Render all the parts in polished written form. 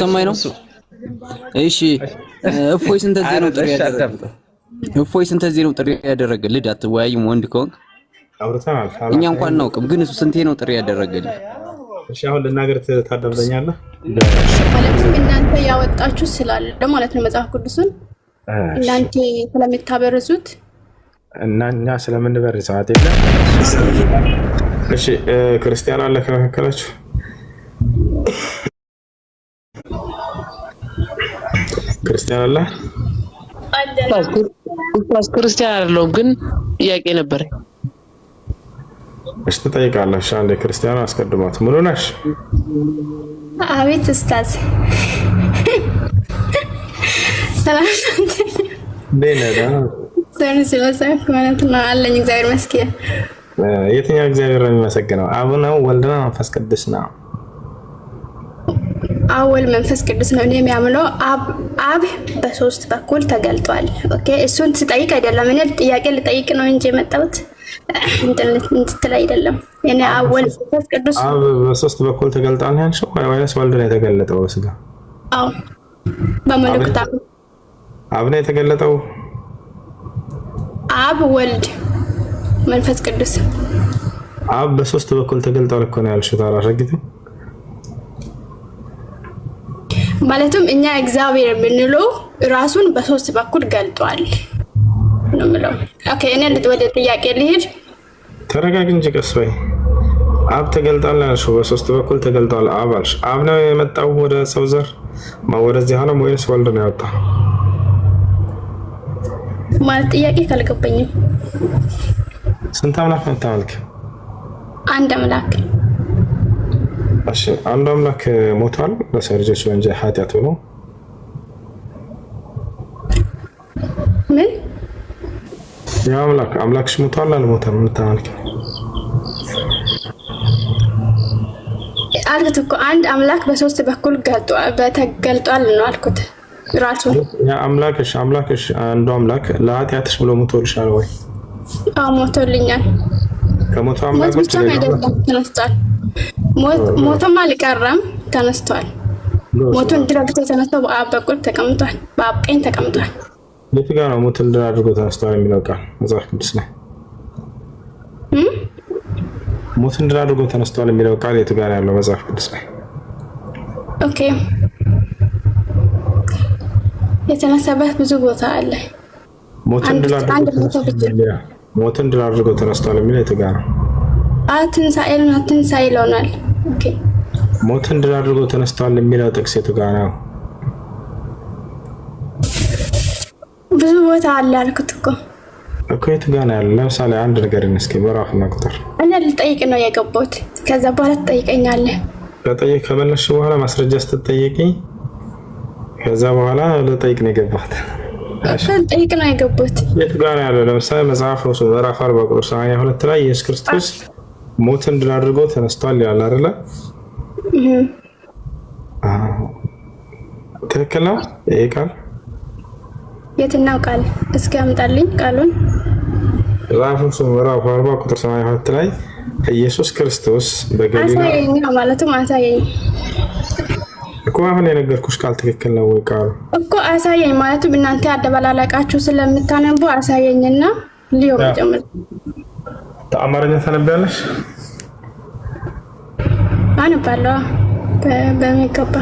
ሰማይ ነው። እሺ እፎይ ስንት ጊዜ ነው ጥሪ ያደረገ? እፎይ ስንት ጊዜ ነው ጥሪ ያደረገ? ልድ አትወያይም ወንድ ከሆንክ እኛ እንኳን እናውቅም፣ ግን እሱ ስንቴ ነው ጥሪ ያደረገልህ? እሺ አሁን ልናገር ታዳምጠኛለህ? ማለት እናንተ ያወጣችሁ ስላለ ማለት ነው መጽሐፍ ቅዱስን እናንተ ስለምታበርዙት እና እኛ ስለምንበርዘው አይደለ? እሺ ክርስቲያን አለ ከመካከላችሁ? ክርስቲያን አለ? ክርስቲያን አይደለሁም፣ ግን ጥያቄ ነበር። እሺ ትጠይቃለሽ። አንዴ ክርስቲያኑ አስቀድማት። ሙሉ ነሽ? አቤት ኡስታዝ ሰላም ማለት ነው አለኝ። እግዚአብሔር ይመስገን። የትኛው እግዚአብሔር ነው የሚመሰገነው? አብ ነው? ወልድ ነው? መንፈስ ቅዱስ ነው? አወል መንፈስ ቅዱስ ነው። እኔ የሚያምነው አብ በሶስት በኩል ተገልጧል። ኦኬ እሱን ትጠይቅ አይደለም። እኔ ጥያቄ ልጠይቅ ነው እንጂ የመጣሁት እንትን አይደለም። እኔ አወል መንፈስ ቅዱስ አብ በሶስት በኩል ተገልጧል ያልሽው ወይስ ወልድ ነው የተገለጠው በስጋ? አዎ በመለኮት አብ ነው የተገለጠው። አብ ወልድ መንፈስ ቅዱስ አብ በሶስት በኩል ተገልጧል እኮ ነው ያልሽው። ታራረግቲ ማለትም እኛ እግዚአብሔር የምንለው ራሱን በሶስት በኩል ገልጧል ነው የምለው። ኦኬ እኔ ወደ ጥያቄ ልሂድ። ተረጋግ እንጂ ቀስ በይ። አብ ተገልጧል ያልሽው በሶስት በኩል ተገልጧል አብ አልሽ። አብ ነው የመጣው ወደ ሰው ዘር ወደዚህ ዓለም ወይስ ወልድ ነው ያወጣው? ማለት ጥያቄ ካልገባኝም ስንት አምላክ ነው የምታመልክ? አንድ አምላክ። እሺ አንድ አምላክ ሞቷል ለሰው ልጆች ወንጀል ኃጢአት ሆኖ? ምን ያ አምላክሽ ሞቷል አልሞተም? የምታመልክ አልኩት እኮ አንድ አምላክ በሶስት በኩል ተገልጧል ነው አልኩት። ራሱ ያ አምላክሽ አንዱ አምላክ ለኃጢአትሽ ብሎ ሞቶልሻል ወይ? አዎ ሞቶልኛል። ከሞቱ አምላኮች ተነስቷል። ሞቶም አልቀረም ተነስቷል። ሞቱን ድረግቶ ተነስቷል። በአብ በኩል ተቀምጧል። በአብ ቀኝ ተቀምጧል። የት ጋር ነው ሞትን ድል አድርጎ ተነስቷል የሚለው ቃል መጽሐፍ ቅዱስ ላይ? ሞትን ድል አድርጎ ተነስቷል የሚለው ቃል የት ጋር ያለው መጽሐፍ ቅዱስ ላይ? ኦኬ የተነሳበት ብዙ ቦታ አለ። ሞትን ድል አድርጎ ተነስቷል የሚለው የት ጋር ነው? ትንሣኤ ይሆናል። ኦኬ ሞትን ድል አድርጎ ተነስቷል የሚለው ጥቅስ የት ጋር ነው? ብዙ ቦታ አለ አልኩት እኮ የት ጋር ነው ያለው? ለምሳሌ አንድ ነገር እስኪ በራፍና ቁጥር እኔ ልጠይቅ ነው የገባሁት። ከዛ በኋላ ትጠይቀኛለህ። ከመለስሽ በኋላ ማስረጃ ስትጠይቂ ከዛ በኋላ ልጠይቅ ነው የገባሁት። ልጠይቅ ነው የገባሁት። የት ጋር ነው ያለው? ለምሳሌ መጽሐፍ ምዕራፍ 40 ቁጥር 82 ላይ ኢየሱስ ክርስቶስ ሞትን ድል አድርጎ ተነስቷል ይላል አይደለ? ትክክል ነው ይሄ ቃል? የትኛው ቃል? እስኪ አምጣልኝ ቃሉን። ምዕራፍ 40 ቁጥር 82 ላይ ኢየሱስ ክርስቶስ በገሊላ ማለትም አሳየኝ እኮ አሁን የነገርኩሽ ቃል ትክክል ነው ወይ? ቃሉ እኮ አሳየኝ ማለትም እናንተ አደባላላቃችሁ ስለምታነቡ አሳየኝና ሊዮ ጀምር። አማርኛ ታነቢያለሽ? አነባለሁ በሚገባ።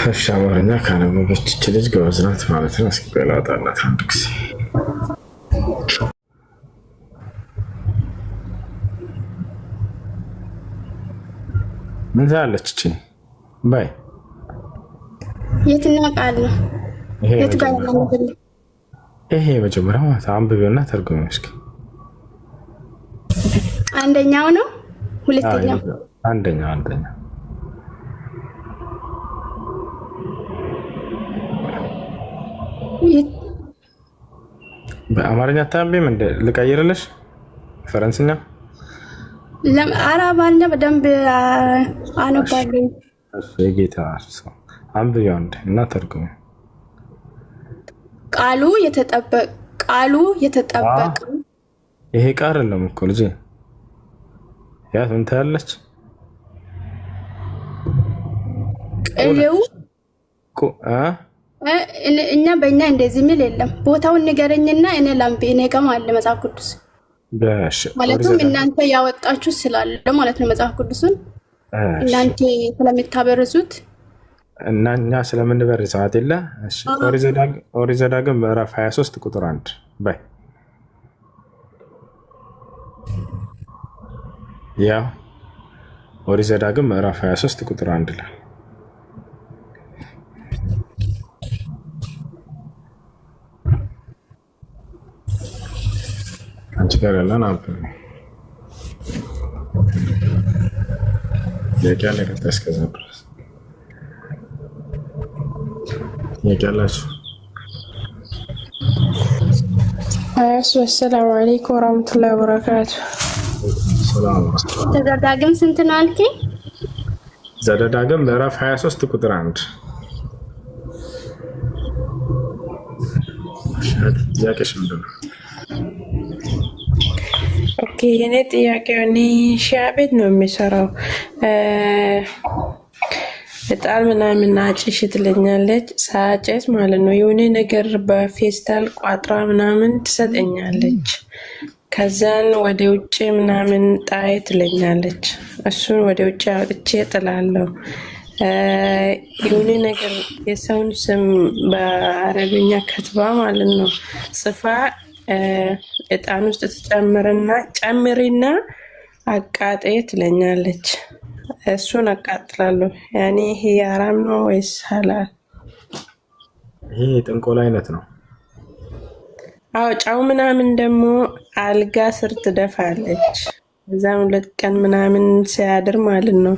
እሺ አማርኛ ካነበበች እች ልጅ ጎበዝ ናት ማለት ነው። እስኪ በላጣላት አንድ ጊዜ ምን ትላለች እቺ? ባይ የትኛው ቃል ነው? የት ጋር ነው? ይሄ መጀመሪያ ማለት አንብቢውና ተርጉሚው እስኪ። አንደኛው ነው ሁለተኛው? አንደኛው በአማርኛ ታምቢም እንደ ልቀይርልሽ ፈረንስኛ አረብኛ በደንብ አነባለሁ። የጌታ ሰው አንብቢው እና ተርጉሚው። ቃሉ የተጠበቀ ይሄ ቃል አይደለም እኮ ልጄ። ያ ምን ታያለች? እኔው እኛ በእኛ እንደዚህ ሚል የለም። ቦታውን ንገረኝና እኔ ላምቢ እኔ ጋር አለ መጽሐፍ ቅዱስ ማለትም እናንተ ያወጣችሁ ስላለ ማለት ነው። መጽሐፍ ቅዱስን እናንተ ስለምታበርዙት እና እኛ ስለምንበርዘው አይደለ? እሺ ኦሪት ዘዳግም ምዕራፍ 23 ቁጥር 1 በይ ያ ኦሪት ዘዳግም ምዕራፍ 23 ቁጥር 1 ላይ አንቺ ጋር ያለን አብረን የቂያለ ከተስከዛ ድረስ የቂያላችሁ ሰላም አለይኩም ወራህመቱላሂ ወበረካቱ። ሰላም ዘዳግም ስንት ነው አልከኝ? ዘዳግም ምዕራፍ 23 ቁጥር 1 ጥያቄሽ ምንድን ነው? ኦኬ የኔ ጥያቄ እኔ ሺያ ቤት ነው የሚሰራው። እጣን ምናምን አጭሽ ትለኛለች። ሳጨስ ማለት ነው የሆነ ነገር በፌስታል ቋጥራ ምናምን ትሰጠኛለች። ከዛን ወደ ውጭ ምናምን ጣይ ትለኛለች። እሱን ወደ ውጭ አውጥቼ ጥላለሁ። የሆነ ነገር የሰውን ስም በአረብኛ ከትባ ማለት ነው ጽፋ እጣን ውስጥ ጨምሪና አቃጤ ትለኛለች። እሱን አቃጥላለሁ። ያኔ ይሄ ያራም ነው ወይስ ሐላል? ይሄ ጥንቆላ አይነት ነው። አዎ ጫው ምናምን ደግሞ አልጋ ስር ትደፋለች። እዛም 2 ቀን ምናምን ሲያድር ማለት ነው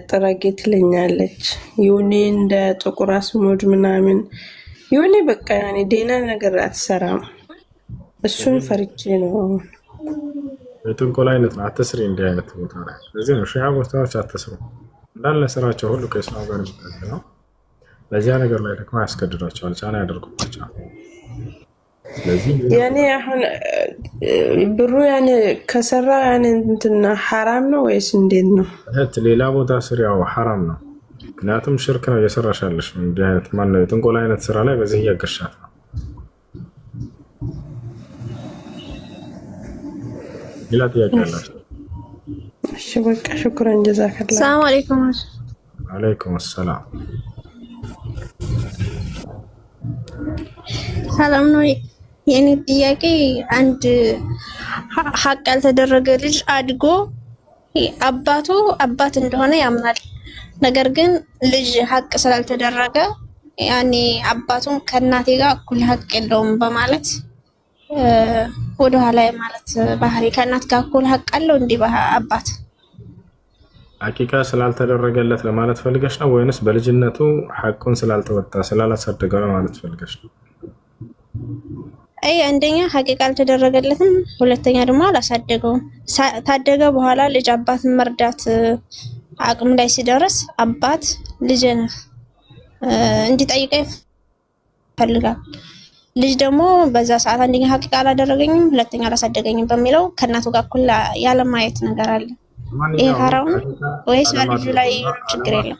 ጥረጌ ትለኛለች። ይሁኔ እንደ ጥቁር አስሙድ ምናምን ይሁኔ በቃ ያኔ ዴና ነገር አትሰራም። እሱን ፈርቼ ነው። የጥንቆላ አይነት ነው። አትስሪ እንዲህ አይነት ቦታ ላይ። ለዚህ ነው ሺዓ ቦታዎች አትስሩ እንዳለ ስራቸው ሁሉ ከእስላም ጋር የሚጣጣ ነው። ለዚያ ነገር ላይ ደግሞ ያስገድዷቸዋል፣ ጫና ያደርጉባቸዋል። ስለዚህ ያኔ አሁን ብሩ ያኔ ከሰራ ያኔ እንትና ሐራም ነው ወይስ እንዴት ነው? ሌላ ቦታ ስር ያው ሐራም ነው። ምክንያቱም ሽርክ ነው እየሰራሽ ያለሽ። እንዲህ አይነት ማነው የጥንቆላ አይነት ስራ ላይ በዚህ እያገሻት ነው። ሌላ ጥያቄ አላችሁ? እሺ በቃ ሽኩራን ጀዛከላ። ሰላም አለይኩም። አለይኩም ሰላም። ሰላም ነው። የኔ ጥያቄ አንድ ሀቅ ያልተደረገ ልጅ አድጎ አባቱ አባት እንደሆነ ያምናል። ነገር ግን ልጅ ሀቅ ስላልተደረገ ያኔ አባቱም ከእናቴ ጋር እኩል ሀቅ የለውም በማለት ወደ ኋላ ማለት ባህሪ ከእናት ጋር እኩል ሀቅ አለው እንዴ? አባት ሐቂቃ ስላልተደረገለት ለማለት ፈልገሽ ነው ወይንስ በልጅነቱ ሐቁን ስላልተወጣ ስላላሳደገው ለማለት ፈልገሽ ነው? አንደኛ ሐቂቃ አልተደረገለትም፣ ሁለተኛ ደግሞ አላሳደገውም። ታደገ በኋላ ልጅ አባትን መርዳት አቅም ላይ ሲደርስ አባት ልጅን እንዲጠይቀው ይፈልጋል። ልጅ ደግሞ በዛ ሰዓት አንደኛ ሐቂቃ አላደረገኝም፣ ሁለተኛ አላሳደገኝም በሚለው ከእናቱ ጋር እኩል ያለ ማየት ነገር አለ። ይሄ ሐራም ወይስ በልጁ ላይ ችግር የለም?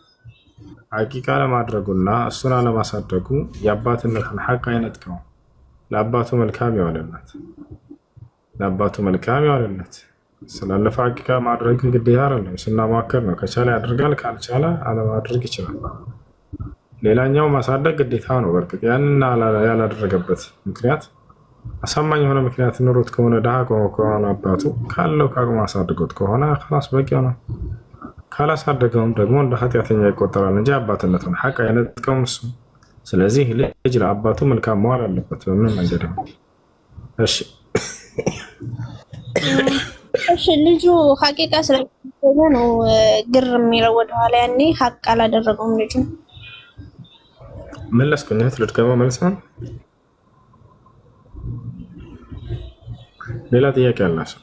ሐቂቃ ለማድረጉና እሱን አለማሳደጉ የአባትነትን ሐቅ አይነጥቀው። ለአባቱ መልካም ያዋለለት ስላለፈ ሐቂቃ ማድረግ ግዴታ አይደለም፣ ስናማከር ነው። ከቻለ ያደርጋል፣ ካልቻለ አለማድረግ ይችላል። ሌላኛው ማሳደግ ግዴታ ነው። በርግጥ ያንን ያላደረገበት ምክንያት አሳማኝ የሆነ ምክንያት ኑሮት ከሆነ ድሃ ከሆነ አባቱ ካለው ከአቅሙ አሳድጎት ከሆነ خلاص በቂ ነው። ካላሳደገውም ደግሞ እንደ ኃጢአተኛ ይቆጠራል እንጂ አባትነቱን ሐቅ አይነጥቀውም እሱ። ስለዚህ ልጅ ለአባቱ መልካም መዋል አለበት በምንም መንገድ ነው። እሺ ልጁ ሐቂቃ ስለሆነ ነው ግር የሚለው ወደኋላ። ያኔ ሐቅ አላደረገውም ልጁ። መለስኩኝ ልድገመው መልስ ነው። ሌላ ጥያቄ አላችሁ?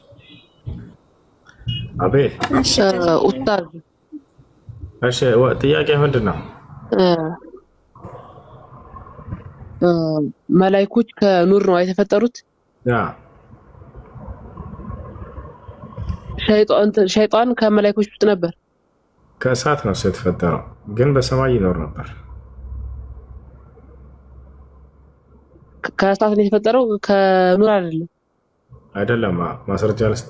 አቤት ኡስታዝ። እሺ ጥያቄ ምንድን ነው? መላእክቶች ከኑር ነው የተፈጠሩት? ያ ሸይጣን ከመላእክቶች ውስጥ ነበር? ከእሳት ነው የተፈጠረው፣ ግን በሰማይ ይኖር ነበር። ከእሳት ነው የተፈጠረው ከኑር አይደለም። አይደለም ማስረጃ ልስጥ።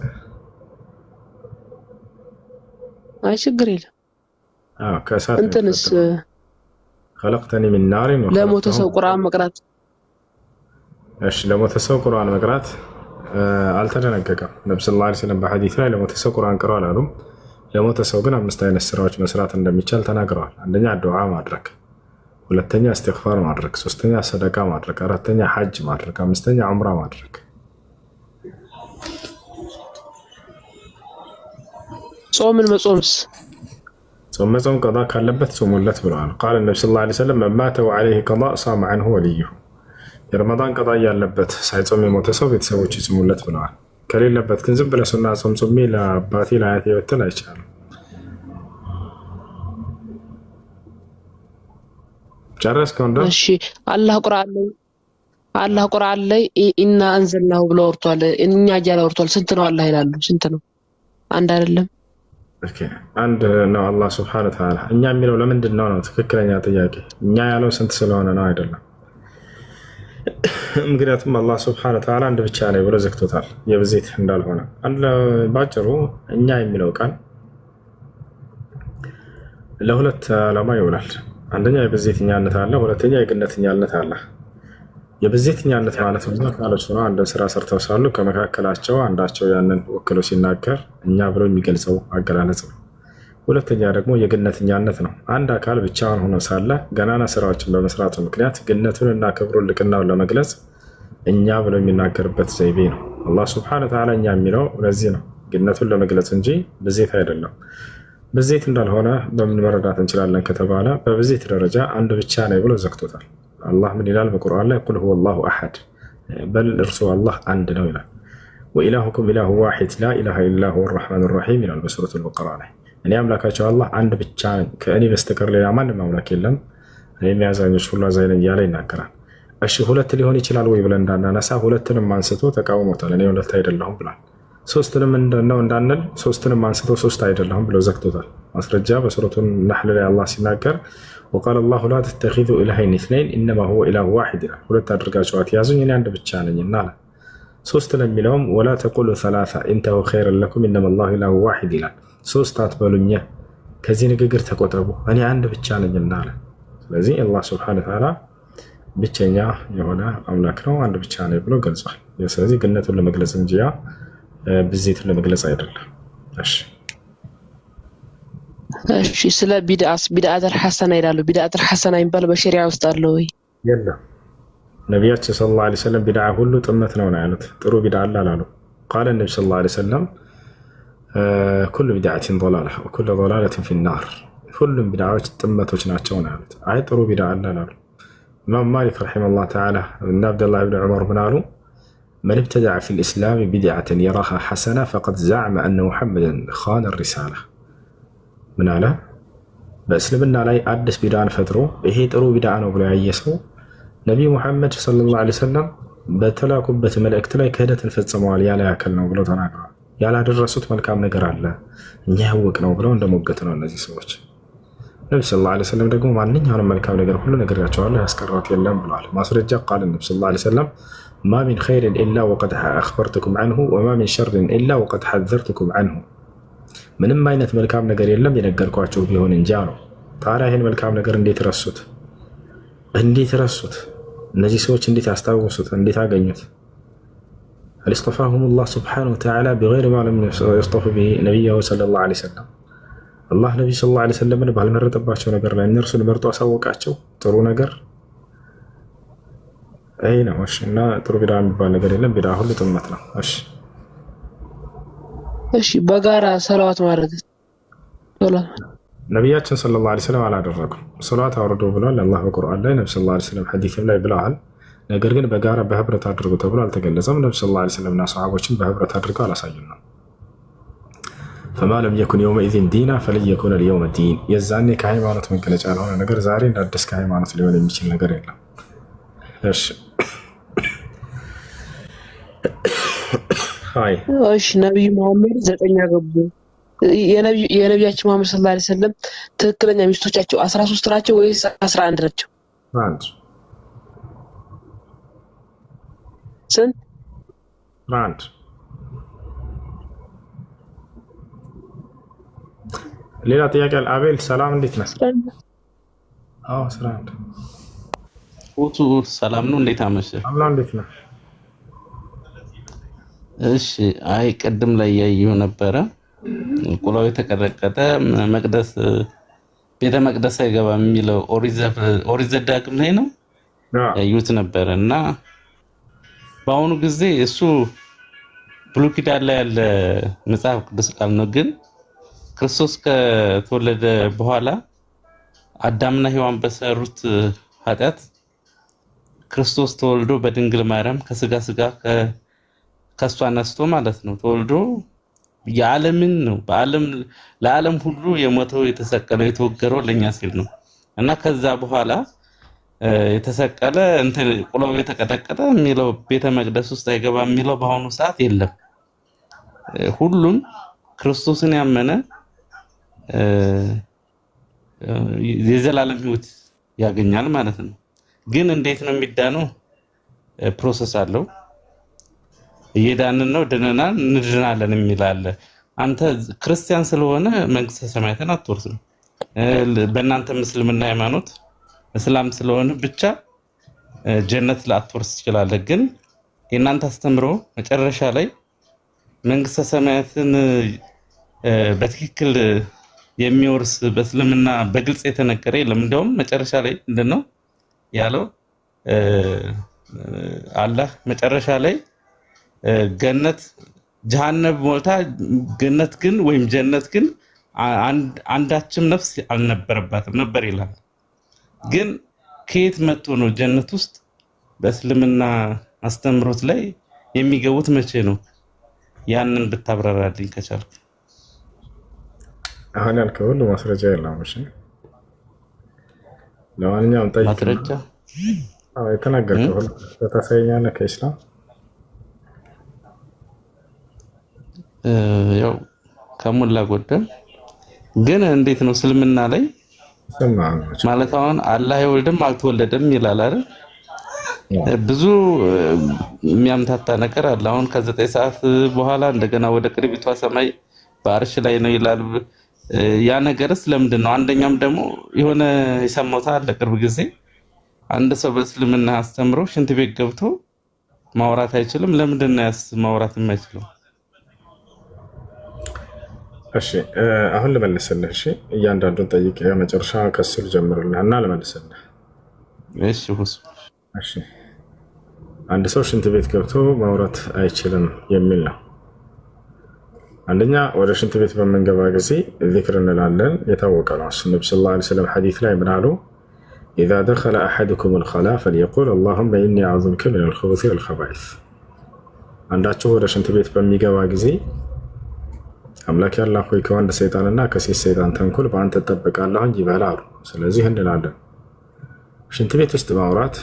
አይ ችግር የለም። ከእሳት እንትንስ خلقتني من نار ለሞተ ሰው ቁርአን መቅራት። እሺ ለሞተ ሰው ቁርአን መቅራት አልተደነገገም። ነብዩ ሰለላሁ ዐለይሂ ወሰለም በሐዲስ ላይ ለሞተ ሰው ቁርአን ቅሩ አላሉም። ለሞተ ሰው ግን 5 አይነት ስራዎች መስራት እንደሚቻል ተናግረዋል። አንደኛ ዱዓ ማድረግ፣ ሁለተኛ እስትግፋር ማድረግ፣ ሶስተኛ ሰደቃ ማድረግ፣ አራተኛ ሐጅ ማድረግ፣ አምስተኛ ዑምራ ማድረግ። ጾምን መጾምስ? ጾም መጾም ቀዳ ካለበት ጾሙለት ብለዋል። ቃል ነብዩ ሰለላሁ ዐለይሂ ወሰለም ማተ ወዐለይሂ ቀዳ ሷመ ዐንሁ ወልዩ። የረመዳን ቀዳ ያለበት ሳይጾም የሞተ ሰው ቤተሰቦች ይጾሙለት ብለዋል። ከሌለበት ግን ዝም ብለህ ሱና ጾም ጾሜ ለአባቴ ለአያቴ ብትል አይቻልም። ጨረስከው? እሺ አላህ ቁርአን ላይ ኢና አንዘልናሁ ብሎ ወርቷል። እኛ እያለ ወርቷል። ስንት ነው አላህ ይላሉ? ስንት ነው? አንድ አይደለም። አንድ ነው አላህ ሱብሓነሁ ወተዓላ። እኛ የሚለው ለምንድን ነው ነው ትክክለኛ ጥያቄ። እኛ ያለው ስንት ስለሆነ ነው አይደለም። ምክንያቱም አላህ ሱብሓነሁ ወተዓላ አንድ ብቻ ነው ብሎ ዘግቶታል፣ የብዜት እንዳልሆነ። ባጭሩ እኛ የሚለው ቃል ለሁለት ዓላማ ይውላል። አንደኛ የብዜትኛነት አለ፣ ሁለተኛ የግነትኛነት አለ። የብዜትኛነት ማለት ብዙ ቃሎች ነው አንድ ስራ ሰርተው ሳሉ ከመካከላቸው አንዳቸው ያንን ወክሎ ሲናገር እኛ ብሎ የሚገልጸው አገላለጽ ነው። ሁለተኛ ደግሞ የግነትኛነት ነው። አንድ አካል ብቻውን ሆኖ ሳለ ገናና ስራዎችን በመስራቱ ምክንያት ግነቱን እና ክብሩን ልቅናውን ለመግለጽ እኛ ብሎ የሚናገርበት ዘይቤ ነው። አላህ ሱብሓነሁ ወተዓላ እኛ የሚለው ለዚህ ነው፣ ግነቱን ለመግለጽ እንጂ ብዜት አይደለም። ብዜት እንዳልሆነ በምን መረዳት እንችላለን ከተባለ በብዜት ደረጃ አንድ ብቻ ነው ብሎ ዘግቶታል። አላህ ምን ይላል በቁርአን ላይ? ቁል ሁወ አላሁ አሐድ፣ በል እርሱ አላህ አንድ ነው ይላል። ወኢላሁኩም ኢላሁ ዋሒድ ላ ኢላሃ ኢላ ሁወ አርረሕማኑ ረሒም ይላል በሱረቱል በቀራ ላይ። እኔ አምላካቸው አላህ አንድ ብቻ ነኝ፣ ከእኔ በስተቀር ሌላ ማንም አምላክ የለም፣ እኔም የአዛኞች ሁሉ አዛኝ ነኝ እያለ ይናገራል። እሺ ሁለት ሊሆን ይችላል ወይ ብለን እንዳናነሳ ሁለትንም አንስቶ ተቃውሞታል። እኔ ሁለት አይደለሁም ብሏል። ሶስትንም ነው እንዳንል ሶስትንም አንስቶ ሶስት አይደለሁም ብሎ ዘግቶታል። ማስረጃ በሱረቱ ነሕል ላይ አላህ ሲናገር ወቃለ አላሁ ላ ተተኺዙ ኢላሀይን ኢስነይን ኢነማ ሁወ ኢላሁ ዋሒድ ይላል። ሁለት አድርጋችሁ አትያዙኝ እኔ አንድ ብቻ ነኝና አለ። ሶስት ለሚለውም ወላ ተቁሉ ሰላሳ ኢንተሁ ኸይረን ለኩም ኢነማ አላሁ ኢላሁ ዋሒድ ይላል። ሶስት አትበሉኝ ከዚህ ንግግር ተቆጠቡ እኔ አንድ ብቻ ነኝና አለ። ስለዚህ አላህ ሱብሓነሁ ወተዓላ ብቸኛ የሆነ አምላክ ነው፣ አንድ ብቻ ነው ብሎ ገልጿል። ስለዚህ ግነቱን ለመግለጽ እንጂ ብዜቱን ለመግለጽ አይደለም። እሺ ስለ ቢድዓተል ሐሰና ይላሉ። ቢድዓተል ሐሰና የሚባል በሸሪዓ ውስጥ አለ ወይ? የለም። ነቢያችን ሰለላሁ ዐለይሂ ወሰለም ቢድዓ ሁሉ ጥመት ነው ያሉት። ጥሩ ቢድዓ አለ አላሉ። ቃለ ነቢ ሰለላሁ ዐለይሂ ወሰለም ኩሉ ቢድዓቲን ضላላ ወኩሉ ضላለቲን ፊናር፣ ሁሉም ቢድዓዎች ጥመቶች ናቸው ነው ያሉት። አይ ጥሩ ቢድዓ አለ አላሉ። ኢማም ማሊክ ረሒመሁላህ ተዓላ እና አብደላህ ብን ዑመር ምን አሉ? መን ብተደዐ ፊል ኢስላም ቢድዓተን የራሃ ሐሰና ፈቀድ ዘዐመ አነ ሙሐመደን ኻነ ሪሳላ። ምን አለ? በእስልምና ላይ አዲስ ቢድዓን ፈጥሮ ይሄ ጥሩ ቢድዓ ነው ብሎ ያየ ሰው ነቢዩ ሙሐመድ ሰለላሁ ዐለይሂ ወሰለም በተላኩበት መልእክት ላይ ክህደትን ፈጽመዋል ያለ ያክል ነው ብሎ ተናግረዋል። ያላደረሱት መልካም ነገር አለ እኛ ያወቅ ነው ብለው እንደሞገት ነው እነዚህ ሰዎች። ነቢ ሰለላሁ ዐለይሂ ወሰለም ደግሞ ማንኛውንም መልካም ነገር ሁሉ ነግሬያቸዋለሁ ያስቀረት የለም ብለዋል። ማስረጃ ቃል ነቢ ሰለላሁ ዐለይሂ ወሰለም ማ ሚን ኸይሪን ኢላ ወቀድ አኽበርቱኩም ዐንሁ ወማ ሚን ሸርን ኢላ ወቀድ ሐዘርቱኩም ዐንሁ። ምንም አይነት መልካም ነገር የለም የነገርኳቸው ቢሆን እንጂ ነው። ታዲያ ይህን መልካም ነገር እንዴት ረሱት? እንዴት ረሱት? እነዚህ ሰዎች እንዴት አስታወሱት? እንዴት አገኙት? አልስጠፋሁም ላህ ስብሓነሁ ወተዓላ ቢገይሪ ማ ለም የስጠፉ ቢሂ ነቢያሁ ሰለላሁ ዐለይሂ ወሰለም። አላህ ነቢዩ ሰለላሁ ዐለይሂ ወሰለምን ባልመረጠባቸው ነገር ላይ እነርሱን መርጦ አሳወቃቸው። ጥሩ ነገር ይሄ ነው። እና ጥሩ ቢድዓ የሚባል ነገር የለም። ቢድዓ ሁሉ ጥመት ነው። እሺ በጋራ ሰላዋት ማድረግ ነቢያችን ሰለላሁ ዐለይሂ ወሰለም አላደረጉም። ሰላዋት አውርዶ ብሏል አላህ በቁርአን ላይ፣ ነቢ ሰለላሁ ዐለይሂ ወሰለም ሐዲስም ላይ ብለዋል። ነገር ግን በጋራ በህብረት አድርጎ ተብሎ አልተገለጸም። ነቢ ሰለላሁ ዐለይሂ ወሰለምና ሰሃቦችን በህብረት አድርገው አላሳዩም ነው። ፈማ ለም የኩን የውመኢዚን ዲና ፈለን የኩነ ልየውመ ዲን። የዛኔ ከሃይማኖት መገለጫ ያልሆነ ነገር ዛሬ እንደ አዲስ ከሃይማኖት ሊሆን የሚችል ነገር የለም። እሺ ነቢዩ መሐመድ 9 ያገቡ የነቢያችን መሐመድ ሰለላሁ ዐለይሂ ወሰለም ትክክለኛ ሚስቶቻቸው 13 ናቸው ወይስ 11 ናቸው? አንድ ስንት? አንድ። ሌላ ጥያቄ አለ? አቤል ሰላም፣ እንዴት ነህ? አዎ 11 ኡቱ ሰላም ነው። እንዴት አመሸህ? አላህ እንዴት ነህ? እሺ። አይ ቅድም ላይ ያየው ነበረ ቁላው የተቀረቀጠ መቅደስ ቤተ መቅደስ አይገባም የሚለው ኦሪት ዘዳግም ላይ ነው ያዩት ነበረ እና በአሁኑ ጊዜ እሱ ብሉይ ኪዳን ላይ ያለ መጽሐፍ ቅዱስ ቃል ነው። ግን ክርስቶስ ከተወለደ በኋላ አዳምና ሔዋን በሰሩት ኃጢአት ክርስቶስ ተወልዶ በድንግል ማርያም ከስጋ ስጋ ከሷ ነስቶ ማለት ነው ተወልዶ የዓለምን ነው ለዓለም ሁሉ የሞተው የተሰቀለው የተወገረው ለኛ ሲል ነው እና ከዛ በኋላ የተሰቀለ እንትን ቁላው የተቀጠቀጠ የሚለው ቤተ መቅደስ ውስጥ አይገባም የሚለው በአሁኑ ሰዓት የለም። ሁሉም ክርስቶስን ያመነ የዘላለም ሕይወት ያገኛል ማለት ነው። ግን እንዴት ነው የሚዳነው? ፕሮሰስ አለው። እየዳንን ነው፣ ድነናል፣ እንድናለን የሚል አለ። አንተ ክርስቲያን ስለሆነ መንግስተ ሰማያትን አትወርስም። በእናንተ እስልምና ሃይማኖት እስላም ስለሆነ ብቻ ጀነት ላትወርስ ትችላለህ። ግን የእናንተ አስተምሮ መጨረሻ ላይ መንግስተ ሰማያትን በትክክል የሚወርስ በእስልምና በግልጽ የተነገረ የለም። እንደውም መጨረሻ ላይ ምንድነው ያለው? አላህ መጨረሻ ላይ ገነት ጀሃነም ሞልታ ገነት ግን ወይም ጀነት ግን አንዳችም ነፍስ አልነበረባትም ነበር ይላል። ግን ከየት መጥቶ ነው ጀነት ውስጥ በእስልምና አስተምሮት ላይ የሚገቡት? መቼ ነው? ያንን ብታብራራልኝ ከቻልክ። አሁን ያልከው ሁሉ ማስረጃ የለም። እሺ ለማንኛውም ጠይቅ። ማስረጃ የተናገርከው ሁሉ ታሳየኛለህ ከኢስላም? ያው ከሞላ ጎደል ግን እንዴት ነው እስልምና ላይ ማለት አሁን አላህ አይወልድም አልተወለደም ይላል አይደል? ብዙ የሚያምታታ ነገር አለ። አሁን ከ9 ሰዓት በኋላ እንደገና ወደ ቅርቢቷ ሰማይ በአርሽ ላይ ነው ይላል። ያ ነገርስ ለምንድን ነው? አንደኛም ደግሞ የሆነ የሰማሁት አለ ቅርብ ጊዜ አንድ ሰው በእስልምና አስተምሮ ሽንት ቤት ገብቶ ማውራት አይችልም። ለምንድን ነው ያስ ማውራት የማይችለው? እሺ አሁን ልመልስልህ። እሺ እያንዳንዱን ጠይቄ መጨረሻ ከሱ ልጀምርልህ እና ልመልስልህ። እሺ ሁሱ እሺ አንድ ሰው ሽንት ቤት ገብቶ ማውራት አይችልም የሚል ነው። አንደኛ ወደ ሽንት ቤት በምንገባ ጊዜ ዚክር እንላለን፣ የታወቀ ነው። እሱ ነብዩ ሰለላሁ ዐለይሂ ወሰለም ሐዲስ ላይ ምን አሉ? ኢዛ ደኸለ አሐዱኩም አልኸላ ፈልየቁል አላሁመ ኢኒ አዑዙ ቢከ ሚነል ኹቡሲ ወልኸባኢስ። አንዳችሁ ወደ ሽንት ቤት በሚገባ ጊዜ አምላክ ያላህ ሆይ ከወንድ ሰይጣንና ከሴት ሰይጣን ተንኮል በአንተ እጠበቃለሁ ይበል አሉ። ስለዚህ እንላለን። ሽንት ቤት ውስጥ ማውራት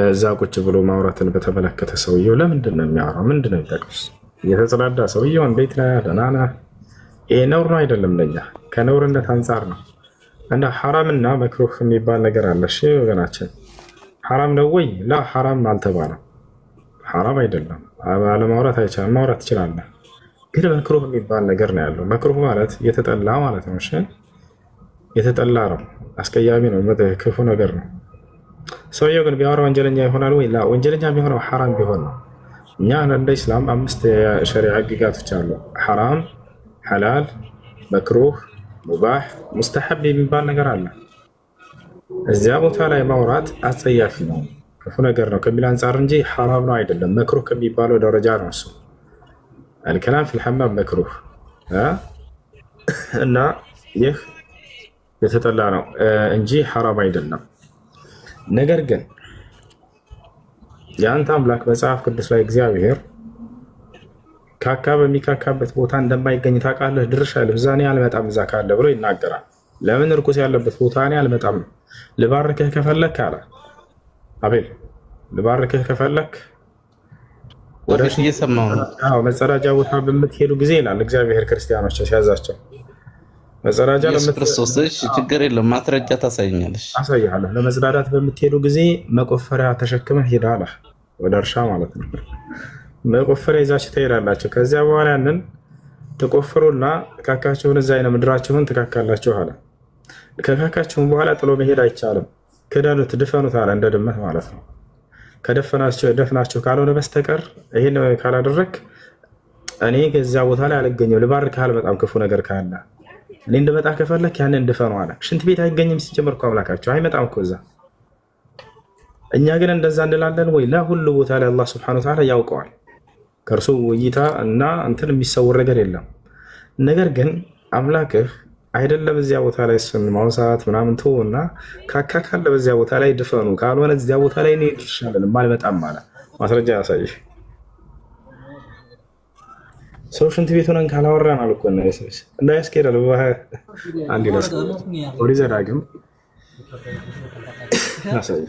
እዛ ቁጭ ብሎ ማውራትን በተመለከተ ሰውየው ለምንድን ነው የሚያወራው? ምንድን ነው የሚጠቅስ? የተጸዳዳ ሰውየው እንዴት ነህ ደህና ነህ? ይሄ ነውር ነው አይደለም? ለኛ ከነውርነት አንጻር ነው። እና ሐራምና መክሩህ የሚባል ነገር አለ። እሺ ወገናችን ሐራም ነው ወይ? ላ ሐራም አልተባለም። ሐራም አይደለም። አለማውራት አይቻልም፣ ማውራት ትችላለህ። ግን መክሩህ የሚባል ነገር ነው ያለው። መክሩህ ማለት የተጠላ ማለት ነው። እሺ የተጠላ ነው፣ አስቀያሚ ነው፣ ክፉ ነገር ነው። ሰውየው ግን ቢያወራ ወንጀለኛ ይሆናል ወይ? ላ ወንጀለኛ የሚሆነው ሐራም ቢሆን ነው። እኛ እንደ ኢስላም 5 የሸሪዓ ህግጋቶች አሉ። ሐራም፣ ሐላል፣ መክሩህ፣ ሙባህ፣ ሙስተሐብ የሚባል ነገር አለ። እዚያ ቦታ ላይ ማውራት አጸያፊ ነው፣ ክፉ ነገር ነው ከሚል አንጻር እንጂ ሐራም ነው አይደለም። መክሩህ ከሚባለው ደረጃ ነው እሱ። አልከላም ፊል ሐማም መክሩህ እና ይህ የተጠላ ነው እንጂ ሐራም አይደለም። ነገር ግን የአንተ አምላክ መጽሐፍ ቅዱስ ላይ እግዚአብሔር ካካ በሚካካበት ቦታ እንደማይገኝ ታውቃለህ። ድርሻ ልብዛ እኔ አልመጣም እዛ ካለ ብሎ ይናገራል። ለምን? እርኩስ ያለበት ቦታ እኔ አልመጣም። ልባርክህ ከፈለክ አለ አቤል፣ ልባርክህ ከፈለክ ወደ እየሰማሁ ነው። አዎ መጸዳጃ ቦታ በምትሄዱ ጊዜ ይላል እግዚአብሔር ክርስቲያኖችን ሲያዛቸው መጸዳጃ ክርስቶስ ችግር የለም ማስረጃ ታሳይኛለሽ። አሳያለሁ። ለመጽዳዳት በምትሄዱ ጊዜ መቆፈሪያ ተሸክመህ ሂድ አለ። ወደ እርሻ ማለት ነው። መቆፈሪያ ይዛችሁ ትሄዳላችሁ። ከዚያ በኋላ ያንን ተቆፍሩና ካካችሁን እዛ አይነ ምድራችሁን ትካካላችሁ አለ። ከካካችሁን በኋላ ጥሎ መሄድ አይቻልም። ክደኑት፣ ድፈኑት አለ። እንደ ድመት ማለት ነው። ደፍናችሁ ካልሆነ በስተቀር ይሄን ካላደረግ እኔ ከዚያ ቦታ ላይ አልገኘም፣ ልባርክህ አልመጣም። ክፉ ነገር ካለ እኔ እንደመጣ ከፈለክ ያንን ድፈኑ አለ። ሽንት ቤት አይገኝም ሲጀምር እኮ አምላካቸው አይመጣም እኮ እዛ። እኛ ግን እንደዛ እንላለን ወይ? ለሁሉ ቦታ ላይ አላህ ሱብሓነሁ ወተዓላ ያውቀዋል። ከእርሱ እይታ እና እንትን የሚሰውር ነገር የለም። ነገር ግን አምላክህ አይደለም እዚያ ቦታ ላይ እሱን ማውሳት ምናምን ተውና ካካ ካለ በዚያ ቦታ ላይ ድፈኑ፣ ካልሆነ እዚያ ቦታ ላይ እኔ ድርሻለን አልመጣም ማለት ማስረጃ ያሳይሽ። ሰው ሽንት ቤት ሆነን ካላወራን አልኩ እና ኢየሱስ እንዳያስኬዳል አንድ ይላል ኦሪት ዘዳግም ያሳይ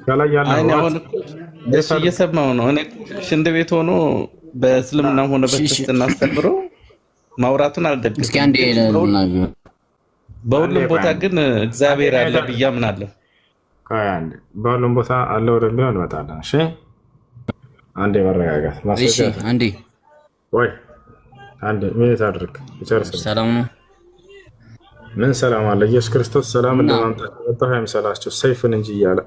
ከላይ ያለው እየሰማሁ ነው። እኔ ሽንት ቤት ሆኖ በእስልምና ሆነ በክርስትና አስተምሮ ማውራቱን አልደግፍም። እስኪ አንዴ በሁሉም ቦታ ግን እግዚአብሔር አለ ብዬ አምናለሁ። በሁሉም ቦታ አለ ወደሚለው እንመጣለን። እሺ አንዴ መረጋጋት እሺ አንዴ ወይ አንዴ ምን ታድርግ ይጨርስ። ሰላም ነው። ምን ሰላም አለ? ኢየሱስ ክርስቶስ ሰላም እንደማምጣት ወጣ አይምሰላችሁ ሰይፍን እንጂ እያለ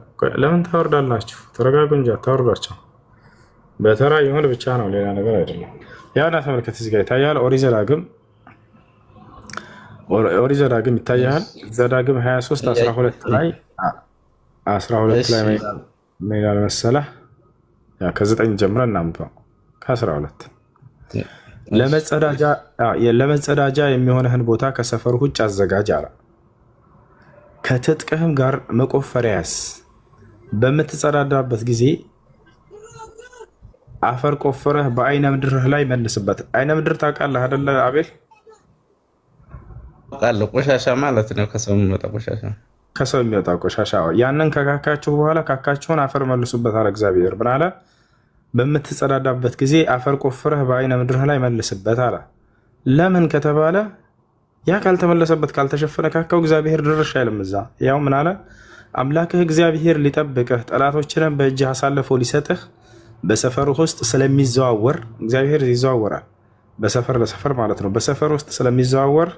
ለምን ታወርዳላችሁ? ተረጋጉ እንጂ አታወርዷቸው። በተራ ይሁን ብቻ ነው፣ ሌላ ነገር አይደለም። ያና ተመልከት፣ እዚህ ጋር ይታያል። ኦሪት ዘዳግም ይታያል። ዘዳግም 23 12 ላይ 12 ላይ ምን ይላል መሰለህ? ያ ከ9 ጀምረን እናምጣው። ከ12 ለመጸዳጃ የሚሆንህን ቦታ ከሰፈሩ ውጭ አዘጋጅ አለ። ከትጥቅህም ጋር መቆፈሪያስ በምትጸዳዳበት ጊዜ አፈር ቆፍረህ በአይነ ምድርህ ላይ መልስበት። አይነ ምድር ታውቃለህ አይደለ አቤል? ታውቃለህ፣ ቆሻሻ ማለት ነው። ከሰው የሚወጣ ቆሻሻ። ያንን ከካካችሁ በኋላ ካካችሁን አፈር መልሱበት አለ እግዚአብሔር። ምን አለ? በምትጸዳዳበት ጊዜ አፈር ቆፍረህ በአይነ ምድርህ ላይ መልስበት አለ። ለምን ከተባለ ያ ካልተመለሰበት ካልተሸፈነ ካካው እግዚአብሔር ድርሽ አይልም እዛ። ያው ምን አለ? አምላክህ እግዚአብሔር ሊጠብቅህ ጠላቶችንም በእጅህ አሳልፎ ሊሰጥህ በሰፈሩ ውስጥ ስለሚዘዋወር እግዚአብሔር ይዘዋወራል። በሰፈር ለሰፈር ማለት ነው። በሰፈር ውስጥ ስለሚዘዋወር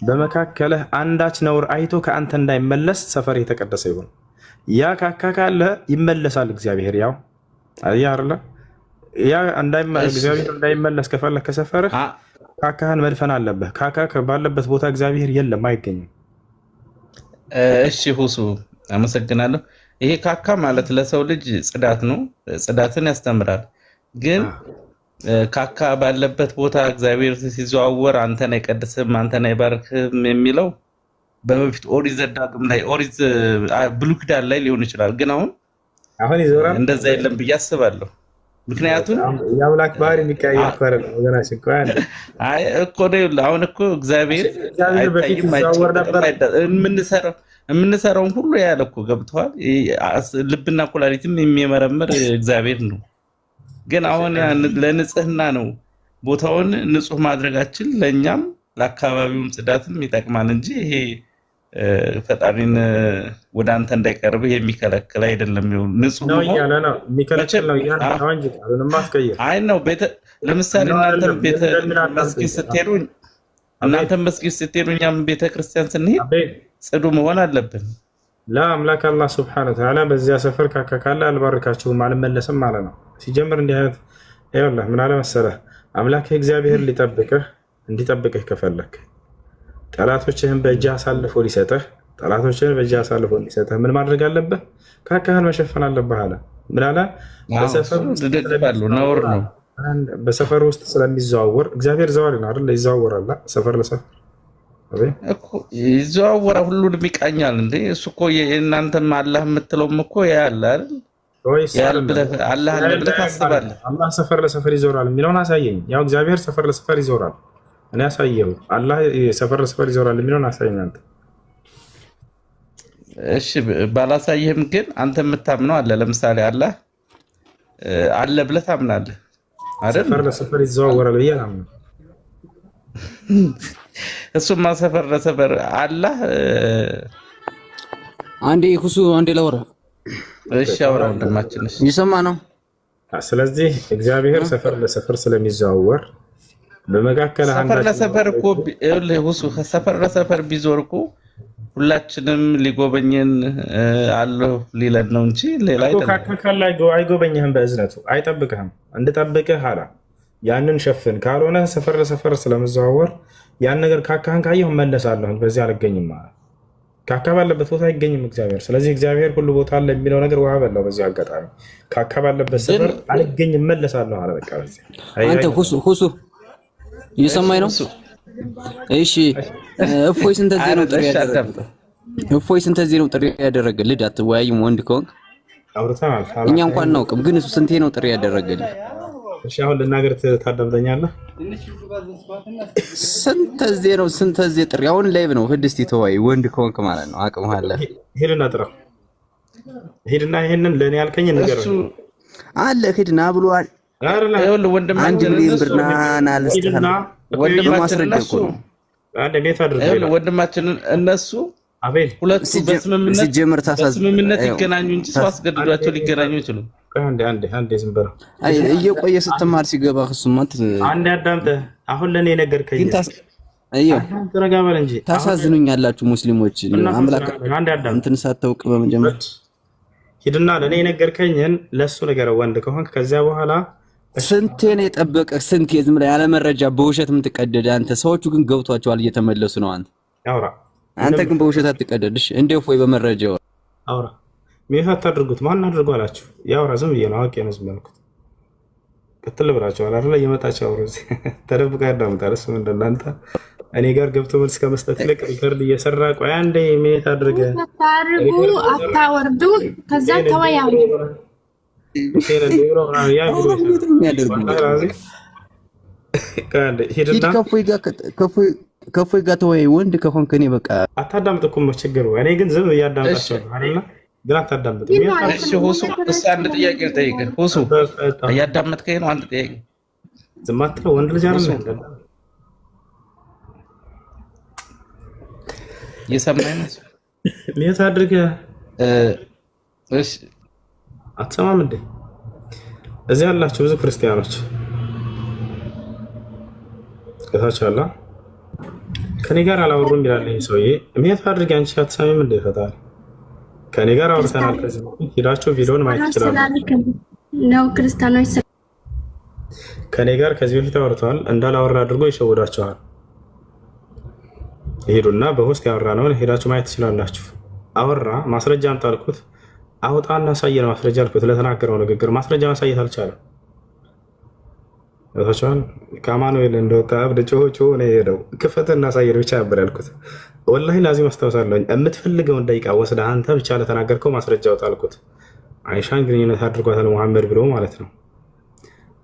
በመካከልህ አንዳች ነውር አይቶ ከአንተ እንዳይመለስ ሰፈር የተቀደሰ ይሁን። ያ ካካ ካለ ይመለሳል እግዚአብሔር። ያው አያርለ ያ እግዚአብሔር እንዳይመለስ ከፈለክ ከሰፈርህ ካካህን መድፈን አለብህ። ካካ ባለበት ቦታ እግዚአብሔር የለም፣ አይገኝም። እሺ ሁሱ አመሰግናለሁ። ይሄ ካካ ማለት ለሰው ልጅ ጽዳት ነው፣ ጽዳትን ያስተምራል። ግን ካካ ባለበት ቦታ እግዚአብሔር ሲዘዋወር አንተን አይቀድስም፣ አንተን አይባርክም የሚለው በበፊት ኦሪት ዘዳግም ላይ ኦሪት ብሉይ ኪዳን ላይ ሊሆን ይችላል። ግን አሁን ይዞራል እንደዛ የለም ብዬ አስባለሁ። ምክንያቱም የአምላክ ባህሪ የሚቀያየር ፈረ ነው ወገናችን። አይ እኮ ነው አሁን እኮ እግዚአብሔር በፊት ይዘዋወር ነበር። የምንሰራውን ሁሉ ያለ እኮ ገብተዋል። ልብና ኩላሊትም የሚመረምር እግዚአብሔር ነው። ግን አሁን ለንጽህና ነው ቦታውን ንጹህ ማድረጋችን ለእኛም ለአካባቢውም ጽዳትም ይጠቅማል እንጂ ይሄ ፈጣሪን ወደ አንተ እንዳይቀርብህ የሚከለክል አይደለም። ንጹህ ነው ያለ ነው የሚከለክል ነው ያ ነው እንጂ ታሉን ማስቀየር አይ ነው። ለምሳሌ እናንተም መስጊድ ስትሄዱ እኛም ቤተክርስቲያን ስንሄድ ጽዱ መሆን አለብን። ለአምላክ አላህ ሱብሓነሁ ወተዓላ በዚያ ሰፈር ካካ ካለ አልባርካችሁም አልመለስም ማለት ነው። ሲጀምር እንዲህ አይነት ይኸውልህ ምን አለ መሰለህ አምላክህ እግዚአብሔር እንዲጠብቅህ ከፈለክ ጠላቶችህን በእጅህ አሳልፎ ሊሰጥህ ምን ማድረግ አለብህ? ካካህን መሸፈን አለብህ አለ። ምን አለ? ነውር ነው። በሰፈር ውስጥ ስለሚዘዋወር እግዚአብሔር ዘዋሪ ነው አይደል? ይዘዋወራል ሰፈር ለሰፈር ይዘዋወራ ሁሉንም ይቃኛል እንዴ? እሱ እኮ የእናንተም አላህ የምትለውም እኮ ያለ አይደል? አላህ አለ ብለህ ታስባለህ። አላህ ሰፈር ለሰፈር ይዞራል የሚለውን አሳየኝ። ያው እግዚአብሔር ሰፈር ለሰፈር ይዞራል፣ እኔ አሳየው። አላህ ሰፈር ለሰፈር ይዞራል የሚለውን አሳየኝ አንተ። እሺ ባላሳየህም ግን አንተ የምታምነው አለ። ለምሳሌ አላህ አለ ብለህ ታምናለህ አይደል? ሰፈር ለሰፈር ይዘዋወራል ብዬ አላምንም። እሱማ ሰፈር ለሰፈር አላህ አንዴ ሁሱ አንዴ ላውራ። እሺ አውራ ወንድማችን። እሺ ይሰማ ነው። ስለዚህ እግዚአብሔር ሰፈር ለሰፈር ስለሚዘዋወር በመካከል ሰፈር ለሰፈር እኮ ሁሱ ሰፈር ለሰፈር ቢዞር እኮ ሁላችንም ሊጎበኘን አለው ሊለን ነው እንጂ ሌላ አይደለም። ካካካል ላይ አይጎበኝህም፣ በእዝነቱ አይጠብቅህም። እንድጠብቅህ አላ ያንን ሸፍን። ካልሆነ ሰፈር ለሰፈር ስለመዘዋወር ያን ነገር ካካህን ካየሁ መለሳለሁ፣ በዚህ አልገኝም ማለት ካካ ባለበት ቦታ አይገኝም እግዚአብሔር። ስለዚህ እግዚአብሔር ሁሉ ቦታ አለ የሚለው ነገር ውሃ በላው። በዚህ አጋጣሚ ካካ ባለበት ሰፈር አልገኝም መለሳለሁ አለ። በቃ በዚህ አንተ ሁሱ እየሰማኝ ነው? እሺ እፎይ ስንት ጊዜ ነው ጥሪ ያደረገ? እፎይ ስንት ጊዜ ነው ጥሪ ያደረገ? ልድ አትወያይም ወንድ ከሆንክ አውርተናል። እኛ እንኳን እናውቅም፣ ግን እሱ ስንቴ ነው ጥሪ ያደረገልህ? እሺ አሁን ልናገር ታዳምጠኛለህ? ስንት ጊዜ ነው ስንት ጊዜ ጥሪ? አሁን ላይቭ ነው ህድስት ተወያይ ወንድ ከሆንክ ማለት ነው። አቅም አለ። ሄድና ጥራው። ሄድና ይሄንን ለኔ ያልከኝ ነገር አለ ሄድና ብሏል። አይደለም ወንድማችን አንድ ሚሊዮን ብር ና ልስጥህና ወንድማችን እነሱ አቤል ሁለቱ በስምምነት ይገናኙ እንጂ ሰው አስገድዷቸው ሊገናኙ አይችሉም። አንዴ ዝም በለው። እየቆየ ስትማር ሲገባ እሱማ አንዴ አዳምጠህ አሁን ለኔ ነገርከኝ። ተረጋ በል እንጂ ታሳዝኑኛላችሁ ሙስሊሞች። አምላክ እንትን ሳታውቅ በመጀመር ሂድና ለኔ ነገርከኝን ለሱ ነገር ወንድ ከሆንክ ከዚያ በኋላ ስንቴ ነው የጠበቀ? ስንቴ ዝም ብለህ ያለ መረጃ በውሸት የምትቀደድ አንተ። ሰዎቹ ግን ገብቷቸዋል እየተመለሱ ነው። አንተ ግን በውሸት አትቀደድሽ። እንደው ወይ በመረጃው አውራ ምን አታድርጉት። ማን አድርጎ አላችሁ? ያውራ ዝም ብዬ ነው አውቄ ነው ዝም ያልኩት። ቅጥል ብላችኋል አይደል? እየመጣችሁ አውሩ። ተደብቃ ያዳምጣል እሱ እንደናንተ እኔ ጋር ገብቶ መልስ ከመስጠት ይልቅ ሪከርድ እየሰራ ቆይ አንዴ ምን አድርገ ታርጉ አታወርዱ ከዛ ተወያዩ ከፎይ ጋር ተወያይ። ወንድ ከሆንክ እኔ በቃ አታዳምጥ እኮ ችግሩ። እኔ ግን ዝም እያዳምጣቸው አይደለ? ግን አታዳምጥ። እሺ ሁሱ አንድ ጥያቄ ልጠይቅህ። ሁሱ እያዳመጥከኝ ነው? አንድ ጥያቄ ዝም አትለው። ወንድ ልጅ አይደል? እየሰማኸኝ ነው? ምን አድርገህ እሺ አትሰማም እንዴ? እዚህ ያላችሁ ብዙ ክርስቲያኖች ከታች አላ ከኔ ጋር አላወሩም ይላል ይሄ ሰውዬ። ምን አድርገህ አንቺ አትሰሚም እንዴ? ፈታል ከኔ ጋር አውርተናል። ከዚህ ሄዳችሁ ቪዲዮን ማየት ይችላሉ ነው ክርስቲያኖች ከኔ ጋር ከዚህ በፊት አውርተዋል። እንዳላወራ አድርጎ ይሸውዳቸዋል። ሄዱና በሆስት ያወራነውን ሄዳችሁ ማየት ትችላላችሁ። አወራ ማስረጃ አምጣልኩት አውጣና አሳየን ማስረጃ አልኩት። ለተናገረው ንግግር ማስረጃ ማሳየት አልቻለም። ወጣቻን ከአማኑኤል እንደወጣ አብደ ጮሆ ነው የሄደው። ክፈትና አሳየን ብቻ ነበር ያልኩት። ወላሂ ላዚም አስታውሳለሁ። የምትፈልገውን ደቂቃ ወስደህ አንተ ብቻ ለተናገርከው ማስረጃ አውጣልኩት። አይሻን ግንኙነት አድርጓታል መሐመድ ብሎ ማለት ነው።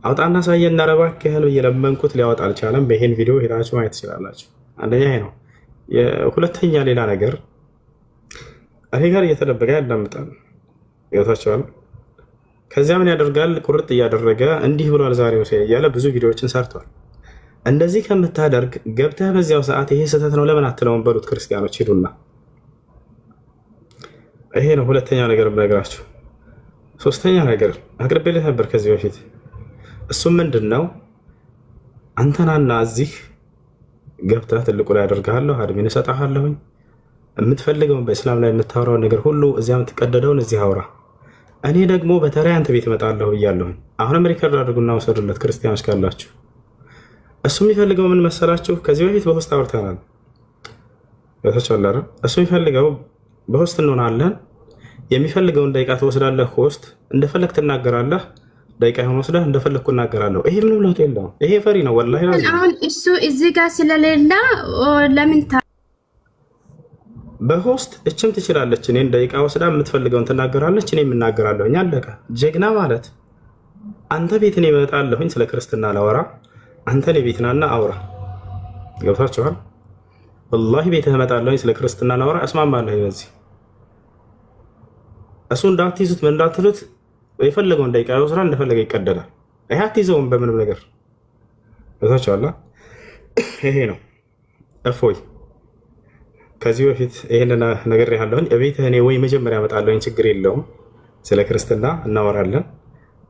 አውጣና አሳየን እና እባክህ ያህል እየለመንኩት ሊያወጣ አልቻለም። በይሄን ቪዲዮ ሄዳችሁ ማየት ትችላላችሁ። አንደኛ ይሄ ነው። ሁለተኛ ሌላ ነገር እኔ ጋር እየተደበቀ ያዳምጣል። ይወታቸዋል። ከዚያ ምን ያደርጋል? ቁርጥ እያደረገ እንዲህ ብሏል ዛሬው እያለ ብዙ ቪዲዮዎችን ሰርቷል። እንደዚህ ከምታደርግ ገብተህ በዚያው ሰዓት ይሄ ስህተት ነው ለምን አትለውም በሉት። ክርስቲያኖች ሂዱና ይሄ ነው ሁለተኛ ነገር ብነግራችሁ። ሶስተኛ ነገር አቅርቤልህ ነበር ከዚህ በፊት። እሱም ምንድን ነው? አንተናና እዚህ ገብተህ ትልቁ ላይ አደርግሃለሁ፣ አድሚን እሰጥሃለሁኝ። የምትፈልገውን በእስላም ላይ የምታወራውን ነገር ሁሉ እዚያ የምትቀደደውን እዚህ አውራ። እኔ ደግሞ በተለይ አንተ ቤት እመጣለሁ ብያለሁኝ። አሁንም ሪከርድ አድርጉና ወሰዱለት ክርስቲያኖች ካላችሁ። እሱ የሚፈልገው ምን መሰላችሁ? ከዚህ በፊት በሆስት አውርተናል። እሱ የሚፈልገው በሆስት እንሆናለን። የሚፈልገውን ደቂቃ ትወስዳለህ። ሆስት እንደፈለግ ትናገራለህ። ደቂቃ ይሆን ወስደህ እንደፈለግኩ እናገራለሁ። ይሄ ምንም ለውጥ የለውም። ይሄ ፈሪ ነው ወላሂ። አሁን እሱ እዚህ ጋር ስለሌላ ለምን በሆስት እችም ትችላለች። እኔን ደቂቃ ወስዳ የምትፈልገውን ትናገራለች፣ እኔ የምናገራለሁ። እኛ አለቀ። ጀግና ማለት አንተ ቤት እኔ እመጣለሁኝ ስለ ክርስትና ላወራ፣ አንተ እኔ ቤት ናና አውራ። ገብታችኋል? ወላሂ ቤትህ እመጣለሁኝ ስለ ክርስትና ላወራ፣ እስማማለሁ በዚህ እሱ እንዳትይዙት ምን እንዳትሉት የፈለገው እንዳይቀረው ስራ እንደፈለገ ይቀደዳል። ይሄ አትይዘውም በምንም ነገር እዛቻላ። ይሄ ነው እፎይ። ከዚህ በፊት ይሄን ነገር ያለውን እቤትህ እኔ ወይ መጀመሪያ እመጣለሁ፣ ችግር የለውም። ስለ ክርስትና እናወራለን።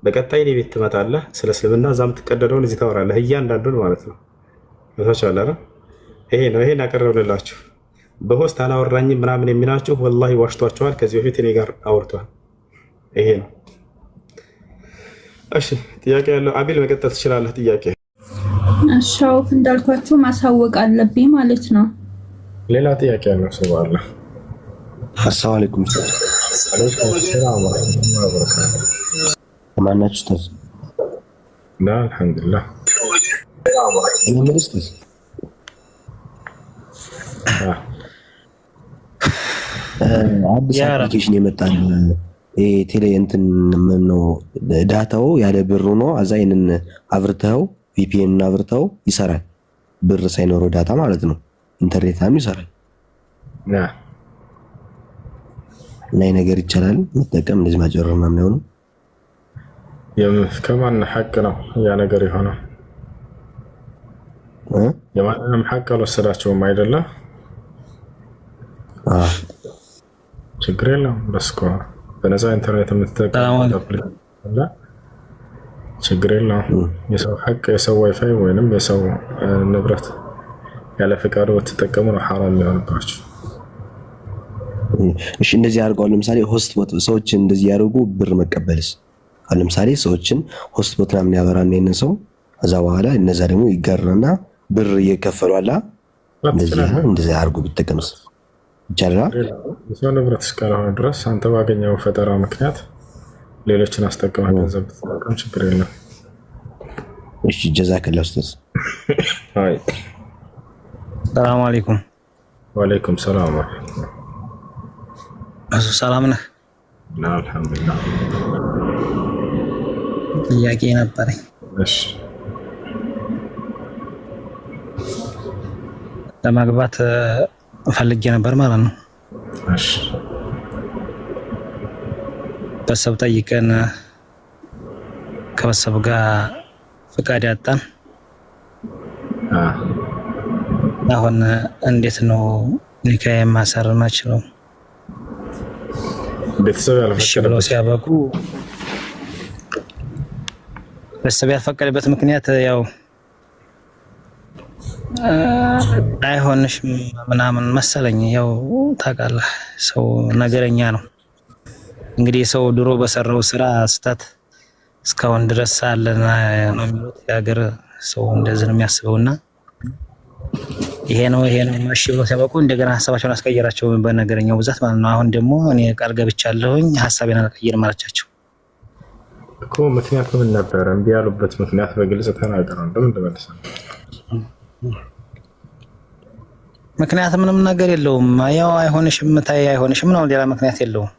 በቀጣይ እኔ ቤት ትመጣለህ፣ ስለ እስልምና እዛ የምትቀደደውን እዚህ ታወራለህ፣ እያንዳንዱን ማለት ነው። እዛቻላ ይሄ ነው። ይሄን ያቀረብንላችሁ በሆስት አላወራኝም ምናምን የሚላችሁ ወላሂ ዋሽቷቸዋል። ከዚህ በፊት እኔ ጋር አውርቷል። ይሄ ነው። እሺ ጥያቄ ያለው አቢል መቀጠል ትችላለህ። ጥያቄ ሻውፍ እንዳልኳችሁ ማሳወቅ አለብኝ ማለት ነው። ሌላ ጥያቄ ያለው ሰው አለ? አሰላሙ አለይኩም። አለይኩም ሰላም ወራህመቱላሂ ወበረካቱ። ማናችሁ ተዝ ላ አልሐምዱሊላህ። እኔ ምንስተስ አዲስ አፕሊኬሽን የመጣል ቴሌ እንትን ምን ነው ዳታው ያለ ብር ነው። አዛይንን አብርተው ቪፒኤን አብርተው ይሰራል። ብር ሳይኖረው ዳታ ማለት ነው። ኢንተርኔትም ይሰራል። ላይ ነገር ይቻላል መጠቀም። እንደዚህ ማጨረር ምናምን ነው። ከማን ሐቅ ነው ያ ነገር የሆነው? የማንም ሐቅ አልወሰዳቸውም አይደለም። ችግር የለም። በስኮ በነፃ ኢንተርኔት የምትጠቀም ችግር የለውም። የሰው ሐቅ የሰው ዋይፋይ ወይንም የሰው ንብረት ያለ ፈቃዱ ተጠቀሙ ነው ሐራም ሊሆንባችሁ። እሺ እንደዚህ አድርገው ለምሳሌ ሆስት ቦት ሰዎች እንደዚህ ያደርጉ ብር መቀበልስ? ለምሳሌ ሰዎችን ሆስት ቦት ምናምን ያበራና የነን ሰው ከዛ በኋላ እነዛ ደግሞ ይጋራና ብር እየከፈሉ አላ እንደዚህ አድርጉ ቢጠቀምስ ይቻላል? የሰው ንብረት እስካልሆነ ድረስ አንተ ባገኘው ፈጠራ ምክንያት ሌሎችን አስጠቀመህ ገንዘብ ብትጠቀም ችግር የለም። እሺ ጀዛከላህ ኡስታዝ። አይ ሰላም አለይኩም። ወአለይኩም ሰላም። ሰላም ነህ? አልሐምዱሊላህ። ጥያቄ ነበረኝ። እሺ ለማግባት ፈልጌ ነበር ማለት ነው። እሺ በሰብ ጠይቀን ከበሰብ ጋር ፍቃድ ያጣን። አሁን እንዴት ነው ኒካህ ማሰር ማችለው? ቤተሰብ ያልፈቀደበት ሲያበቁ ቤተሰብ ያልፈቀደበት ምክንያት ያው አይሆንሽም ምናምን መሰለኝ። ያው ታውቃለህ ሰው ነገረኛ ነው። እንግዲህ ሰው ድሮ በሰራው ስራ ስህተት እስካሁን ድረስ አለና ነው የሚሉት የሀገር ሰው እንደዚህ ነው የሚያስበውና ይሄ ነው እሺ ብለው ሲያበቁ እንደገና ሀሳባቸውን አስቀየራቸው በነገረኛው ብዛት ማለት ነው። አሁን ደግሞ እኔ ቃል ገብቻለሁኝ ሀሳቤን አልቀይርም አለቻቸው እኮ። ምክንያቱ ምን ነበር? እምቢ ያሉበት ምክንያት በግልጽ ተናገረው። እንደምን ተመለሰ? ምክንያት ምንም ነገር የለውም። ያው አይሆንሽም አይሆንሽም ነው፣ ሌላ ምክንያት የለውም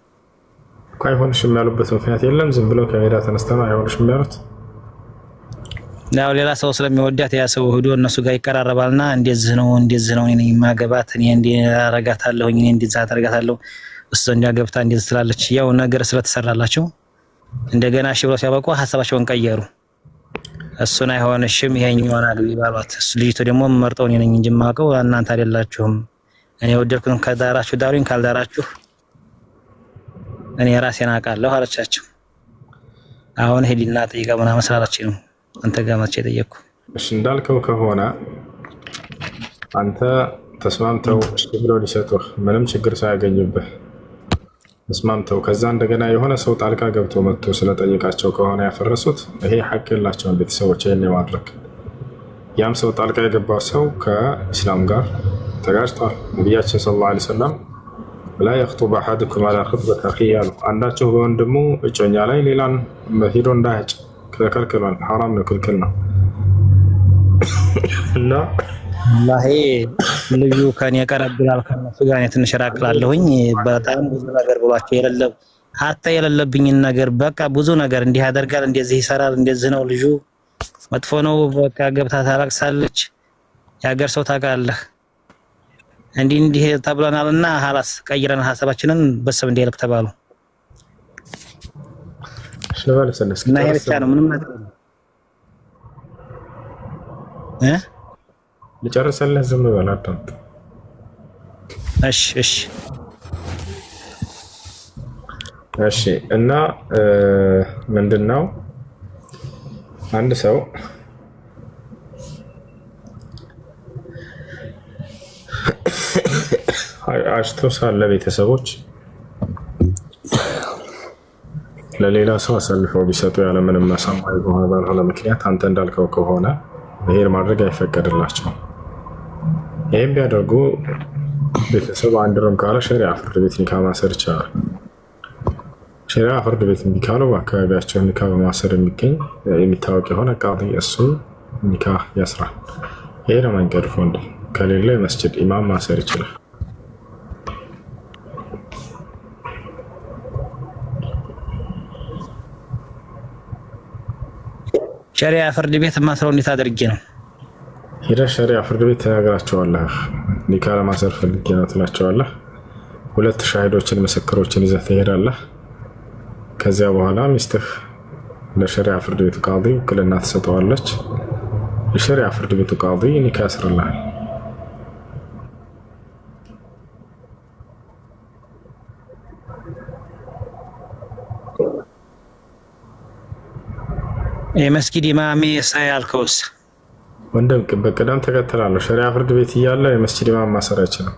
እኮ። አይሆንሽም ያሉበት ምክንያት የለም። ዝም ብለው ከሜዳ ተነስተው ነው አይሆንሽም ያሉት። ያው ሌላ ሰው ስለሚወዳት ያ ሰው ሄዶ እነሱ ጋር ይቀራረባልና እንደዚህ ነው እኔ ማገባት እኔ እንዲያረጋታለሁ እኔ እንዲዛ ታረጋታለሁ እሱ እንዲያገብታ እንደዚህ ትላለች። ያው ነገር ስለተሰራላቸው እንደገና እሺ ብለው ሲያበቁ ሀሳባቸውን ቀየሩ። እሱን አይሆንሽም ይሄኛውን አግቢ ባሏት። እሱ ልጅቱ ደግሞ መርጠው እኔ ነኝ እንጂ የማውቀው እናንተ አይደላችሁም። እኔ ወደድኩን ከዳራችሁ ዳሩኝ፣ ካልዳራችሁ እኔ ራሴን አውቃለሁ አለቻቸው። አሁን ሄዲና ጠይቃ ምናምን ስላላችሁ ነው አንተ ጋር መጥቼ ጠየቅኩ። እሺ እንዳልከው ከሆነ አንተ ተስማምተው እሺ ብለው ሊሰጡህ ምንም ችግር ሳያገኙብህ ተስማምተው ከዛ እንደገና የሆነ ሰው ጣልቃ ገብቶ መጥቶ ስለጠየቃቸው ከሆነ ያፈረሱት ይሄ ሐቅ የላቸውም ቤተሰቦች ይሄን የማድረግ። ያም ሰው ጣልቃ የገባው ሰው ከእስላም ጋር ተጋጭቷል። ነቢያችን ሰለላሁ ዐለይሂ ወሰለም ላ የኽጡብ አሐዱኩም ዐላ ኹጥበት አኺህ አሉ። አንዳችሁ በወንድሙ እጮኛ ላይ ሌላን ሂዶ እንዳያጭ ተከልክሏል። ሐራም ነው፣ ክልክል ነው። እና ወላሂ ልዩ ከኔ ቀረብላል ከነሱ ጋር እኔ ትንሽ ራቅላለሁኝ። በጣም ብዙ ነገር ብሏቸው የሌለብኝን ነገር በቃ ብዙ ነገር እንዲህ ያደርጋል፣ እንደዚህ ይሰራል፣ እንደዚህ ነው ልጁ መጥፎ ነው። በቃ ገብታ ታለቅሳለች። የሀገር ሰው ታውቃለህ እንዲህ ተብለናልና ሐላስ ቀይረን ሐሳባችንን በሰብ እንዲልክ ተባሉ። እና ይሄ ብቻ ነው ምንም ነገር ልጨርሰልህ ዝም በል አዳምጥ። እሺ እና ምንድነው አንድ ሰው አሽቶ ሳለ ቤተሰቦች ለሌላ ሰው አሳልፈው ቢሰጡ ያለምንም አሳማኝ ባልሆነ ምክንያት አንተ እንዳልከው ከሆነ ይሄን ማድረግ አይፈቀድላቸውም። ይሄን ቢያደርጉ ቤተሰብ አንድሮም ካለ ሸሪዓ ፍርድ ቤት ኒካ ማሰር ይቻላል። ሸሪዓ ፍርድ ቤት እንዲካሉ በአካባቢያቸው ኒካ በማሰር የሚገኝ የሚታወቅ የሆነ ቃዲ እሱ ኒካ ያስራል። ይሄ ነው መንገድ ወንድ ከሌለ የመስጂድ ኢማም ማሰር ይችላል። ሸሪዓ ፍርድ ቤት ማሰረው እንዴት አድርጌ ነው? ሄደህ ሸሪዓ ፍርድ ቤት ተናግራቸዋለህ። ኒካ ለማሰር ፈልጌ ነው ትላቸዋለህ። 2 ሻሂዶችን ምስክሮችን ይዘህ ትሄዳለህ። ከዚያ በኋላ ሚስትህ ለሸሪዓ ፍርድ ቤቱ ቃዲ ውክልና ትሰጠዋለች። የሸሪዓ ፍርድ ቤቱ ቃዲ ኒካ ያስርልሃል። የመስጊድ ኢማም ያልከውስ ወንድም በቅደም ተከተል አለው። ሸሪዓ ፍርድ ቤት እያለ የመስጂድ ኢማም ማሰር አይችልም።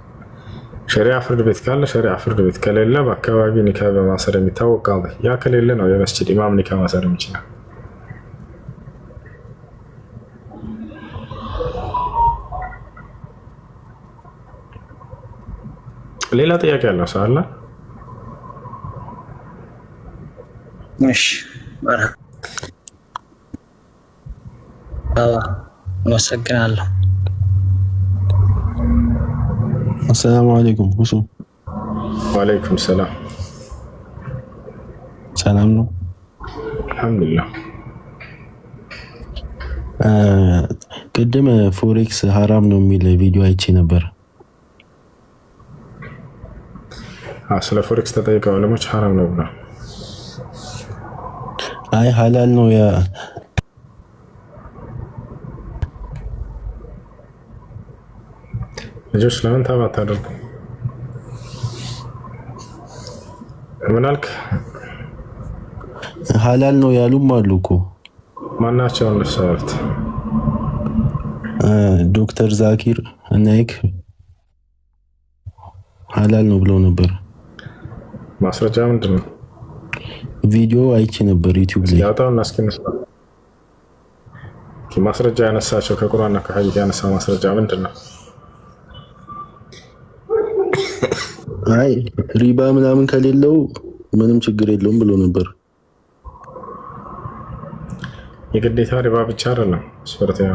ሸሪዓ ፍርድ ቤት ካለ ሸሪዓ ፍርድ ቤት ከሌለ በአካባቢ ኒካ በማሰር የሚታወቅ ቃዲ ያ ከሌለ ነው የመስጂድ ኢማም ኒካ ማሰር የሚችለው። ሌላ ጥያቄ ያለው ሰው አለ? እሺ አመሰግናለሁ። አሰላሙ አለይኩም ሁሱ። ወአለይኩም ሰላም። ሰላም ነው? አልሐምዱሊላህ። ቅድም ፎሬክስ ሐራም ነው የሚል ቪዲዮ አይቼ ነበር። ስለ ፎሬክስ ተጠይቀው ዑለሞች ሐራም ነው ብለው አይ ሐላል ነው ያ ልጆች ለምን ታባት አድርጉ? ምን አልክ? ሐላል ነው ያሉም አሉ እኮ። ማናቸው እንደሰሩት? ዶክተር ዛኪር ናይክ ሐላል ነው ብለው ነበር። ማስረጃ ምንድነው? ቪዲዮ አይቼ ነበር ዩቲዩብ ላይ። ያጣውና እስኪነሳ ማስረጃ ያነሳቸው ከቁርአንና ከሐዲስ ያነሳ ማስረጃ ምንድነው? አይ ሪባ ምናምን ከሌለው ምንም ችግር የለውም ብሎ ነበር። የግዴታ ሪባ ብቻ አይደለም ስፈርት ያ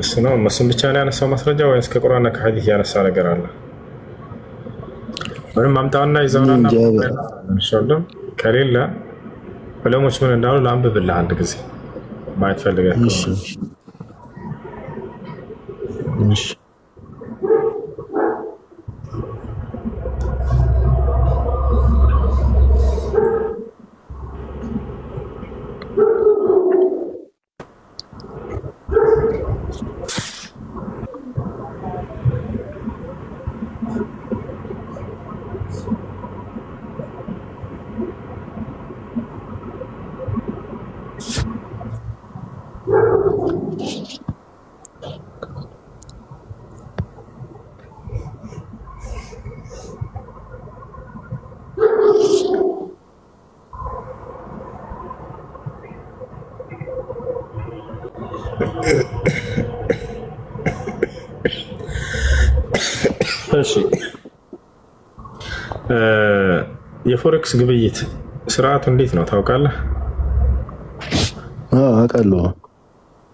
እሱ ነው መስም ብቻ ነው ያነሳው ማስረጃ ወይስ ከቁርአንና ከሐዲስ ያነሳ ነገር አለ? ወይም ማምጣውና ይዘውና እንሻለን ከሌለ ዑለሞች ምን እንዳሉ ላንብብልህ አንድ ጊዜ ማየት ፈልገህ። እሺ እሺ የፎሬክስ ግብይት ስርዓቱ እንዴት ነው ታውቃለህ? አውቃለሁ።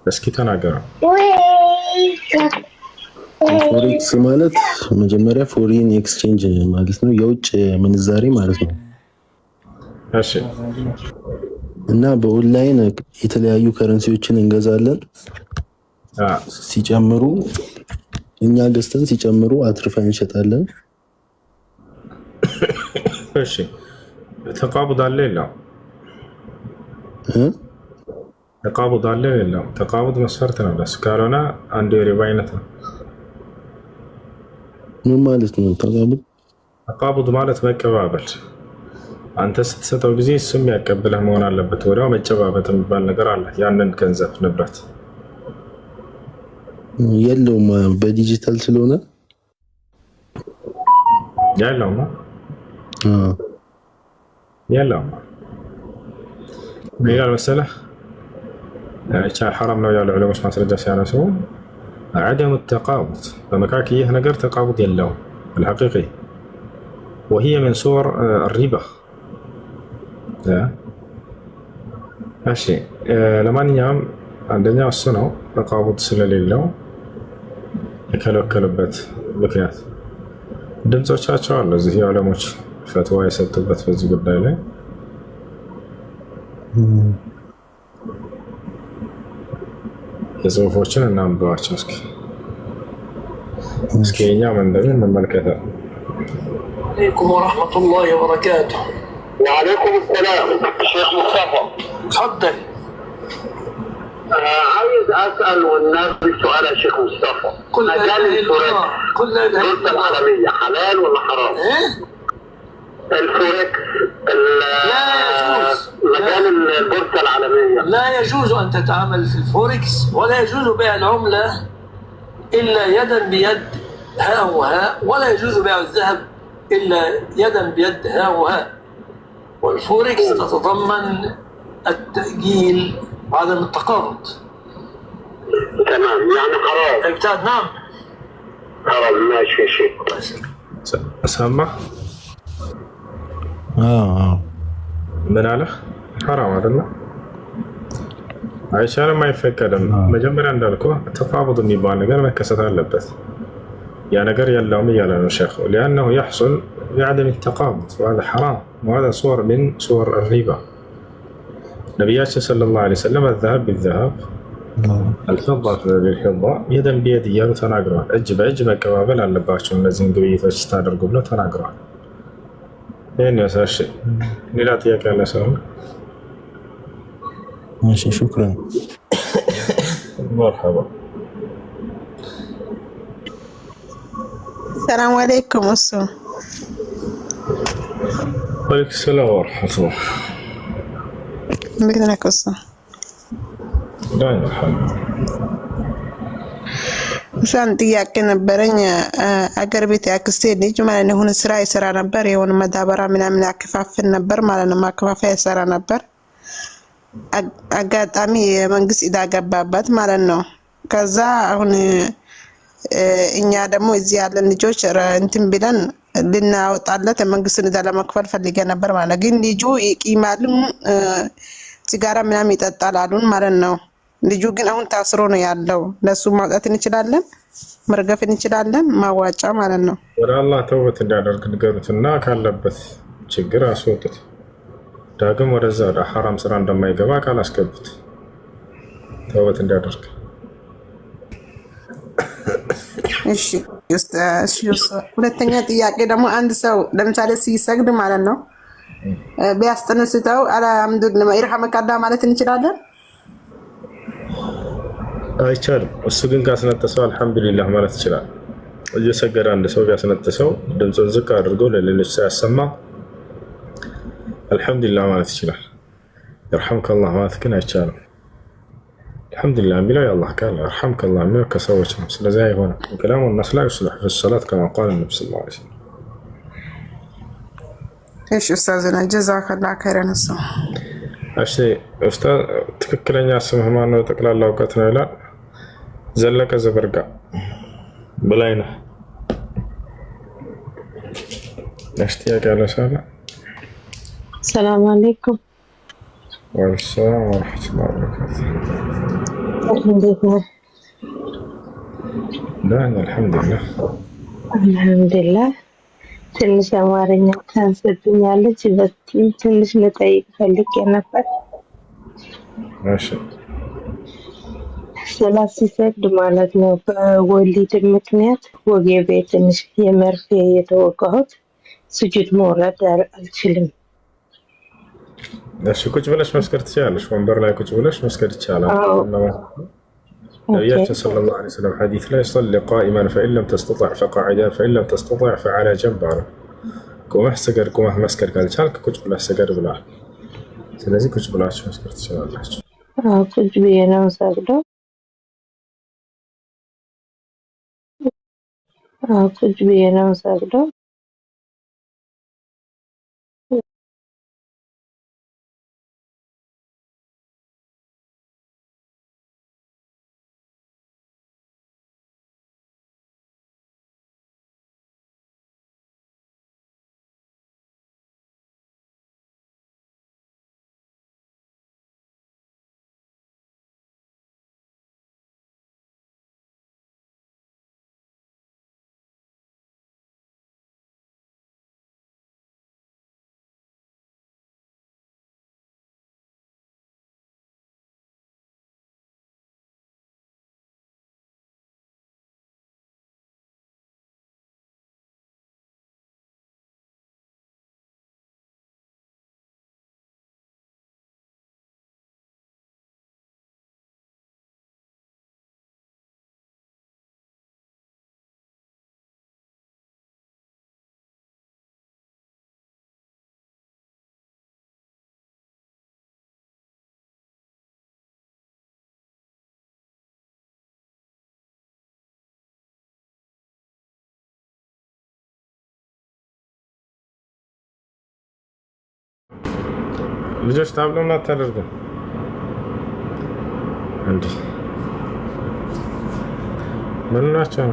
እስኪ ተናገረው። ፎሬክስ ማለት መጀመሪያ ፎሪን ኤክስቼንጅ ማለት ነው፣ የውጭ ምንዛሬ ማለት ነው። እሺ እና በኦንላይን የተለያዩ ከረንሲዎችን እንገዛለን። ሲጨምሩ እኛ ገዝተን ሲጨምሩ አትርፈን እንሸጣለን። እሺ ተቃቡድ አለ የለም? ተቃቡድ አለ የለም? ተቃቡድ መስፈርት ነው። ደስ ካልሆነ አንዱ የሪባ አይነት ነው። ምን ማለት ነው ተቃቡድ? ተቃቡድ ማለት መቀባበል። አንተ ስትሰጠው ጊዜ እሱም ያቀብልህ መሆን አለበት። ወዲያው መጨባበጥ የሚባል ነገር አለ። ያንን ገንዘብ ንብረት የለውም በዲጂታል ስለሆነ የለውም የለውም ሌላ መሰለህ ይቻል ሐራም ነው ያሉ ዑለሞች ማስረጃ ሲያነሱ عدم التقابض فمكاكيه نجر تقابض يلهم الحقيقي وهي من صور الربا. ماشي لما نيام عندنا السنة تقابض سلال الله يكلبت بكيات ድምጾቻቸው አለ እዚህ የዑለሞች ፈትዋ የሰጡበት በዚህ ጉዳይ ላይ የጽሁፎችን እናንብባቸው እስኪ እኛ ምንድነው መመልከታ عليكم ورحمة الله وبركاته. وعليكم السلام الشيخ مصطفى تفضل. عايز اسال والناس بسؤال يا شيخ مصطفى مجال الفوركس البورصه العالميه حلال ولا حرام؟ الفوركس لا يجوز مجال البورصه العالميه لا يجوز ان تتعامل في الفوركس ولا يجوز بيع العمله الا يدا بيد ها وها ولا يجوز بيع الذهب الا يدا بيد ها وها والفوركس تتضمن التأجيل وعدم التقابض. تمام يعني حرام. ابتعد نعم. حرام ماشي شيء. سامع؟ من على حرام هذا عشان ما يفكر مجمر عندكم التقابض የሚባል ነገር መከሰት አለበት ያ ነገር የለውም እያለ ነው ሸኹ لأنه يحصل بعدم التقابض وهذا حرام وهذا صور من صور الربا. نبياتنا صلى الله عليه وسلم الذهب بالذهب الفضة بالفضة يدا بيد እያሉ ተናግረዋል። እጅ በእጅ መቀባበል አለባቸው እነዚህን ግብይቶች ስታደርጉ ብለው ተናግረዋል። ይሄን ያሳሽ ሌላ ጥያቄ አለ ሰው? ماشي شكرا. مرحبا. السلام عليكم أستاذ. وعليكم السلام ورحمة الله. እንዴት ነህ أستاذ? لا يرحم. እሷን ጥያቄ ነበረኝ አገር ቤት ያክስቴ ልጅ ማለት ነው ስራ ይሰራ ነበር የሆነ መዳበራ ምናምን ያከፋፍል ነበር ማለት ነው ማከፋፈያ ይሰራ ነበር አጋጣሚ የመንግስት ኢዳ ገባባት ማለት ነው ከዛ አሁን እኛ ደግሞ እዚህ ያለን ልጆች እንትን ብለን ልናወጣለት መንግስትን ኢዳ ለመክፈል ፈልገ ነበር ማለት ግን ልጁ ይቂማልም ሲጋራ ምናምን ይጠጣል አሉን ማለት ነው ልጁ ግን አሁን ታስሮ ነው ያለው ለሱ ማውጣት እንችላለን መርገፍ እንችላለን ማዋጫ ማለት ነው ወደ አላህ ተውበት እንዲያደርግ ንገሩትና ካለበት ችግር አስወጡት ዳግም ወደዛ ሐራም ስራ እንደማይገባ ቃል አስገቡት ተውበት እንዲያደርግ እሺ ሁለተኛ ጥያቄ ደግሞ አንድ ሰው ለምሳሌ ሲሰግድ ማለት ነው ቢያስተነስተው አልሐምዱሊላህ ይርሐመከ አላህ ማለት እንችላለን አይቻልም እሱ ግን ካስነጠሰው አልহামዱሊላህ ማለት ይችላል እየሰገደ አንድ ሰው ያስነጠሰው ድምፁን ዝቅ አድርጎ ለሌሎች ሳያሰማ አልহামዱሊላህ ማለት ይችላል ይርሐመከ አላህ ማለት ግን አይቻልም አልহামዱሊላህ ቢለው ያላህ ቃል ይርሐመከ አላህ ነው ከሰዎች ነው ስለዚህ አይሆንም ከላሙ الناس لا يصلح في الصلاه كما قال النبي صلى الله عليه وسلم እሺ ኡስታዝና ጀዛከላህ ኸይረን ሰው እሺ ኡስታዝ ትክክለኛ ስምህ ማን ነው ጠቅላላ እውቀት ነው ይላል ዘለቀ ዘበርጋ በላይነህ እሽቲያቅ ያለ ሰላ ሰላም አለይኩም ወሰላም ወራህመቱላሂ ወበረካቱሁ እንዴት ነህ ዳን አልহামዱሊላህ አልহামዱሊላህ ትንሽ አማርኛ ታንሰጥኛለች ትንሽ ልጠይቅ ፈልጌ ነበር ማሻ ሲሰግድ ማለት ነው በወሊድ ምክንያት ወገቤ ትንሽ የመርፌ የተወጋሁት ስጁድ መውረድ አልችልም። እሺ ቁጭ ብለሽ መስገድ ትችላለሽ። ወንበር ላይ ቁጭ ብለሽ መስገድ ይቻላል። ነቢያችን ሰለላሁ ዐለይሂ ወሰለም ሐዲስ ላይ صلي قائما فإن لم تستطع فقاعدا فإن لم تستطع فعلى جنب አሉ። ቆመህ ስገድ፣ ቆመህ መስገድ ካልቻልክ ቁጭ ብለህ ስገድ ብለዋል። ስለዚህ ቁጭ ብላችሁ መስገድ ትችላላችሁ። ቁጭ ብዬ ነው የምሰግደው። ቁጭ ብዬ ነው የምሰግደው። ልጆች ታብለው አታደርጉ እንዴ? ምን ናቸው?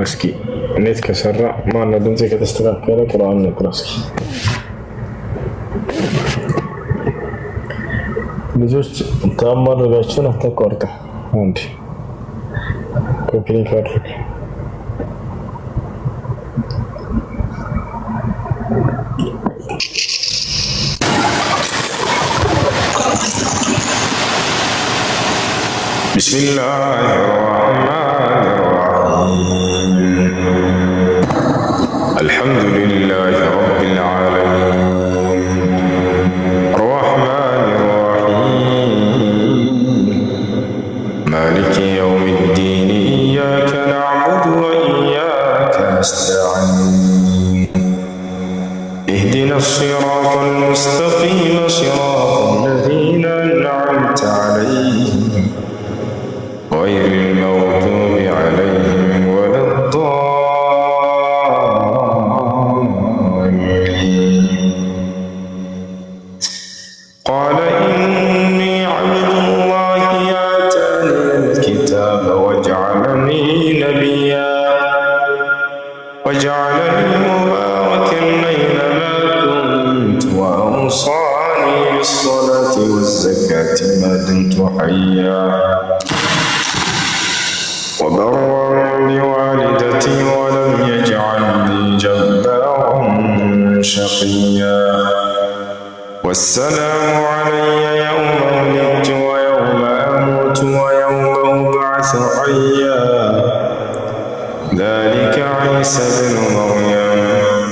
እስኪ ኔት ከሰራ ማነው ድምጼ ከተስተካከለ ቁርአን ንቅራ እስኪ ልጆች ታማረጋችሁን አታቋርጡ። አንዴ ኮፒሊንክ አድርግ። بسم الله الرحمن الرحيم الحمد لله رب العالمين الرحمن الرحيم مالك يوم الدين إياك نعبد وإياك نستعين اهدنا الصراط المستقيم صراط الذين أنعمت عليهم غير المغضوب عليهم ولا الضالين ما دمت حيا وبرا بوالدتي ولم يجعلني جبارا شقيا والسلام علي يوم ولدت ويوم أموت ويوم أبعث حيا ذلك عيسى بن مريم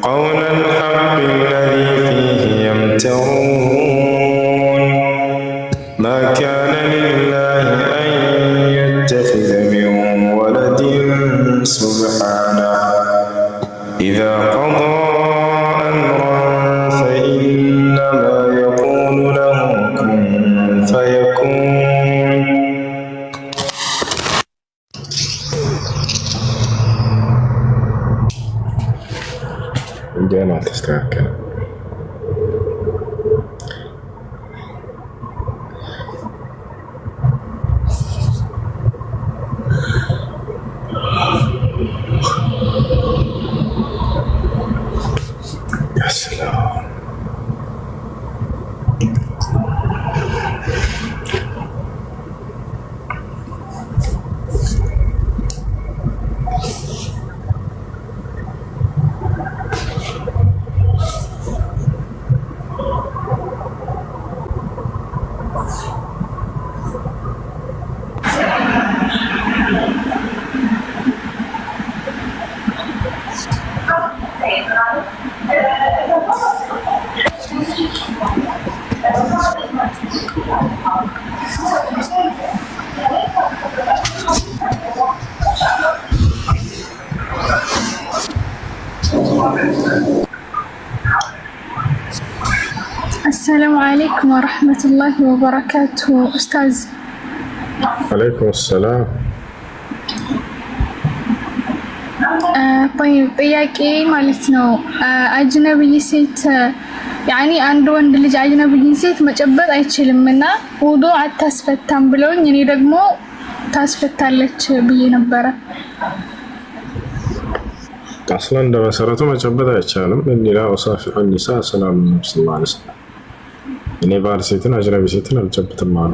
قول الحق الذي فيه يمترون ما كان لله أن يتخذ من ولد سبحانه إذا قضى أمرا فإنما يقول له كن فيكون. ما تستحق يا سلام. السلام عليكم ورحمة الله وبركاته أستاذ. عليكم السلام. طيب ጥያቄ ማለት ነው አጅነብይ ሴት ያኒ አንድ ወንድ ልጅ አጅነብይ ሴት መጨበጥ አይችልምና ውዱ አታስፈታም ብለውኝ እኔ ደግሞ ታስፈታለች ብዬ ነበር። አስላን እንደመሰረቱ መጨበጥ አይቻልም። እንዲላ ወሳፊ ኒሳ ሰላም ነብስ ማለት ነው። እኔ ባል ሴትን አጅነቢ ሴትን አልጨብጥም አሉ።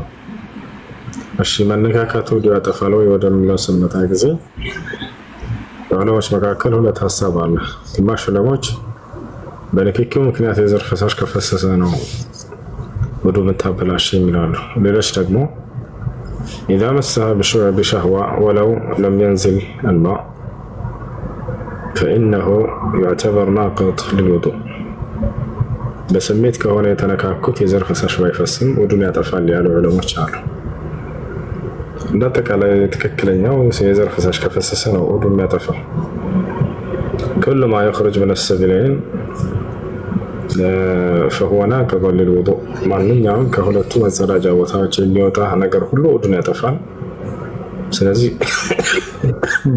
እሺ መነካካቱ ወዲያ ያጠፋል ወይ ወደሚለው ስንመጣ ጊዜ በዑለሞች መካከል ሁለት ሀሳብ አለ። ግማሽ ዑለሞች በንክኪው ምክንያት የዘር ፈሳሽ ከፈሰሰ ነው ውዱ መታበላሽ የሚላሉ። ሌሎች ደግሞ إذا مسها بشهوة ولو لم ينزل الماء فإنه يعتبر ناقض للوضوء በስሜት ከሆነ የተነካኩት የዘር ፈሳሽ ባይፈስም ውዱን ያጠፋል ያሉ ዑለሞች አሉ። እንዳጠቃላይ ትክክለኛው የዘር ፈሳሽ ከፈሰሰ ነው ውዱን የሚያጠፋው። كل ما يخرج من السبيلين فهو ناقض للوضوء ማንኛውም ከሁለቱ መጸዳጃ ቦታዎች የሚወጣ ነገር ሁሉ ውዱን ያጠፋል። ስለዚህ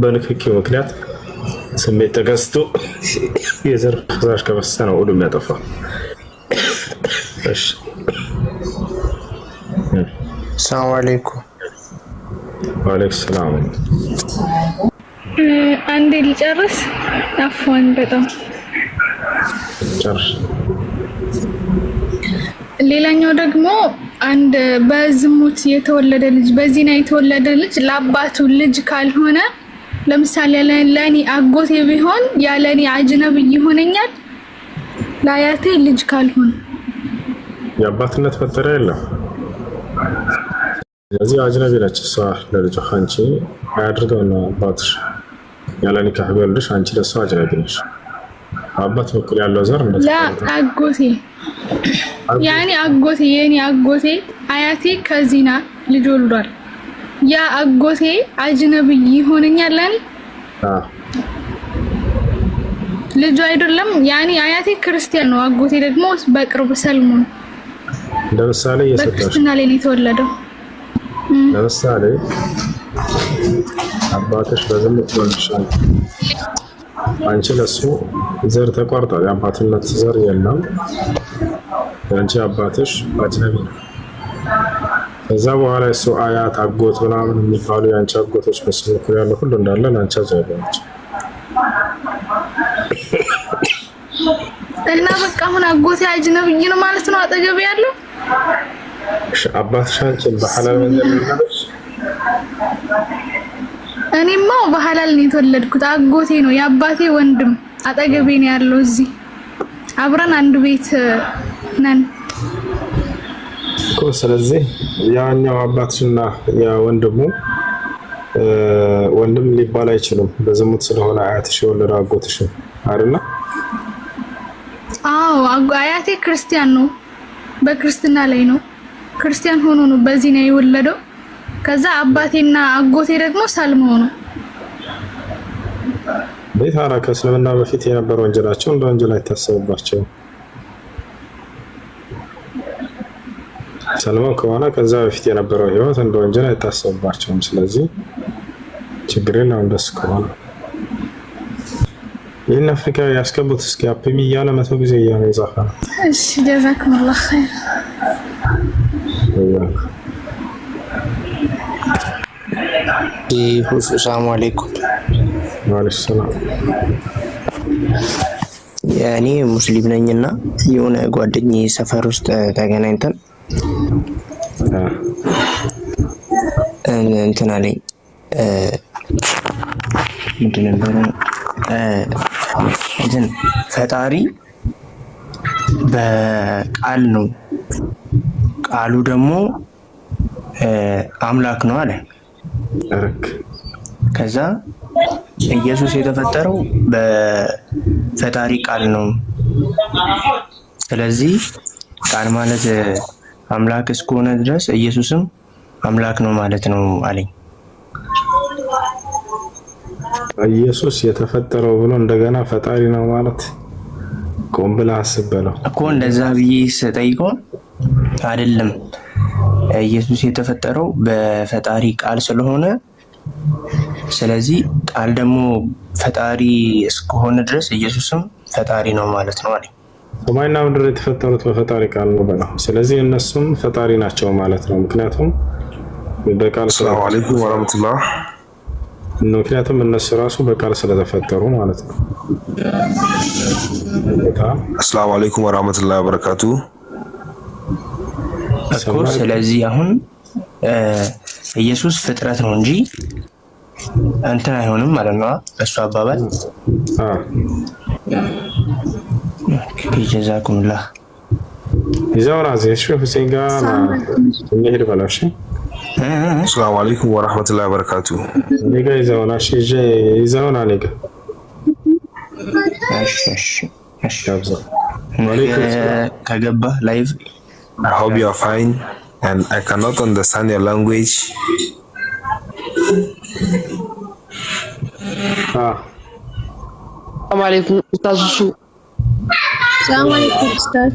በንክኪው ምክንያት ስሜት ተገዝቶ የዘር ፈሳሽ ከፈሰሰ ነው ውዱን የሚያጠፋው። السلام عليكم. وعليكم السلام. አንዴ ልጨርስ። አፍዋን በጣም ጨርሽ። ሌላኛው ደግሞ አንድ በዝሙት የተወለደ ልጅ በዚና የተወለደ ልጅ ለአባቱ ልጅ ካልሆነ ለምሳሌ ለኔ አጎቴ ቢሆን ያለኔ አጅነብይ ይሆነኛል ለአያቴ ልጅ ካልሆነ የአባትነት መጠሪያ የለም። ስለዚህ አጅነቢ ነች እሷ ለልጇ። አንቺ አያድርገው ነው አባትሽ ያለ ኒካህ ቢወልድሽ አንቺ ለእሷ አጅነቢ ነሽ። አባት በኩል ያለው ዘር አጎቴ ያኔ አጎቴ የኔ አጎቴ አያቴ ከዚና ልጅ ወልዷል። ያ አጎቴ አጅነብይ ይሆነኛል ለኔ? ልጁ አይደለም። ያኔ አያቴ ክርስቲያን ነው፣ አጎቴ ደግሞ በቅርብ ሰልሞ ነው። ለምሳሌ በክርስትና ላይ ነው የተወለደው። ለምሳሌ አባትሽ በዝሙት ወልድሻል፣ አንቺ ለሱ ዘር ተቋርጧል፣ የአባትነት ዘር የለም። አንቺ አባትሽ አጅነቢ ነው። ከዛ በኋላ እሱ አያት አጎት ምናምን የሚባሉ የአንቺ አጎቶች በሱ በኩል ያለ ሁሉ እንዳለ ለአንቺ አጅነቢ ናቸው። እና በቃ አሁን አጎቴ አጅነብይ ነው ማለት ነው አጠገብ ያለው? አባትሽ አንቺን በሐላል መንገድ ነው? እኔማ በሐላል ነው የተወለድኩት። አጎቴ ነው የአባቴ ወንድም አጠገቤ ነው ያለው። እዚህ አብረን አንድ ቤት ነን እኮ። ስለዚህ ያኛው አባትሽና ያ ወንድሙ ወንድም ሊባል አይችልም በዝሙት ስለሆነ አያትሽ የወለደ አጎትሽ አይደለ? አዎ አያቴ ክርስቲያን ነው፣ በክርስትና ላይ ነው። ክርስቲያን ሆኖ ነው በዚህ ነው የወለደው። ከዛ አባቴና አጎቴ ደግሞ ሳልመው ነው። ቤታራ ከእስልምና በፊት የነበረ ወንጀላቸው እንደ ወንጀል አይታሰብባቸውም። ሰልማው ከሆነ ከዛ በፊት የነበረው ህይወት እንደ ወንጀል አይታሰብባቸውም። ስለዚህ ችግር የለውም እንደሱ ከሆነ። ይህን አፍሪካዊ ያስገቡት እስኪ አፕሚ እያለ 100 ጊዜ እያለ ይጻፋል። እሺ ጀዛኩሙላህ ኸይር። ሰላም አለይኩም። ወአለይኩም ሰላም። እኔ ሙስሊም ነኝና የሆነ ጓደኛዬ ሰፈር ውስጥ ተገናኝተን እንትን አለኝ ምንድን ነበር እንትን ፈጣሪ በቃል ነው፣ ቃሉ ደግሞ አምላክ ነው አለ። ከዛ ኢየሱስ የተፈጠረው በፈጣሪ ቃል ነው። ስለዚህ ቃል ማለት አምላክ እስከሆነ ድረስ ኢየሱስም አምላክ ነው ማለት ነው አለኝ። ኢየሱስ የተፈጠረው ብሎ እንደገና ፈጣሪ ነው ማለት ቆም ብለህ አስብ በለው እኮ። እንደዛ ብዬ ስጠይቀው አይደለም ኢየሱስ የተፈጠረው በፈጣሪ ቃል ስለሆነ ስለዚህ ቃል ደግሞ ፈጣሪ እስከሆነ ድረስ ኢየሱስም ፈጣሪ ነው ማለት ነው አለኝ። ሰማይና ምድር የተፈጠሩት በፈጣሪ ቃል ነው በለው። ስለዚህ እነሱም ፈጣሪ ናቸው ማለት ነው። ምክንያቱም በቃል ሰላም አለይኩም ወራህመቱላህ። ምክንያቱም እነሱ ራሱ በቃል ስለተፈጠሩ ማለት ነው። ሰላም አለይኩም ወራህመቱላሂ ወበረካቱ። እኮ ስለዚህ አሁን ኢየሱስ ፍጥረት ነው እንጂ እንትን አይሆንም ማለት ነው በሱ አባባል። ጀዛኩሙላህ። ይዛውና ዘይሽ ሁሴን ጋር እንሄድ በላሽ። ሰላም አለይኩም ወራህመቱላሂ ወበረካቱ። ኔጋ ይዛውና ይዛውና ኔጋ እሺ ከገባ ላይቭ I hope you are fine and I cannot understand your language. السلام عليكم أستاذ سو. السلام عليكم أستاذ.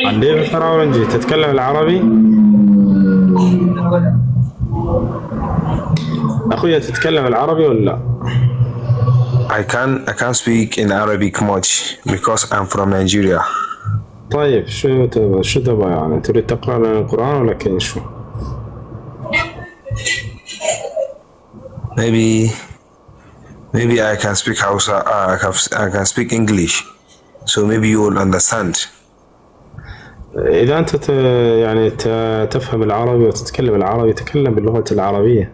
عندي بالفراولنجي تتكلم العربي؟ أخويا تتكلم العربي ولا لا؟ I can't speak in Arabic much because I'm from Nigeria. طيب شو تبغى يعني تريد تقرأ لنا القرآن ولا كيف شو؟ Maybe I can speak Hausa. I can speak English, so maybe you will understand. إذا أنت يعني تفهم العربي وتتكلم العربي تكلم باللغة العربية.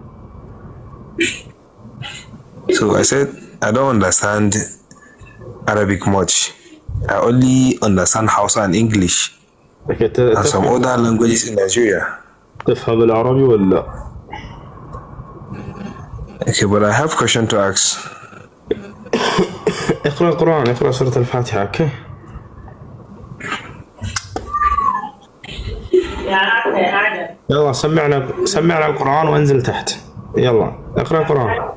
So I said I don't understand Arabic much. I only understand Hausa and English and some other languages in Nigeria. تفهم العربي ولا؟ Okay, but I have a question to ask. اقرأ القرآن، اقرأ سورة الفاتحة، okay? يلا سمعنا القرآن وانزل تحت. يلا اقرأ القرآن.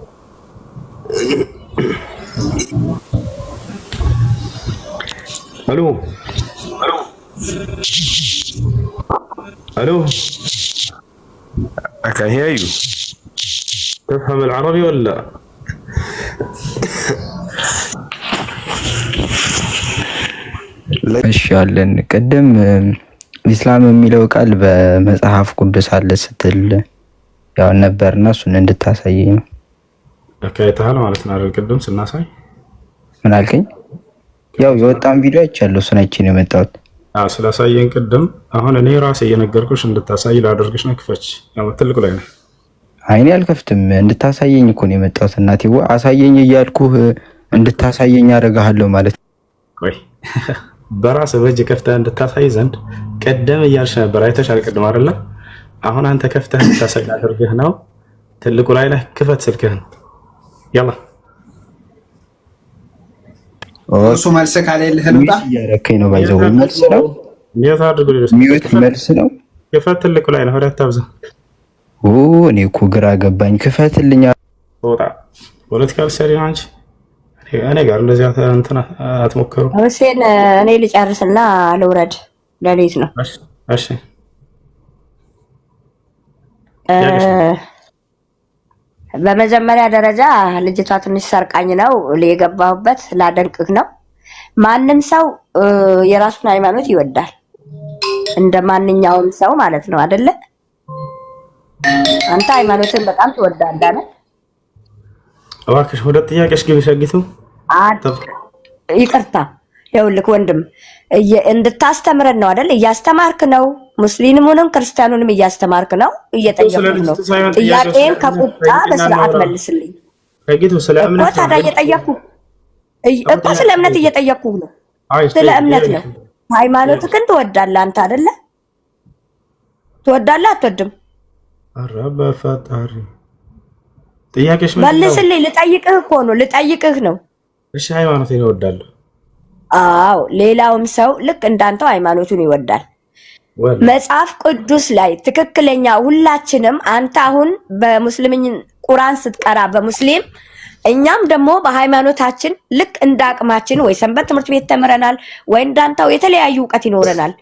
الو I can hear you. تفهم العربي ولا؟ እሺ አለን። ቅድም ኢስላም የሚለው ቃል በመጽሐፍ ቅዱስ አለ ስትል ያው ነበርና እሱን እንድታሳየኝ ነው። አካይተሃል ማለት ነው አይደል? ቅድም ስናሳይ ምን አልከኝ? ያው የወጣን ቪዲዮ አይቻለሁ፣ እሱን አይቼ ነው የመጣሁት። ስላሳየን ቅድም አሁን እኔ ራሴ እየነገርኩሽ እንድታሳይ ላደርግሽ ነው። ክፈች። ያው ትልቁ ላይ ነው። አይኔ አልከፍትም። እንድታሳየኝ እኮ ነው የመጣሁት። እናቴ አሳየኝ እያልኩህ እንድታሳየኝ አደርግሃለሁ ማለት ነው። ወይ በራስ በእጅ ከፍተህ እንድታሳይ ዘንድ ቀደም እያልሽ ነበር። አይተሻል ቅድም አይደለ? አሁን አንተ ከፍተህ እንድታሳይ ላደርግህ ነው። ትልቁ ላይ ነህ። ክፈት ስልክህን። ያላ እሱ መልስ ካለልህ ልውጣ። እያረከኝ ነው። ባይዘው መልስ ነው። እንዴት አድርጎ ሚዩት መልስ ነው። ክፈት። ትልቁ ላይ ነህ። ወደ ታብዛ እኔ እኮ ግራ ገባኝ። ክፈትልኛ። ወጣ ፖለቲካል ሰሪ አንቺ እኔ ጋር እንደዚህ እንትና አትሞክሩ። ሁሴን እኔ ልጨርስና ልውረድ። ለሌት ነው። እሺ በመጀመሪያ ደረጃ ልጅቷ ትንሽ ሰርቃኝ ነው የገባሁበት። ላደንቅህ ነው። ማንም ሰው የራሱን ሃይማኖት ይወዳል እንደ ማንኛውም ሰው ማለት ነው አይደለ? አንተ ሃይማኖትን በጣም ትወዳለህ አይደል? እባክሽ ወደ ጥያቄሽ ግቢ። ሸጊቱ ይቅርታ፣ ይኸውልህ ወንድም እንድታስተምረን ነው አይደል? እያስተማርክ ነው። ሙስሊሙንም ክርስቲያኑንም እያስተማርክ ነው። እየጠየቅኩህ ነው። ጥያቄን ከቁጣ በስርዓት መልስልኝ። ሸጊቱ ስለ እምነት እኮ ታዲያ እየጠየቅኩህ እኮ ስለ እምነት እየጠየቅኩህ ነው። ስለ እምነት ነው። ሃይማኖትህን ትወዳለህ አንተ አይደለ? ትወዳለህ አትወድም? ኧረ በፈጣሪ ጥያቄሽ ምን ነው? መልስልኝ። ልጠይቅህ እኮ ነው። ልጠይቅህ ነው። እሺ ሃይማኖቴን እወዳለሁ። አዎ ሌላውም ሰው ልክ እንዳንተው ሃይማኖቱን ይወዳል። መጽሐፍ ቅዱስ ላይ ትክክለኛ ሁላችንም አንተ አሁን በሙስሊምኝ ቁርአን ስትቀራ በሙስሊም እኛም ደግሞ በሃይማኖታችን ልክ እንደ አቅማችን ወይ ሰንበት ትምህርት ቤት ተምረናል ወይ እንዳንተው የተለያዩ እውቀት ይኖረናል።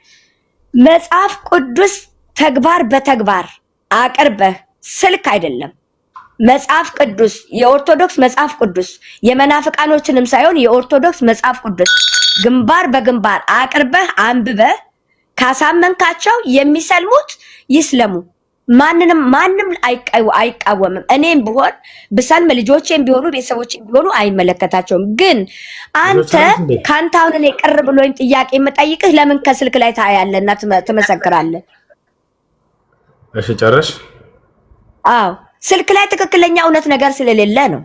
መጽሐፍ ቅዱስ ተግባር በተግባር አቅርበህ ስልክ አይደለም። መጽሐፍ ቅዱስ የኦርቶዶክስ መጽሐፍ ቅዱስ የመናፍቃኖችንም ሳይሆን የኦርቶዶክስ መጽሐፍ ቅዱስ ግንባር በግንባር አቅርበህ አንብበህ ካሳመንካቸው የሚሰልሙት ይስለሙ። ማንም አይቃወምም። እኔም ብሆን ብሰልም ልጆቼም ቢሆኑ ቤተሰቦቼም ቢሆኑ አይመለከታቸውም። ግን አንተ ካንተ አሁን እኔ ቅር ብሎኝ ጥያቄ የምጠይቅህ ለምን ከስልክ ላይ ታያለና ትመሰክራለህ? እሺ ጨረሽ? አዎ ስልክ ላይ ትክክለኛ እውነት ነገር ስለሌለ ነው።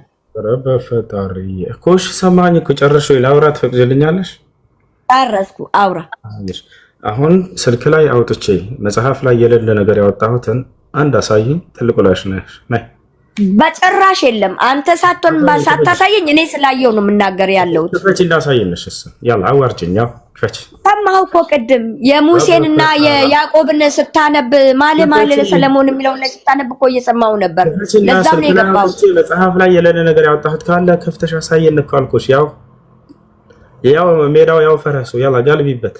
በፈጣሪ እኮ እሺ ሰማኝ እኮ ጨረሽ ወይ? ላውራ ትፈቅጂልኛለሽ? ጨረስኩ። አውራ። አሁን ስልክ ላይ አውጥቼ መጽሐፍ ላይ የሌለ ነገር ያወጣሁትን አንድ አሳይኝ። ትልቁ ላሽ ነይ። በጭራሽ የለም። አንተ ሳታሳየኝ እኔ ስላየው ነው የምናገር ያለሁት። ክፈች እንዳሳየንሽ። እሱ ያላ አዋርጅኝ። ያው ክፈች። ሰማሁ እኮ ቅድም የሙሴንና የያዕቆብን ስታነብ ማለ ለሰለሞን የሚለውን ላይ ስታነብ እኮ እየሰማሁ ነበር። ለዛም ነው የገባሁት። መጽሐፍ ላይ የሌለ ነገር ያወጣሁት ካለ ከፍተሽ አሳየን እኮ አልኩሽ። ያው ሜዳው ያው ፈረሱ ያላ ጋልቢበት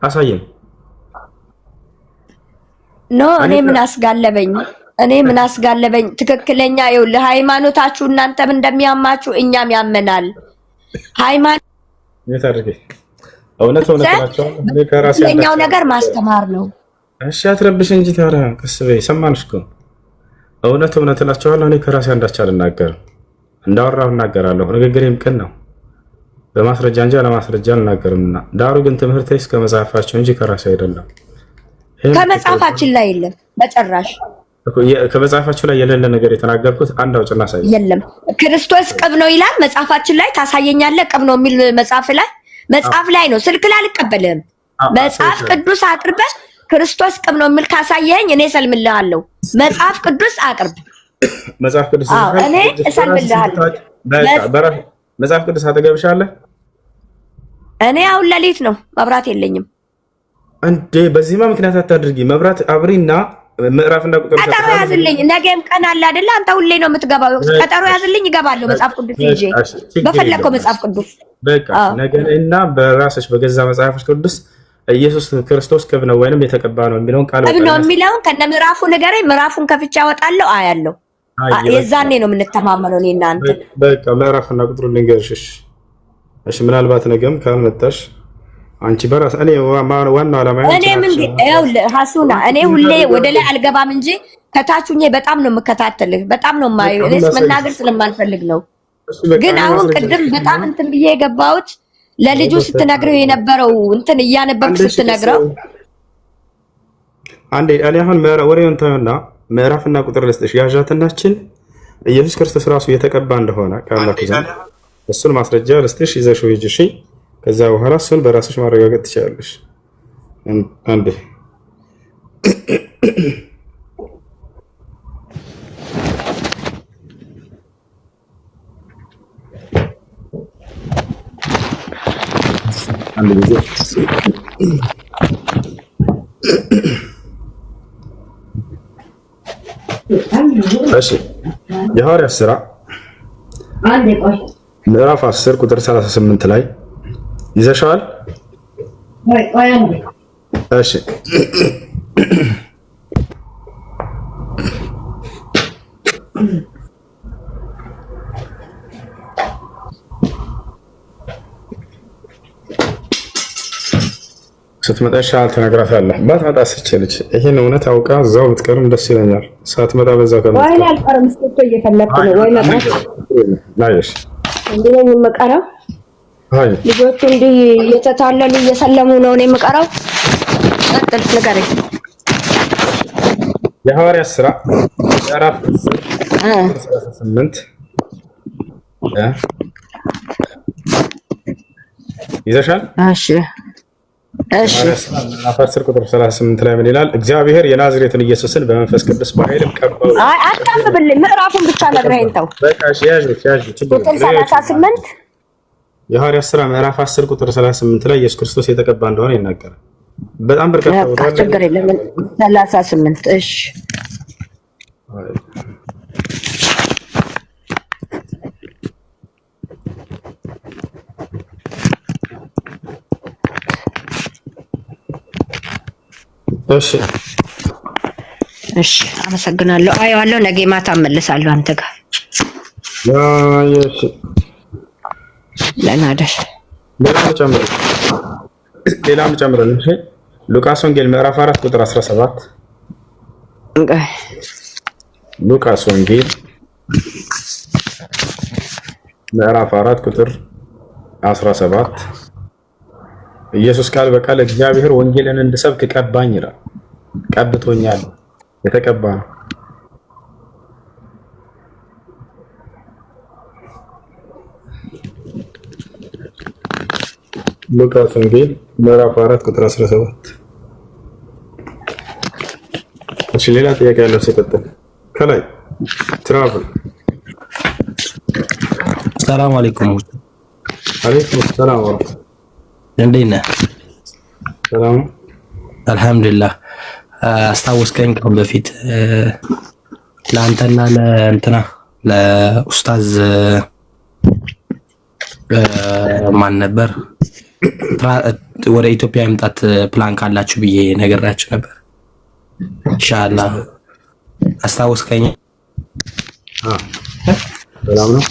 አሳየን። ኖ እኔ ምን አስጋለበኝ? ትክክለኛ ለሃይማኖታችሁ እናንተም እንደሚያማችሁ እኛም ያመናል። ሃይማኖት የታርገ እውነት ናቸው። እኔ ከራሴ ያኛው ነገር ማስተማር ነው። እሺ አትረብሽ እንጂ ታዲያ ቀስ በይ። ሰማንሽ እኮ እውነት እላቸዋለሁ። እኔ ከራሴ አንዳች አልናገርም። እንዳወራሁ እናገራለሁ። ንግግሬም ቅን ነው። በማስረጃ እንጂ አለማስረጃ አልናገርምና። ዳሩ ግን ትምህርቴ እስከ መጽሐፋቸው እንጂ ከራሴ አይደለም። ከመጽሐፋችን ላይ የለም በጭራሽ። ከመጽሐፋችሁ ላይ የሌለ ነገር የተናገርኩት አንድ አውጭና ሳይ የለም። ክርስቶስ ቅብ ነው ይላል መጽሐፋችን ላይ። ታሳየኛለህ? ቅብ ነው የሚል መጽሐፍ ላይ ነው። ስልክ ላይ አልቀበልህም። መጽሐፍ ቅዱስ አቅርበህ ክርስቶስ ቅብ ነው የሚል ካሳየኝ እኔ እሰልምልሃለሁ። መጽሐፍ ቅዱስ አቅርብ። መጽሐፍ ቅዱስ እኔ እሰልምልሃለሁ። መጽሐፍ ቅዱስ አጠገብሻለህ? እኔ አሁን ሌሊት ነው፣ መብራት የለኝም እንዴ። በዚህማ ምክንያት አታድርጊ። መብራት አብሪና ምዕራፍና ቁጥር ቀጠሮ ያዝልኝ። ነገም ቀን አለ አይደለ? አንተ ሁሌ ነው የምትገባው። ቀጠሮ ያዝልኝ፣ እገባለሁ። መጽሐፍ ቅዱስ ይዤ በፈለከው መጽሐፍ ቅዱስ በቃ ነገ እና በራስሽ በገዛ መጽሐፍሽ ቅዱስ ኢየሱስ ክርስቶስ ቅብ ነው ወይንም የተቀባ ነው የሚለውን ቃል ቅብ ነው የሚለውን ከነ ምዕራፉ ንገረኝ። ምዕራፉን ከፍቼ አወጣለሁ፣ አያለሁ። የዛኔ ነው የምንተማመነው እኔ እና አንተ። በቃ ምዕራፍና ቁጥሩ ልንገርሽ። እሺ ምናልባት ነገም ካልመጣሽ አንቺ በራስ እኔ ዋናው ዓላማ እኔ ምን ሀሱና እኔ ሁሌ ወደ ላይ አልገባም እንጂ ከታችሁኝ በጣም ነው የምከታተልህ፣ በጣም ነው የማየው። እኔስ መናገር ስለማልፈልግ ነው። ግን አሁን ቅድም በጣም እንትን ብዬ የገባሁት ለልጁ ስትነግረው የነበረው እንትን እያነበብክ ስትነግረው አንዴ እኔ አሁን ወሬውን ተውና ምዕራፍና ቁጥር ልስጥሽ። ያዣትናችን ኢየሱስ ክርስቶስ ራሱ የተቀባ እንደሆነ ከአምላክ ዘንድ እሱን ማስረጃ ልስጥሽ፣ ይዘሽው ሂጂ። እሺ፣ ከዛ በኋላ እሱን በራስሽ ማረጋገጥ ትችላለሽ። አንዴ አንድ ጊዜ እሺ የሐዋርያት ሥራ ምዕራፍ 10 ቁጥር 38 ላይ ይዘሻል? እሺ ስትመጣ ሻል ትነግራታለህ። ባትመጣ ስችልች ይሄን እውነት አውቃ እዛው ብትቀርም ደስ ይለኛል። ሳትመጣ በዛ ከመጣ ወይ አልቀርም። እስኪ እየፈለኩ ነው ወይ መጣች ላይሽ እንዴ ነው የምቀረው? አይ ልጆቹ እንዲህ እየተታለሉ እየሰለሙ ነው እኔ የምቀረው። ቀጥል ንገረኝ። የሐዋርያት ሥራ ምዕራፍ 38 ይዘሻል? እሺ እሺ ምዕራፍ 10 ቁጥር 38 ላይ ምን ይላል? እግዚአብሔር የናዝሬትን ኢየሱስን በመንፈስ ቅዱስ በኃይልም ቀባው። አይ አታንብብልኝ፣ ምዕራፉን ብቻ ነግረኸኝ ተው። በቃ እሺ ያዥ ቁጥር 38 የሐዋርያት ሥራ ምዕራፍ 10 ቁጥር 38 ላይ ኢየሱስ ክርስቶስ የተቀባ እንደሆነ ይናገራል። በጣም በርካታ ቦታ አለ። ችግር የለም 38 እሺ እሺ እሺ አመሰግናለሁ። አየዋለሁ። ነገ ማታ እመልሳለሁ አንተ ጋር። ያየሽ ለናደር ሌላም ጨምረን እሺ። ሉቃስ ወንጌል ምዕራፍ 4 ቁጥር 17 ሉቃስ ወንጌል ምዕራፍ 4 ቁጥር 17 ኢየሱስ ቃል በቃል እግዚአብሔር ወንጌልን እንድሰብክ ቀባኝ ይላል። ቀብቶኛል፣ የተቀባ ነው። ሉቃስ ወንጌል ምዕራፍ 4 ቁጥር 17 እሺ ሌላ ጥያቄ ያለው ሲቀጥል ከላይ ትራቭል ሰላም አለይኩም። አለይኩም ሰላም ወራህመቱላህ። እንዴት ነህ? ሰላም አልሐምዱሊላህ። አስታወስከኝ ከአሁን በፊት ለአንተና ለእንትና ለኡስታዝ ማን ነበር ወደ ኢትዮጵያ የመምጣት ፕላን ካላችሁ ብዬ ነገራችሁ ነበር። ኢንሻአላህ አስታወስከኝ? ሰላም ነው?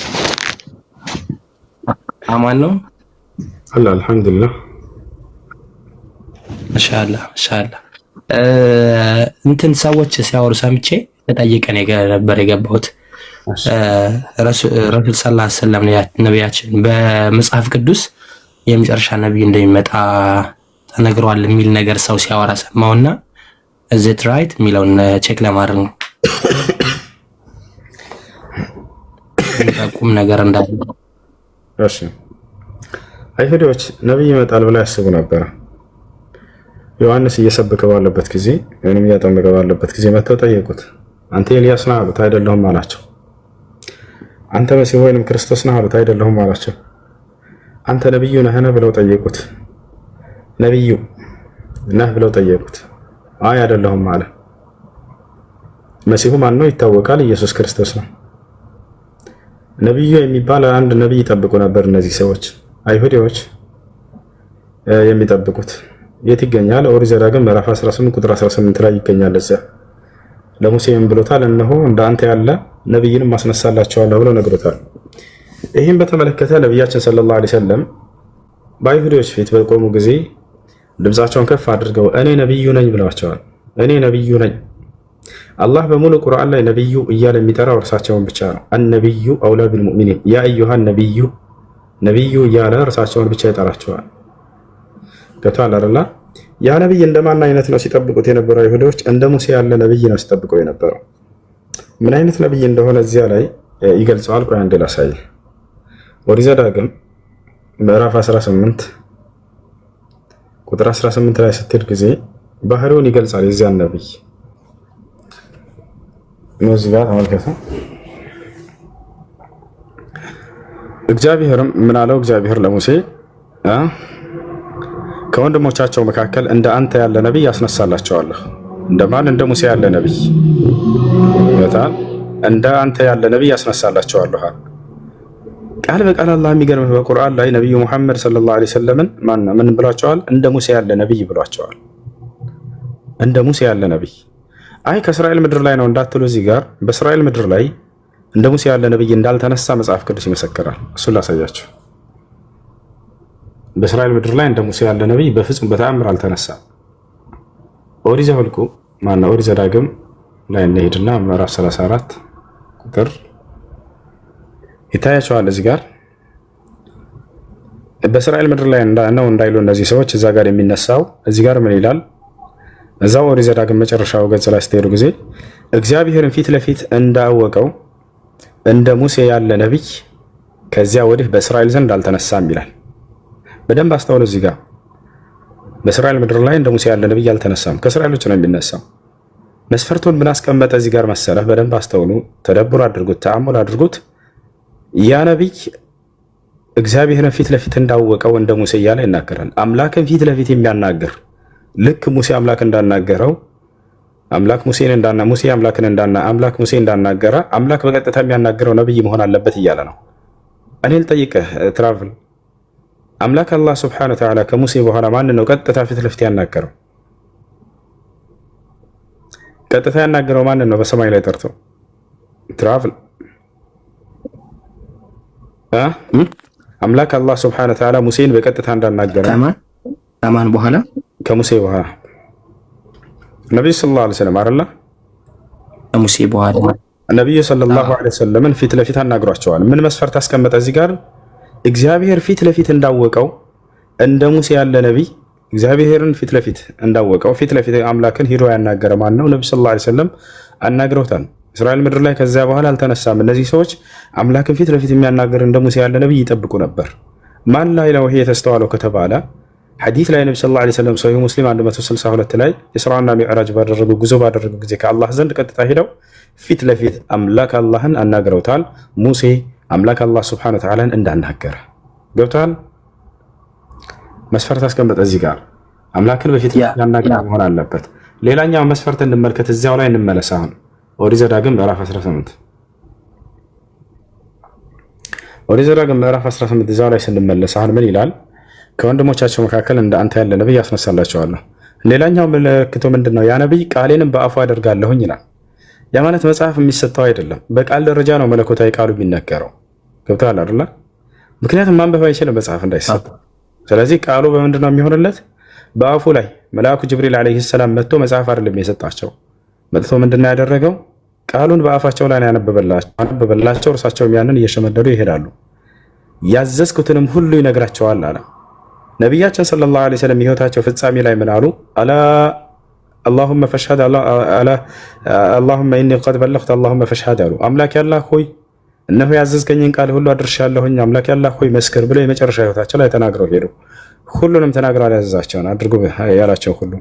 አማን ነው? አላ አልሐምዱሊላህ። ኢንሻአላህ እንትን ሰዎች ሲያወሩ ሰምቼ ተጠይቀን ነበር የገባሁት። ረሱል ሰለላሁ ዐለይሂ ወሰለም ነቢያችን በመጽሐፍ ቅዱስ የመጨረሻ ነብይ እንደሚመጣ ተነግሯል የሚል ነገር ሰው ሲያወራ ሰማውና እዚት ራይት የሚለውን ቼክ ለማድረግ ነው። ቁም ነገር እንዳለ እሺ አይሁዶች ነብይ ይመጣል ብለው ያስቡ ነበር። ዮሐንስ እየሰበከ ባለበት ጊዜ ወይንም እያጠመቀ ባለበት ጊዜ መጥተው ጠየቁት። አንተ ኤልያስ ነህ አሉት። አይደለሁም አላቸው። አንተ መሲህ ወይንም ክርስቶስ ነህ አሉት። አይደለሁም አላቸው። አንተ ነብዩ ነህ ብለው ጠየቁት። ነብዩ ነህ ብለው ጠየቁት። አይ አይደለሁም አለ። መሲሁ ማን ነው? ይታወቃል። ኢየሱስ ክርስቶስ ነው። ነብዩ የሚባል አንድ ነብይ ይጠብቁ ነበር እነዚህ ሰዎች አይሁዶች የሚጠብቁት። የት ይገኛል? ኦሪት ዘዳግም ምዕራፍ 18 ቁጥር 18 ላይ ይገኛል። እዛ ለሙሴም ብሎታል፣ እነሆ እንደ አንተ ያለ ነብይንም ማስነሳላቸዋለሁ ብሎ ነግሮታል። ይህም በተመለከተ ነቢያችን ሰለላሁ ዐለይሂ ወሰለም በአይሁዶች ፊት በቆሙ ጊዜ ድምፃቸውን ከፍ አድርገው እኔ ነብዩ ነኝ ብለዋቸዋል። እኔ ነብዩ ነኝ። አላህ በሙሉ ቁርአን ላይ ነብዩ እያለ የሚጠራው እርሳቸውን ብቻ ነው። አነብዩ አውላ ቢልሙእሚኒን ያ አዩሃ ነብዩ ነብዩ እያለ እርሳቸውን ብቻ ይጠራቸዋል። ገብቶሃል አይደል? ያ ነብይ እንደማን አይነት ነው ሲጠብቁት የነበረው አይሁዶች? እንደ ሙሴ ያለ ነብይ ነው ሲጠብቁ የነበረው። ምን አይነት ነብይ እንደሆነ እዚያ ላይ ይገልጸዋል። ቆይ አንዴ ላሳይ። ኦሪት ዘዳግም ምዕራፍ 18 ቁጥር 18 ላይ ስትሄድ ጊዜ ባህሪውን ይገልጻል የዚያን ነብይ። እዚህ ጋር ተመልከቱ። እግዚአብሔርም ምን አለው? እግዚአብሔር ለሙሴ ከወንድሞቻቸው መካከል እንደ አንተ ያለ ነብይ ያስነሳላቸዋለሁ። እንደማን? እንደ ሙሴ ያለ ነብይ ይወጣል። እንደ አንተ ያለ ነብይ ያስነሳላቸዋለሁ። ቃል በቃል አላህ የሚገርምህ በቁርአን ላይ ነብዩ መሐመድ ሰለላሁ ዐለይሂ ወሰለም ምን ብሏቸዋል? እንደ ሙሴ ያለ ነብይ ብሏቸዋል። እንደ ሙሴ ያለ ነብይ። አይ ከእስራኤል ምድር ላይ ነው እንዳትሉ፣ እዚህ ጋር በእስራኤል ምድር ላይ እንደ ሙሴ ያለ ነብይ እንዳልተነሳ መጽሐፍ ቅዱስ ይመሰክራል። እሱን ላሳያችሁ። በእስራኤል ምድር ላይ እንደ ሙሴ ያለ ነብይ በፍጹም በተአምር አልተነሳም። ኦሪት ዘኍልቍ ኦሪት ዘዳግም ላይ እንሄድና ምዕራፍ 34 ቁጥር ይታያቸዋል። እዚህ ጋር በእስራኤል ምድር ላይ ነው እንዳይሉ እነዚህ ሰዎች እዛ ጋር የሚነሳው እዚህ ጋር ምን ይላል? እዛው ኦሪት ዘዳግም መጨረሻው ገጽ ላይ ስትሄዱ ጊዜ እግዚአብሔርን ፊት ለፊት እንዳወቀው እንደ ሙሴ ያለ ነብይ ከዚያ ወዲህ በእስራኤል ዘንድ አልተነሳም ይላል። በደንብ አስተውሉ። እዚህ ጋር በእስራኤል ምድር ላይ እንደ ሙሴ ያለ ነብይ አልተነሳም፣ ከእስራኤሎች ነው የሚነሳው። መስፈርቱን ምን አስቀመጠ እዚህ ጋር መሰለህ? በደንብ አስተውሉ፣ ተደብሮ አድርጉት፣ ተአምል አድርጉት። ያ ነብይ እግዚአብሔርን ፊት ለፊት እንዳወቀው እንደ ሙሴ እያለ ይናገራል። አምላክን ፊት ለፊት የሚያናገር ልክ ሙሴ አምላክ እንዳናገረው አምላክ ሙሴን ሙሴ አምላክን አምላክ ሙሴ እንዳናገረ አምላክ በቀጥታ የሚያናገረው ነብይ መሆን አለበት እያለ ነው። እኔ ልጠይቅህ ትራቭል፣ አምላክ አላህ ሱብሓነሁ ወተዓላ ከሙሴ በኋላ ማን ነው ቀጥታ ፊት ለፊት ያናገረው? ቀጥታ ያናገረው ማን ነው? በሰማይ ላይ ጠርቶ ትራቭል አምላክ አላህ ሱብሓነሁ ወተዓላ ሙሴን በቀጥታ እንዳናገረ ከማን በኋላ? ከሙሴ በኋላ ነብዩ ሰለላሁ ዐለይሂ ወሰለም አይደለ? ከሙሴ በኋላ ነብዩ ሰለላሁ ዐለይሂ ወሰለምን ፊት ለፊት አናግሯቸዋል። ምን መስፈርት አስቀመጠ እዚህ ጋር? እግዚአብሔር ፊት ለፊት እንዳወቀው እንደ ሙሴ ያለ ነብይ እግዚአብሔርን ፊት ለፊት እንዳወቀው ፊት ለፊት አምላክን ሂዶ ያናገረ ማን ነው? ነብዩ ሰለላሁ ዐለይሂ ወሰለም አናግረውታል። እስራኤል ምድር ላይ ከዚያ በኋላ አልተነሳም። እነዚህ ሰዎች አምላክን ፊት ለፊት የሚያናገር እንደ ሙሴ ያለ ነብይ ይጠብቁ ነበር። ማን ላይ ነው ይሄ የተስተዋለው ከተባለ ሐዲስ ላይ ነብዩ ሰለላሁ ዐለይሂ ወሰለም ሶሒህ ሙስሊም 162 ላይ ኢስራእና ሚዕራጅ ጉዞ ባደረጉ ጊዜ ከአላህ ዘንድ ቀጥታ ሄደው ፊት ለፊት አምላክ አላህን አናግረውታል። ሙሴ አምላክ አላህ ሱብሓነሁ ወተዓላን እንዳናገረ ገብቷል። መስፈርት አስቀመጠ እዚህ ጋር አምላክን በፊት ያናገረ መሆን አለበት። ሌላኛው መስፈርት እንመልከት፣ እዚያው ላይ እንመለስ። አሁን ኦሪት ዘዳግም ምዕራፍ 18 ኦሪት ዘዳግም ምዕራፍ 18 እዚያው ላይ ስንመለስ አሁን ምን ይላል? ከወንድሞቻቸው መካከል እንደ አንተ ያለ ነብይ ያስነሳላቸዋለሁ። ሌላኛው ምልክቱ ምንድነው? ያ ነብይ ቃሌንም በአፉ አደርጋለሁኝ ይላል። ያ ማለት መጽሐፍ የሚሰጠው አይደለም፣ በቃል ደረጃ ነው መለኮታዊ ቃሉ የሚነገረው። ገብቶሃል አይደል? ምክንያቱም ማንበብ አይችልም መጽሐፍ እንዳይሰጥ። ስለዚህ ቃሉ በምንድነው የሚሆንለት? በአፉ ላይ መልአኩ ጅብሪል አለይሂ ሰላም መጥቶ መጽሐፍ አይደለም የሰጣቸው። መጥቶ ምንድነው ያደረገው? ቃሉን በአፋቸው ላይ ያነበበላቸው። እርሳቸውም ያንን እየሸመደዱ ይሄዳሉ። ያዘዝኩትንም ሁሉ ይነግራቸዋል አለ ነቢያችን ሰለላሁ ዐለይሂ ወሰለም። ህይወታቸው ፍጻሜ ላይ ምን አሉ? አላሁመ ፈሽሀድ አላሁመ ኢኒ ቀድ በለግቱ አላሁመ ፈሽሀድ አሉ። አምላክ ያላህ ሆይ እነሆ ያዘዝከኝን ቃል ሁሉ አድርሻለሁኝ፣ አምላክ ያላህ ሆይ መስክር ብለው የመጨረሻ ህይወታቸው ላይ ተናግረው ሄዱ። ሁሉንም ተናግረው ያዘዛቸውን አድርጉ ያላቸው ሁሉ።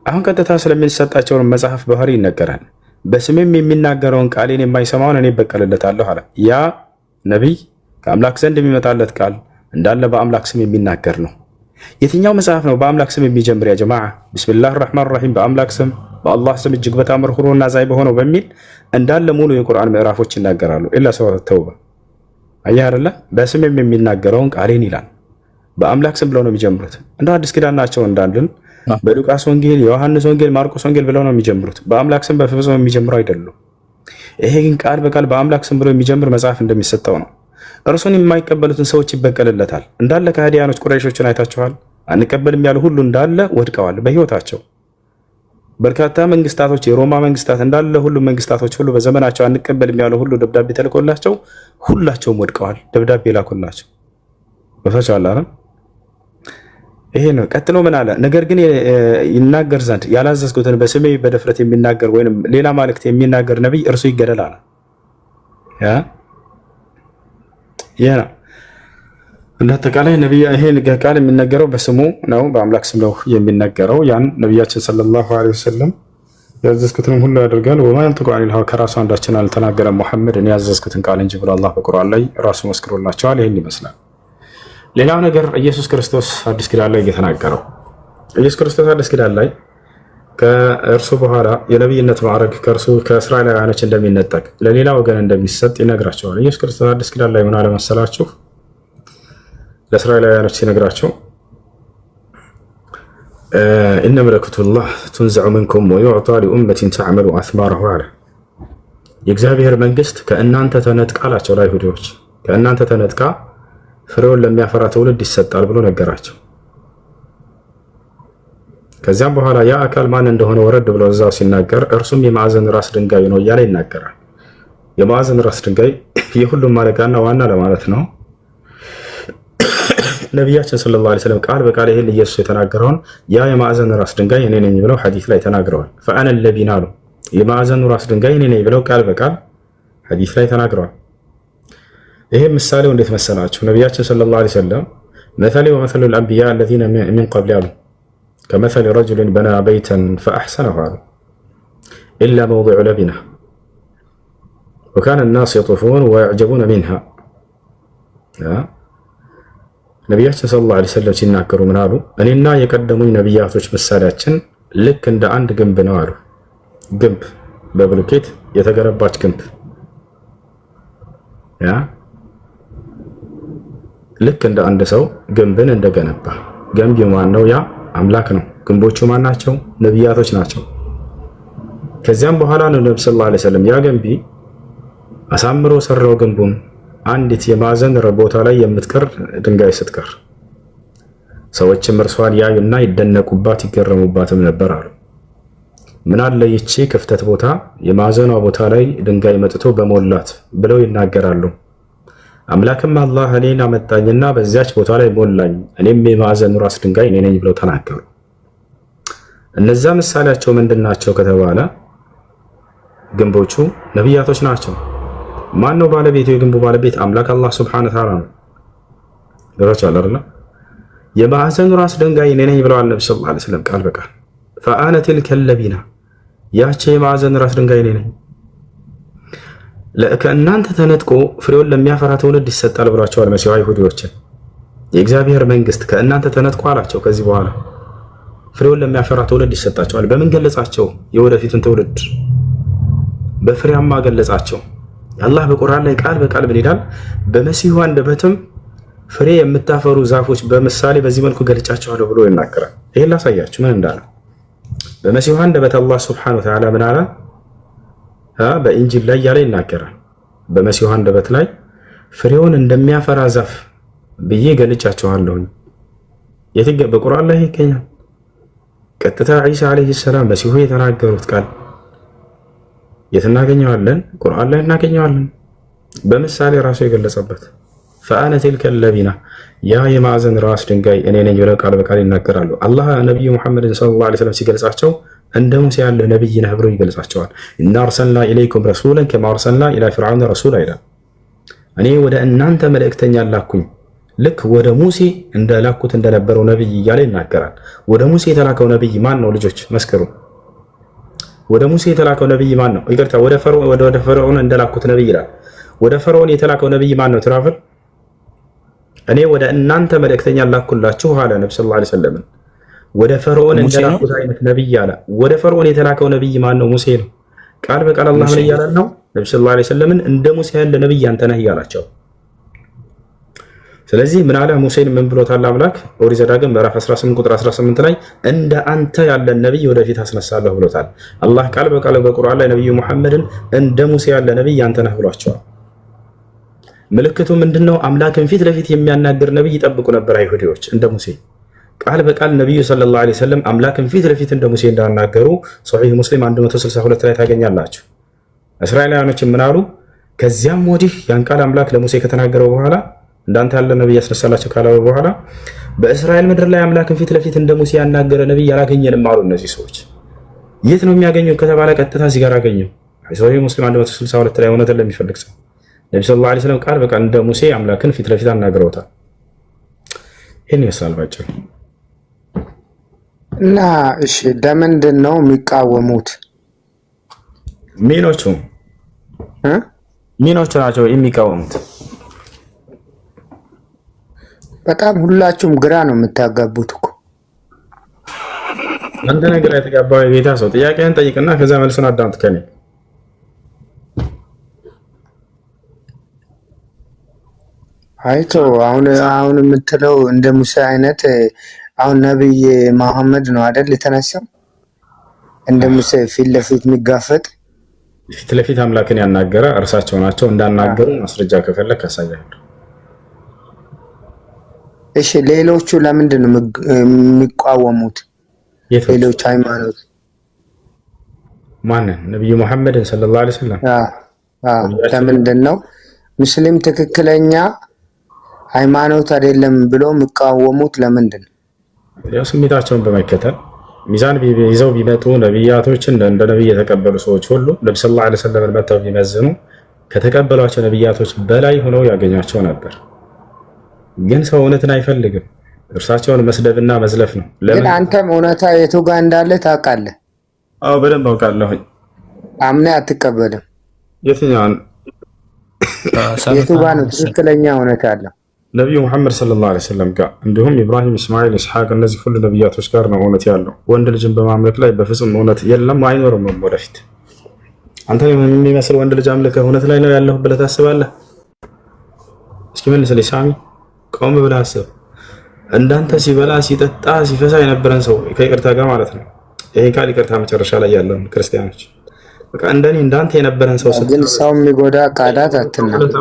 አሁን ቀጥታ ስለሚሰጣቸውን መጽሐፍ ባህሪ ይነገራል። በስሜም የሚናገረውን ቃሌን የማይሰማውን እኔ እበቀልለታለሁ አለ። ያ ነቢይ ከአምላክ ዘንድ የሚመጣለት ቃል እንዳለ በአምላክ ስም የሚናገር ነው። የትኛው መጽሐፍ ነው በአምላክ ስም የሚጀምር? ያ ጀማዓ ቢስሚላህ ራህማን ራሂም በአምላክ ስም በአላህ ስም እጅግ በጣም ርኅሩህና አዛኝ በሆነው በሚል እንዳለ ሙሉ የቁርአን ምዕራፎች ይናገራሉ። ኢላ ሱረቱ ተውባ አየህ አይደለ? በስሜም የሚናገረውን ቃሌን ይላል። በአምላክ ስም ብለው ነው የሚጀምሩት። እንደ አዲስ ኪዳን ናቸው እንዳልን በሉቃስ ወንጌል፣ የዮሐንስ ወንጌል፣ ማርቆስ ወንጌል ብለው ነው የሚጀምሩት። በአምላክ ስም በፍጹም የሚጀምሩ አይደሉም። ይሄ ግን ቃል በቃል በአምላክ ስም ብሎ የሚጀምር መጽሐፍ እንደሚሰጠው ነው። እርሱን የማይቀበሉትን ሰዎች ይበቀልለታል። እንዳለ ከሃዲያኖች ቁረይሾችን አይታችኋል። አንቀበልም ያሉ ሁሉ እንዳለ ወድቀዋል በህይወታቸው። በርካታ መንግስታቶች፣ የሮማ መንግስታት እንዳለ ሁሉም መንግስታቶች ሁሉ በዘመናቸው አንቀበልም ያሉ ሁሉ ደብዳቤ ተልኮላቸው ሁላቸውም ወድቀዋል። ደብዳቤ ላኩላቸው። ወፈቻለ አይደል? ይሄ ነው። ቀጥሎ ምን አለ? ነገር ግን ይናገር ዘንድ ያላዘዝኩትን በስሜ በድፍረት የሚናገር ወይንም ሌላ መልእክት የሚናገር ነብይ እርሱ ይገደል አለ። ያ እንደተቃላይ ነብይ ይሄን ቃል የሚነገረው በስሙ ነው፣ በአምላክ ስም ነው የሚነገረው። ያን ነብያችን ሰለላሁ ዐለይሂ ወሰለም ያዘዝኩትን ሁሉ ያደርጋል። ወማ ينطق عن الهوى ከራሱ አንዳችን አልተናገረም ሙሐመድ እኔ ያዘዝኩትን ቃል እንጂ ብሎ አላህ በቁርአን ላይ ራሱ መስክሮላቸዋል። ይሄን ይመስላል። ሌላው ነገር ኢየሱስ ክርስቶስ አዲስ ኪዳን ላይ የተናገረው ኢየሱስ ክርስቶስ አዲስ ኪዳን ላይ ከእርሱ በኋላ የነብይነት ማዕረግ ከእርሱ ከእስራኤላውያኖች እንደሚነጠቅ ለሌላ ወገን እንደሚሰጥ ይነግራቸዋል። ኢየሱስ ክርስቶስ አዲስ ኪዳን ላይ ምን አለ መሰላችሁ? ለእስራኤላውያኖች ሲነግራቸው ኢነ መለኩቱላህ ትንዘዑ ሚንኩም ወዩዕጣ ሊኡመቲን ተዕመሉ አስማረሁ አለ። የእግዚአብሔር መንግስት ከእናንተ ተነጥቃ አላቸው ለአይሁዶች፣ ከእናንተ ተነጥቃ ፍሬውን ለሚያፈራ ትውልድ ይሰጣል ብሎ ነገራቸው። ከዚያም በኋላ ያ አካል ማን እንደሆነ ወረድ ብሎ እዛው ሲናገር እርሱም የማዕዘን ራስ ድንጋይ ነው እያለ ይናገራል። የማዕዘን ራስ ድንጋይ የሁሉም አለቃና ዋና ለማለት ነው። ነቢያችን ሰለላሁ ዐለይሂ ወሰለም ቃል በቃል ይሄን ኢየሱስ የተናገረውን ያ የማዕዘን ራስ ድንጋይ እኔ ነኝ ብለው ሐዲስ ላይ ተናግረዋል። ፈአነ ለቢና አሉ የማዕዘኑ ራስ ድንጋይ እኔ ነኝ ብለው ቃል በቃል ሐዲስ ላይ ተናግረዋል። ይሄ ምሳሌው እንዴት መሰላችሁ? ነቢያችን ሰለላሁ ዐለይሂ ወሰለም መሰሊ ወመሰሉ الأنبياء الذين من قبل አሉ كمثل رجل بنى بيتا فأحسنه አሉ إلا موضع لبنة وكان الناس يطوفون ويعجبون منها ነቢያችን ሰለላሁ ዐለይሂ ወሰለም ሲናገሩ ምን አሉ? እኔና የቀደሙኝ ነቢያቶች ምሳሌያችን ልክ እንደ አንድ ግንብ ነው አሉ። ግንብ በብሎኬት የተገነባች ግንብ ልክ እንደ አንድ ሰው ግንብን እንደገነባ። ገንቢው ማን ነው? ያ አምላክ ነው። ግንቦቹ ማን ናቸው? ነቢያቶች ናቸው። ከዚያም በኋላ ነው ነብዩ ሰለላሁ ዐለይሂ ወሰለም ያ ገንቢ አሳምሮ ሰራው ግንቡን አንዲት የማዕዘን ቦታ ላይ የምትቀር ድንጋይ ስትቀር ሰዎችም እርሷን ያዩና ይደነቁባት ይገረሙባትም ነበር አሉ። ምን አለ ይቺ ክፍተት ቦታ የማዕዘኗ ቦታ ላይ ድንጋይ መጥቶ በሞላት ብለው ይናገራሉ። አምላክም አላህ እኔን አመጣኝና በዚያች ቦታ ላይ ሞላኝ፣ እኔም የማዕዘኑ ራስ ድንጋይ እኔ ነኝ ብለው ተናገሩ። እነዛ ምሳሌያቸው ምንድናቸው ከተባለ ግንቦቹ ነቢያቶች ናቸው። ማን ነው ባለቤቱ? የግንቡ ባለቤት አምላክ አላህ ሱብሓነሁ ወተዓላ ነው። ገባችኋል አይደል? የማዕዘኑ ራስ ድንጋይ እኔ ነኝ ብለዋል ነብዩ ሰለላሁ ዐለይሂ ወሰለም ቃል በቃል ፈአነ ትልከ ለቢና ያቺ የማዕዘን ራስ ድንጋይ እኔ ነኝ። ከእናንተ ተነጥቆ ፍሬውን ለሚያፈራ ትውልድ ይሰጣል ብሏቸዋል መሲሑ አይሁዶችን። የእግዚአብሔር መንግስት ከእናንተ ተነጥቆ አላቸው። ከዚህ በኋላ ፍሬውን ለሚያፈራ ትውልድ ይሰጣቸዋል። በምን ገለጻቸው? የወደፊቱን ትውልድ በፍሬያማ ገለጻቸው። አላህ በቁርአን ላይ ቃል በቃል ምን ይላል? በመሲሑ አንደበትም ፍሬ የምታፈሩ ዛፎች በምሳሌ በዚህ መልኩ ገልጫቸዋለሁ ብሎ ይናገራል። ይሄን ላሳያችሁ ምን እንዳለ በመሲሑ አንደበት አላህ ሱብሓነሁ ወተዓላ ምን አለ? በኢንጂል ላይ ያለ ይናገራል። በመሲሑ አንደበት ላይ ፍሬውን እንደሚያፈራ ዛፍ ብዬ ገልጫቸዋለሁ። በቁርአን ላይ ይገኛል። ቀጥታ ዒሳ አለይሂ ሰላም መሲሑ የተናገሩት ቃል የት እናገኘዋለን? ቁርአን ላይ እናገኘዋለን። በምሳሌ ራሱ የገለጸበት ፈአነ ትልከ ለቢና ያ የማዕዘን ራስ ድንጋይ እኔ ነኝ ብለው ቃል በቃል ይናገራሉ። አላህ ነቢዩ ሙሐመድን ሰለላሁ ዐለይሂ ወሰለም ሲገልጻቸው እንደ ሙሴ ያለ ነቢይ ነህ ብሎ ይገልጻቸዋል። ኢና አርሰልና ኢለይኩም ረሱለን ከማ አርሰልና ኢላ ፊርዓውነ ረሱላ ይላል። እኔ ወደ እናንተ መልእክተኛ ላኩኝ ልክ ወደ ሙሴ እንደላኩት እንደነበረው ነቢይ እያለ ይናገራል። ወደ ሙሴ የተላከው ነቢይ ማን ነው? ልጆች መስክሩ። ወደ ሙሴ የተላከው ነቢይ ማን ነው? ይቅርታ፣ ወደ ፈርዖን እንደላኩት ነቢይ ይላል። ወደ ፈርዖን የተላከው ነቢይ ማን ነው? ትራቨል እኔ ወደ እናንተ መልእክተኛ ላኩላችሁ አለ ነብዩ ሰለላሁ ዐለይሂ ወሰለም። ወደ ፈርዖን እንደላኩት አይነት ነቢይ አለ። ወደ ፈርዖን የተላከው ነቢይ ማን ነው? ሙሴ ነው። ቃል በቃል አላህ ምን እያለ ነው? ነብዩ ሰለላሁ ዐለይሂ ወሰለምን እንደ ሙሴ ያለ ነቢይ አንተ ነህ እያላቸው። ስለዚህ ምን አለ? ሙሴን ምን ብሎታል አምላክ? ኦሪት ዘዳግም ምዕራፍ 18 ቁጥር 18 ላይ እንደ አንተ ያለ ነቢይ ወደፊት አስነሳለሁ ብሎታል አላህ። ቃል በቃል በቁርአን ላይ ነቢዩ ሙሐመድን እንደ ሙሴ ያለ ነቢይ አንተ ነህ ብሏቸዋል። ምልክቱ ምንድነው? አምላክን ፊት ለፊት የሚያናግር ነቢይ ይጠብቁ ነበር አይሁዶች እንደ ሙሴ። ቃል በቃል ነቢዩ ሰለላሁ ዐለይሂ ወሰለም አምላክን ፊት ለፊት እንደ ሙሴ እንዳናገሩ ሶሒህ ሙስሊም 162 ላይ ታገኛላችሁ። እስራኤላውያኖች ምን አሉ? ከዚያም ወዲህ ያን ቃል አምላክ ለሙሴ ከተናገረው በኋላ እንዳንተ ያለ ነብይ ያስነሳላቸው ካለ በኋላ በእስራኤል ምድር ላይ አምላክን ፊት ለፊት እንደ ሙሴ ያናገረ ነብይ ያላገኘንም አሉ። እነዚህ ሰዎች የት ነው የሚያገኘው ከተባለ ቀጥታ እዚህ ጋር አገኘው። ሶሒህ ሙስሊም 162 ላይ እውነትን ለሚፈልግ ሰው ነብዩ ሰለላሁ ዐለይሂ ወሰለም ቃል በቃል እንደ ሙሴ አምላክን ፊት ለፊት አናግረውታል። ይሄን ይመስላል ባጭሩ። እና እሺ ለምንድን ነው የሚቃወሙት? ሚኖቹ ናቸው የሚቃወሙት። በጣም ሁላችሁም ግራ ነው የምታጋቡት እኮ። አንተ ነገር የተጋባው የጌታ ሰው ጥያቄህን ጠይቅና ከዛ መልሱን አዳምጥ ከኔ። አይቶ አሁን የምትለው እንደ ሙሴ አይነት አሁን ነብይ መሐመድ ነው አይደል የተነሳው? እንደ ሙሴ ፊት ለፊት የሚጋፈጥ ፊት ለፊት አምላክን ያናገረ እርሳቸው ናቸው። እንዳናገሩ ማስረጃ ከፈለክ ያሳያሉ። እሺ ሌሎቹ ለምንድን ነው የሚቃወሙት? ሌሎች ሃይማኖት ማንን? ነብዩ መሐመድን ሰለላሁ ዐለይሂ ወሰለም። ለምንድን ነው ሙስሊም ትክክለኛ ሃይማኖት አይደለም ብሎ የሚቃወሙት? ለምንድን ነው? ያው ስሜታቸውን በመከተል ሚዛን ይዘው ቢመጡ ነብያቶችን እንደ ነብይ የተቀበሉ ሰዎች ሁሉ ነብዩ ሰለላሁ ዐለይሂ ወሰለም መተው ቢመዝኑ ከተቀበሏቸው ነብያቶች በላይ ሆነው ያገኛቸው ነበር። ግን ሰው እውነትን አይፈልግም። እርሳቸውን መስደብና መዝለፍ ነው። ግን አንተም እውነታ የቱ ጋር እንዳለ ታውቃለህ? አዎ በደንብ አውቃለሁኝ። አምነህ አትቀበልም? የትኛውን? የቱ ጋር ነው ትክክለኛ እውነታ አለ? ነብዩ መሐመድ ሰለላሁ ዐለይሂ ወሰለም ጋር እንዲሁም ኢብራሂም፣ እስማኤል፣ ኢስሐቅ እነዚህ ሁሉ ነብያቶች ጋር ነው እውነት ያለው። ወንድ ልጅን በማምለክ ላይ በፍጹም እውነት የለም፣ አይኖርም ወደፊት። አንተ የሚመስል ወንድ ልጅ አምልከህ እውነት ላይ ነው ያለው ብለህ ታስባለህ? እስኪ መልስልኝ ሳሚ፣ ቆም ብለህ አስብ። እንዳንተ ሲበላ ሲጠጣ ሲፈሳ የነበረን ሰው ከይቅርታ ጋር ማለት ነው። ይሄ ቃል ይቅርታ መጨረሻ ላይ ያለውን ክርስቲያኖች በቃ እንደኔ እንዳንተ የነበረን ሰው ግን ሰው የሚጎዳ ቃላት አትናገር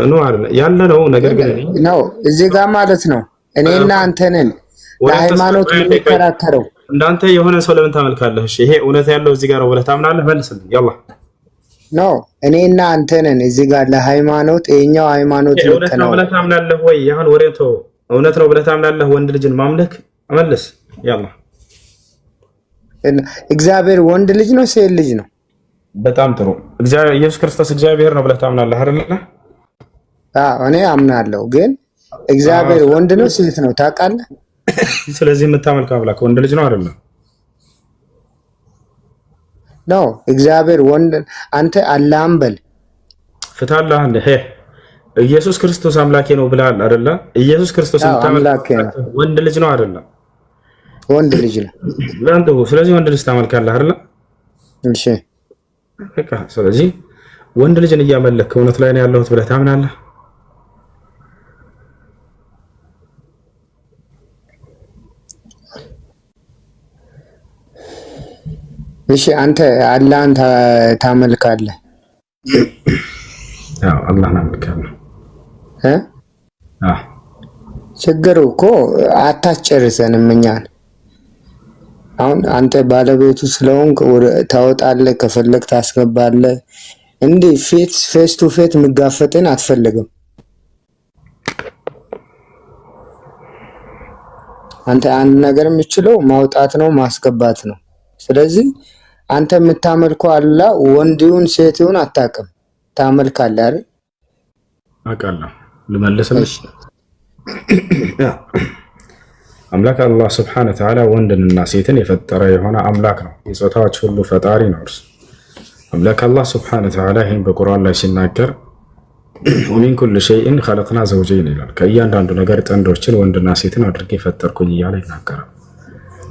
ነው አይደል ያለ ነው። ነገር ግን ነው እዚህ ጋር ማለት ነው እኔና አንተንን ለሃይማኖት የምንከራከረው። እንዳንተ የሆነ ሰው ለምን ታመልካለህ? እሺ ይሄ እውነት ያለው እዚህ ጋር ነው ብለህ ታምናለህ? መልስልኝ ያላ ነው እኔና አንተንን እዚህ ጋር ለሃይማኖት የኛው ሃይማኖት እውነት ነው ብለህ ታምናለህ ወይ? ያሁን ወሬቶ እውነት ነው ብለህ ታምናለህ? ወንድ ልጅን ማምለክ መልስ ያላ። እግዚአብሔር ወንድ ልጅ ነው ሴት ልጅ ነው? በጣም ጥሩ። እግዚአብሔር ኢየሱስ ክርስቶስ እግዚአብሔር ነው ብለህ ታምናለህ አይደል? እኔ አምናለሁ። ግን እግዚአብሔር ወንድ ነው ሴት ነው ታውቃለህ? ስለዚህ የምታመልከው አምላክ ወንድ ልጅ ነው አይደል? ነው እግዚአብሔር ወንድ አንተ አላህም በል ፍታላህ እንደ ኢየሱስ ክርስቶስ አምላኬ ነው ብለሃል አይደል? ኢየሱስ ክርስቶስ ወንድ ልጅ ነው አይደል? ወንድ ልጅ ነው። ስለዚህ ወንድ ልጅ ታመልካለህ አይደል? እሺ በቃ ስለዚህ ወንድ ልጅን እያመለክ እውነት ላይ ነው ያለሁት ብለህ ታምናለህ? እሺ አንተ አላህን ታመልካለህ? አዎ አላህን አመልካለሁ። ችግሩ እኮ አታስጨርሰንም እኛን። አሁን አንተ ባለቤቱ ስለሆንክ ታወጣለህ፣ ከፈለግ ታስገባለህ። እንዲህ ፌስ ቱ ፌስ የሚጋፈጥን አትፈልግም። አንተ አንድ ነገር የምችለው ማውጣት ነው ማስገባት ነው። ስለዚህ አንተ የምታመልከው አላህ ወንድውን ሴትውን አታውቅም፣ ታመልካለህ አይደል? አውቃለሁ። ልመልስልሽ። አምላክ አላህ ስብሐነ ወተዓላ ወንድንና ሴትን የፈጠረ የሆነ አምላክ ነው። የጾታዎች ሁሉ ፈጣሪ ነው እርሱ አምላክ አላህ ስብሐነ ወተዓላ። ይህን በቁርአን ላይ ሲናገር ወሚን ኩል ሸይእን ኸለቅና ዘውጀይን ይላል። ከእያንዳንዱ ነገር ጥንዶችን ወንድና ሴትን አድርጌ ፈጠርኩኝ እያለ ይናገራል።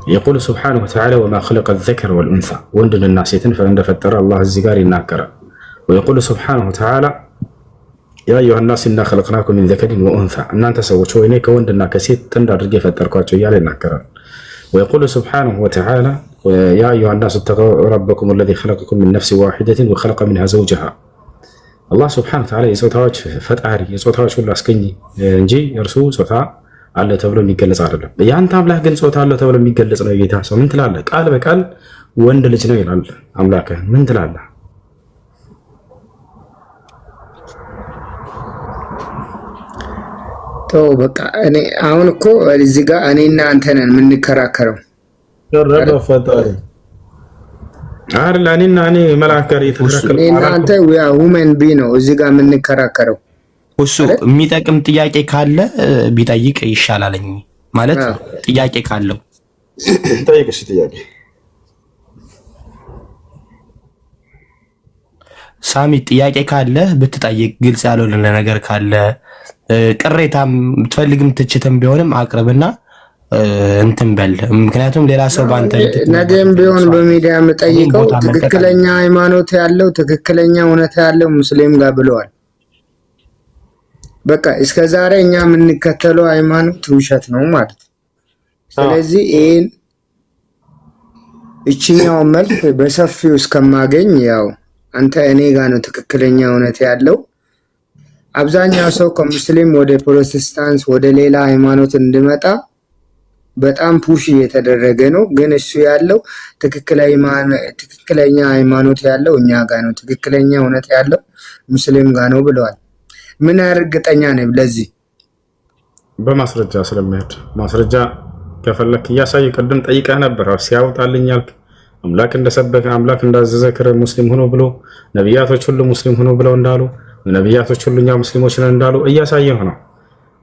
የቁል ስብሐነ ወተዓላ ወማ ኸለቀ ዘከረ ወልኡንሳ ወንድንና ሴትን እንደፈጠረ አላህ እዚህ ጋር ይናገራል። ወየቁል ስብሐነ ወተዓላ ያ አዩሃ ናስ ኢና ኸለቅናኩም ሚን ዘከሪን ወኡንሳ እናንተ ሰዎች ሆይ እኔ ከወንድና ከሴት ጥንድ አድርጌ ፈጠርኳቸው እያለ ይናገራል። ወየቁል ስብሐነ ወተዓላ ያ አዩሃ ናስ እተቁ ረበኩም አለዚ ኸለቀኩም ሚን ነፍሲን ዋሂደትን ወኸለቀ ሚንሃ ዘውጀሃ አላህ ስብሐነ ወተዓላ የጾታዎች ፈጣሪ የጾታዎች ሁሉ አስገኝ እንጂ እርሱ ጾታ አለ ተብሎ የሚገለጽ አይደለም። ያንተ አምላክ ግን ጾታ አለ ተብሎ የሚገለጽ ነው። የጌታ ሰው ምን ትላለህ? ቃል በቃል ወንድ ልጅ ነው ይላል አምላክህ። ምን ትላለህ? ተው በቃ እኔ አሁን እኮ እዚህ ጋር እኔና አንተ ነን የምንከራከረው። ረበ ፈጣሪ እኔና እኔ መላከር የተከራከረ እኔና አንተ ሁመን ቢ ነው እዚህ ጋር የምንከራከረው። እሱ የሚጠቅም ጥያቄ ካለ ቢጠይቅ ይሻላልኝ ማለት ጥያቄ ካለው ጠይቅሽ ጥያቄ ሳሚ ጥያቄ ካለ ብትጠይቅ ግልጽ ያልሆነ ነገር ካለ ቅሬታም ብትፈልግም ትችትም ቢሆንም አቅርብና እንትን በል። ምክንያቱም ሌላ ሰው ባንተ ነገም ቢሆን በሚዲያ የምጠይቀው ትክክለኛ ሃይማኖት ያለው ትክክለኛ እውነት ያለው ሙስሊም ጋር ብለዋል። በቃ እስከዛሬ እኛ የምንከተለው ሃይማኖት ውሸት ነው ማለት። ስለዚህ ይሄን እቺኛው መልክ በሰፊው እስከማገኝ ያው አንተ እኔ ጋር ነው ትክክለኛ እውነት ያለው። አብዛኛው ሰው ከሙስሊም ወደ ፕሮቴስታንት ወደ ሌላ ሃይማኖት እንዲመጣ በጣም ፑሽ እየተደረገ ነው። ግን እሱ ያለው ትክክለኛ ሃይማኖት ያለው እኛ ጋር ነው፣ ትክክለኛ እውነት ያለው ሙስሊም ጋር ነው ብለዋል። ምን እርግጠኛ ነኝ ለዚህ? በማስረጃ ስለሚሄድ ማስረጃ ከፈለክ እያሳይ ቅድም ጠይቀህ ነበር ሲያወጣልኝ ያልክ አምላክ እንደሰበከ አምላክ እንዳዘዘ ሙስሊም ሆኖ ብሎ ነብያቶች ሁሉ ሙስሊም ሆኖ ብለው እንዳሉ ነብያቶች ሁሉ እኛ ሙስሊሞች ነን እንዳሉ እያሳየህ ነው።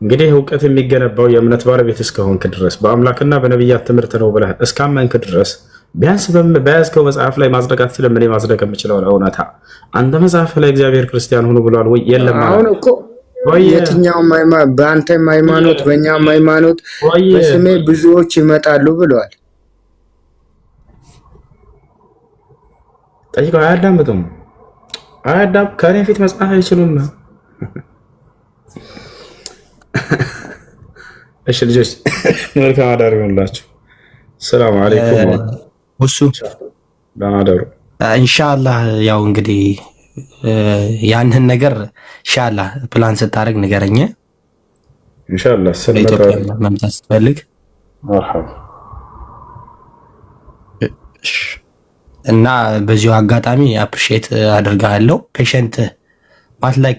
እንግዲህ እውቀት የሚገነባው የእምነት ባለቤት እስከሆንክ ድረስ በአምላክና በነብያት ትምህርት ነው ብለህ እስካመንክ ድረስ ቢያንስ በያዝከው መጽሐፍ ላይ ማጽደቅ አትችልም። እኔ ማጽደቅ የምችለው እውነታ አንተ መጽሐፍ ላይ እግዚአብሔር ክርስቲያን ሆኖ ብሏል ወይ የለም? አሁን እኮ የትኛውም በአንተም ሃይማኖት በእኛም ሃይማኖት በስሜ ብዙዎች ይመጣሉ ብለዋል። ጠይቀው አያዳምጡም። ከኔ ፊት መጽሐፍ አይችሉም። እሺ ልጆች መልካም አዳር ይሁንላችሁ። ሰላም አለይኩም ወሱ ለማዳሩ ኢንሻአላህ። ያው እንግዲህ ያንህን ነገር ኢንሻአላህ ፕላን ስታደርግ ንገረኝ። ኢንሻአላህ ኢትዮጵያ መምጣት ስትፈልግ እና በዚሁ አጋጣሚ አፕሪሼት አድርጋለሁ። ፔሸንት ማለት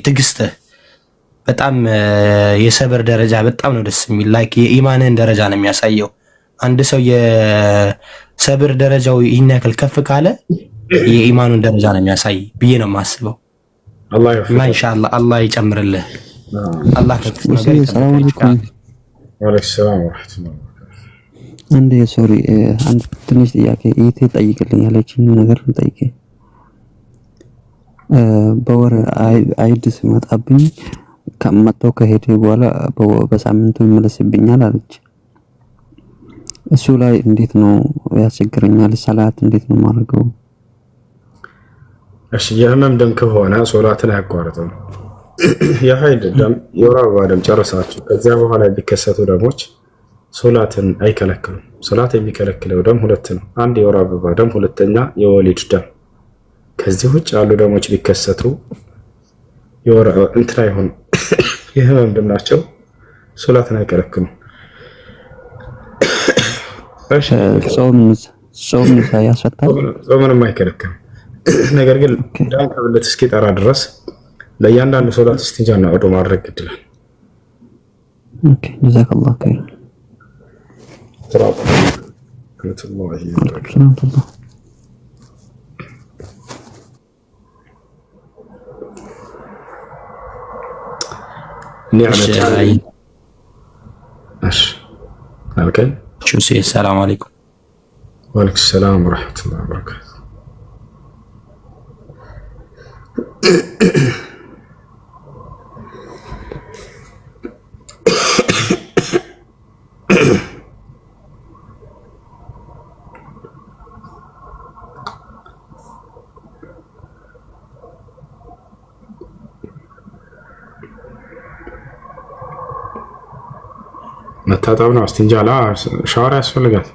ትዕግስት በጣም የሰብር ደረጃ በጣም ነው ደስ የሚል። የኢማንን ደረጃ ነው የሚያሳየው። አንድ ሰው የሰብር ደረጃው ይህን ያክል ከፍ ካለ የኢማኑን ደረጃ ነው የሚያሳይ ብዬ ነው የማስበው። እና ኢንሻአላህ አላህ ይጨምርልህ። አላህ ከክፉ ነገር ይጠብቅህ። አንድ ሶሪ አንድ ትንሽ ጥያቄ እይቴ ጠይቅልኝ ያለችኝ ነገር ጠይቄ በወር አይድ ሲመጣብኝ ከመጣው ከሄደ በኋላ በሳምንቱ ይመለስብኛል አለች። እሱ ላይ እንዴት ነው ያስቸግረኛል? ሰላት እንዴት ነው ማድረገው? እሺ የህመም ደም ከሆነ ሶላትን አያቋርጥም። የሀይድ ደም የወር አበባ ደም ጨርሳችሁ ከዚያ በኋላ ቢከሰቱ ደሞች ሶላትን አይከለክሉም። ሶላት የሚከለክለው ደም ሁለት ነው። አንድ የወር አበባ ደም፣ ሁለተኛ የወሊድ ደም። ከዚህ ውጭ ያሉ ደሞች ቢከሰቱ የወር እንትን አይሆን የህመም ደም ናቸው። ሶላትን አይከለክሉም። ጾም ያስፈታል። ጾምንም አይከለክልም። ነገር ግን ደም ከብልት እስኪጠራ ድረስ ለእያንዳንዱ ሶላት እስቲንጃና ዑዱ ማድረግ ግድላል። ኦኬ ጀዛከላሁ ኸይር። السلام عليكم. وعليكم السلام ورحمة الله وبركاته. መታጠብ ነው። እስቲንጃላ ሻወር ያስፈልጋል።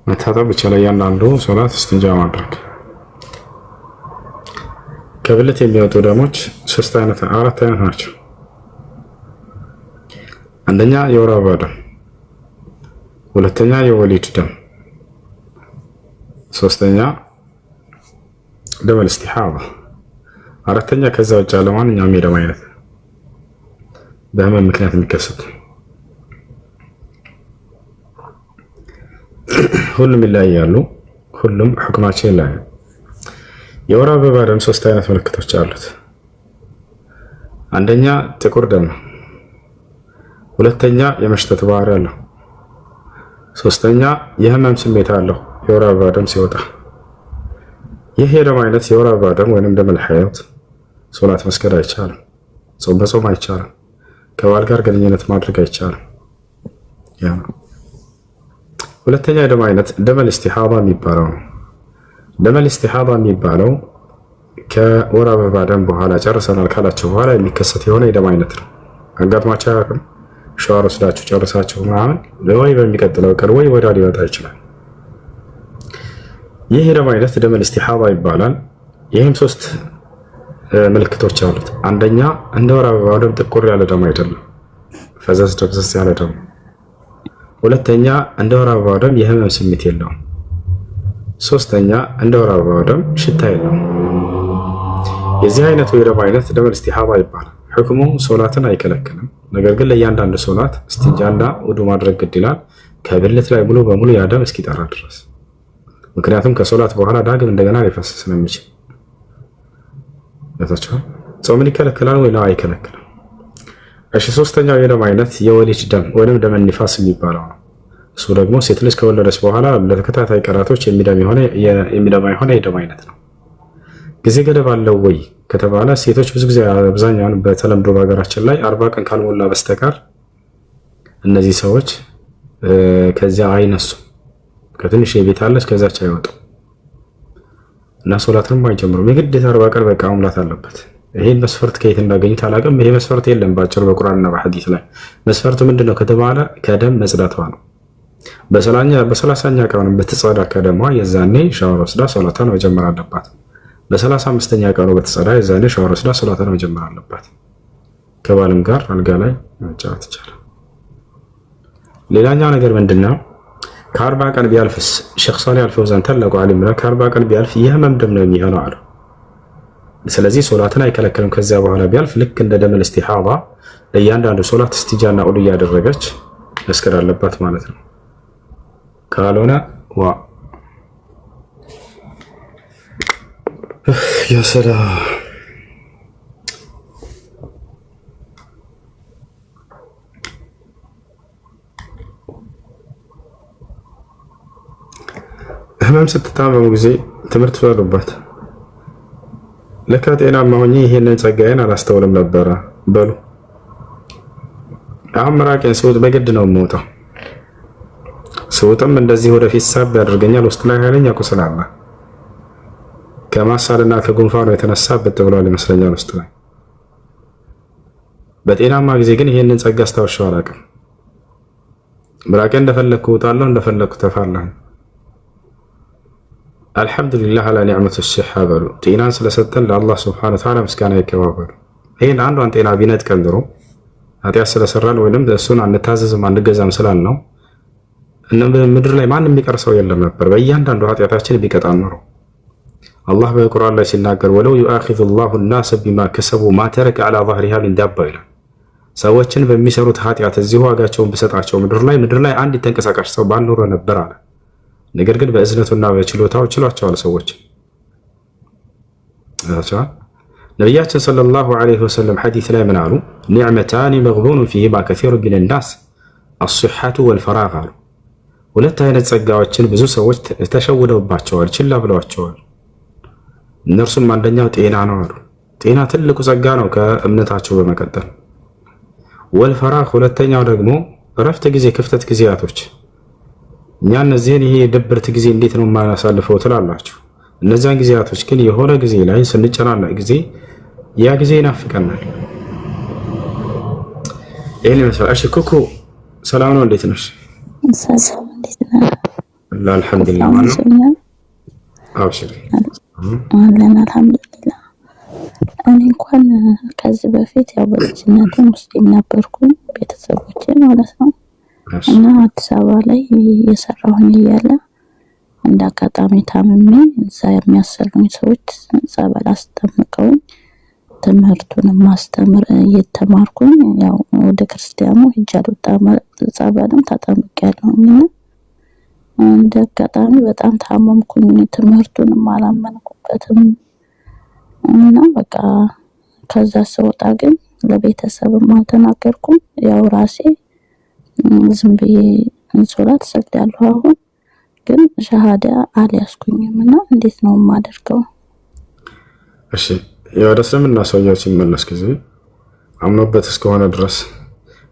መታጠብ ብቻ ላይ ያንዳንዱ ሶላት እስቲንጃ ማድረግ። ከብልት የሚወጡ ደሞች አራት አይነት ናቸው። አንደኛ የወር አበባ ደም፣ ሁለተኛ የወሊድ ደም፣ ሶስተኛ ደም ኢስቲሃባ፣ አራተኛ ከዛ ውጭ ያለ ማንኛውም የደም አይነት በህመም ምክንያት የሚከሰት ሁሉም ይለያያሉ። ሁሉም ሁክማቸው ይለያያል። የወር አበባ ደም 3 አይነት ምልክቶች አሉት። አንደኛ ጥቁር ደም ነው። ሁለተኛ የመሽተት ባህሪ አለው። ሶስተኛ የህመም ስሜት አለው የወር አበባ ደም ሲወጣ። ይህ የደም አይነት የወር አበባ ደም ወይንም ደም الحيض ሶላት መስገድ አይቻልም። ጾም በጾም አይቻልም። ከባል ጋር ግንኙነት ማድረግ አይቻልም። ያ ሁለተኛ የደም አይነት ደም الاستحاضة የሚባለው ነው። ደም الاستحاضة የሚባለው ከወር አበባ ደም በኋላ ጨርሰናል ካላችሁ በኋላ የሚከሰት የሆነ የደም አይነት ነው። አጋጥሟችሁ አያውቅም? ሻወር ወስዳችሁ ጨርሳችሁ ምናምን ወይ በሚቀጥለው ቀን ወይ ወዲያ ሊመጣ ይችላል። ይህ የደም አይነት ደም الاستحاضة ይባላል። ይህም 3 ምልክቶች አሉት። አንደኛ እንደ ወር አበባ ደም ጥቁር ያለ ደም አይደለም፣ ፈዘዝ ደብዘዝ ያለ ደም። ሁለተኛ እንደ ወር አበባ ደም የህመም ስሜት የለውም። ሶስተኛ እንደ ወር አበባ ደም ሽታ የለውም። የዚህ አይነቱ የደም አይነት ደም الاستحاضة ይባላል። ህክሙ ሶላትን አይከለክልም። ነገር ግን ለእያንዳንዱ ሶላት እስቲንጃና ውዱ ማድረግ ግድ ይላል፣ ከብልት ላይ ሙሉ በሙሉ ያ ደም እስኪጠራ ድረስ። ምክንያቱም ከሶላት በኋላ ዳግም እንደገና ሊፈስ ስለሚችል። ያታቸው ጾምን ይከለክላል ወይ ነው? አይከለክልም። እሺ ሶስተኛው የደም አይነት የወሊድ ደም ወይንም ደም ንፋስ የሚባለው ነው። እሱ ደግሞ ሴት ልጅ ከወለደች በኋላ ለተከታታይ ቀናቶች የሚደማ የሆነ የደም አይነት ነው። ጊዜ ገደብ አለው ወይ ከተባለ ሴቶች ብዙ ጊዜ አብዛኛውን በተለምዶ በሀገራችን ላይ 40 ቀን ካልሞላ በስተቀር እነዚህ ሰዎች ከዚያ አይነሱም። ከትንሽ የቤት አለች ከዛች አይወጡ እና ሶላትንም አይጀምሩም። የግዴታ 40 ቀን በቃ መሙላት አለበት። ይሄን መስፈርት ከየት እንዳገኙት አላውቅም። ይሄ መስፈርት የለም ባጭሩ በቁርአንና በሐዲስ ላይ። መስፈርቱ ምንድነው ከተባለ ከደም መጽዳቷ ነው። በ30ኛ ቀን በተጸዳ ከደሟ የዛኔ ሻወር ወስዳ ሶላቷን መጀመር አለባት። በ35ኛ ቀኑ በተጸዳ የዛኔ ሻወር ወስዳ ሶላቷን መጀመር አለባት። ከባልም ጋር አልጋ ላይ መጫወት ይቻላል። ሌላኛው ነገር ምንድነው? ከ40 ቀን ቢያልፍስ ሼኽ ሷሊህ አልፈውዛን ታላቁ ዓሊም ነው። ከ40 ቀን ቢያልፍ የህመም ደም ነው የሚሆነው አሉ። ስለዚህ ሶላትን አይከለክልም። ከዚያ በኋላ ቢያልፍ ልክ እንደ ደም الاستحاضة ለእያንዳንዱ ሶላት እስቲጃና ኡዱ እያደረገች መስገድ አለባት ማለት ነው። ካልሆነ ያ ሰላም ህመም ስትታመሙ ጊዜ ትምህርት ወሉባት። ለካ ጤናማ ሆኜ ይሄንን ጸጋዬን አላስተውልም ነበረ በሉ። አሁን ምራቄን ስውጥ በግድ ነው የምወጣው። ስውጥም እንደዚህ ወደፊት ሳብ ያደርገኛል። ውስጥ ላይ ኃይለኛ ቁስል አለ። ከማሳልና ከጉንፋኑ የተነሳ ብጥ ብሏል ይመስለኛል ውስጥ ላይ። በጤናማ ጊዜ ግን ይሄንን ጸጋ አስታውሻው አላውቅም። ምራቄን እንደፈለኩ እወጣለሁ፣ እንደፈለኩ ተፋለሁ። አልሐምዱሊላህ አላ ኒዕመቱ ሲሐ በሉ። ጤናን ስለሰጠን ለአላህ ሱብሓነሁ ወተዓላ ምስጋና ይገባው። ይሄን አንዷን ጤና ቢነጥቀን ድሮ ኃጢአት ስለሰራን ወይንም እሱን አንታዘዝም አንገዛም ስላልነው ምድር ላይ ማንም የሚቀር ሰው የለም ነበር። በእያንዳንዱ ኃጢአታችን ቢቀጣን ኖሮ አላህ በቁርአን ላይ ሲናገር ወለው ዩአኺዙ ላሁ ናሰ ቢማ ከሰቡ ማ ተረከ ዐላ ظهሪሃ ሚን ዳባ ይላል። ሰዎችን በሚሰሩት ኃጢአት እዚህ ዋጋቸውን ብሰጣቸው ምድር ላይ አንድ ተንቀሳቃሽ ሰው ባልኖረ ነበር አለ። ነገር ግን በእዝነቱና በችሎታው ችሏቸዋል ሰዎች። ነቢያችን ሰለላሁ ዐለይሂ ወሰለም ሐዲስ ላይ ምን አሉ? ኒዕመታኒ መግቡኑ ፊሂማ ከሲሩ ሚነናስ አስሐቱ ወልፈራግ አሉ። ሁለት አይነት ጸጋዎችን ብዙ ሰዎች ተሸውደውባቸዋል፣ ችላ ብለዋቸዋል። እነርሱም አንደኛው ጤና ነው አሉ። ጤና ትልቁ ጸጋ ነው ከእምነታቸው በመቀጠል። ወልፈራግ ሁለተኛው ደግሞ እረፍት ጊዜ፣ ክፍተት ጊዜያቶች። እኛ እነዚህን ይሄ የድብርት ጊዜ እንዴት ነው የማናሳልፈው ትላላችሁ። እነዚያን ጊዜያቶች ግን የሆነ ጊዜ ላይ ስንጨናነቅ ጊዜ ያ ጊዜ ይናፍቀናል። ይሄን ይመስላል። እሺ ኩኩ ሰላም ነው? እንዴት ነሽ? አልሐምዱሊላህ ማለት ነው። አብሽሪ አለን አልሐምዱሊላህ። እኔ እንኳን ከዚህ በፊት ያው በልጅነቴ ሙስሊም ነበርኩኝ፣ ቤተሰቦቼ ማለት ነው። እና አዲስ አበባ ላይ የሰራሁኝ እያለ እንደ አጋጣሚ ታምሜ እዛ የሚያሰሩኝ ሰዎች ጸበል አስጠምቀውኝ ትምህርቱን ማስተምር እየተማርኩኝ ያው ወደ ክርስቲያኑ ሄጃለሁ። ጸበልም ተጠምቄያለሁና እንደ አጋጣሚ በጣም ታመምኩኝ። ትምህርቱንም አላመንኩበትም እና በቃ ከዛ ስወጣ ግን ለቤተሰብም አልተናገርኩም። ያው ራሴ ዝም ብዬ ሶላት ሰግዳለሁ። አሁን ግን ሸሃዳ አልያዝኩኝም እና እንዴት ነው የማደርገው? እሺ ወደ እስልምና ሰውየው ሲመለስ ጊዜ አምኖበት እስከሆነ ድረስ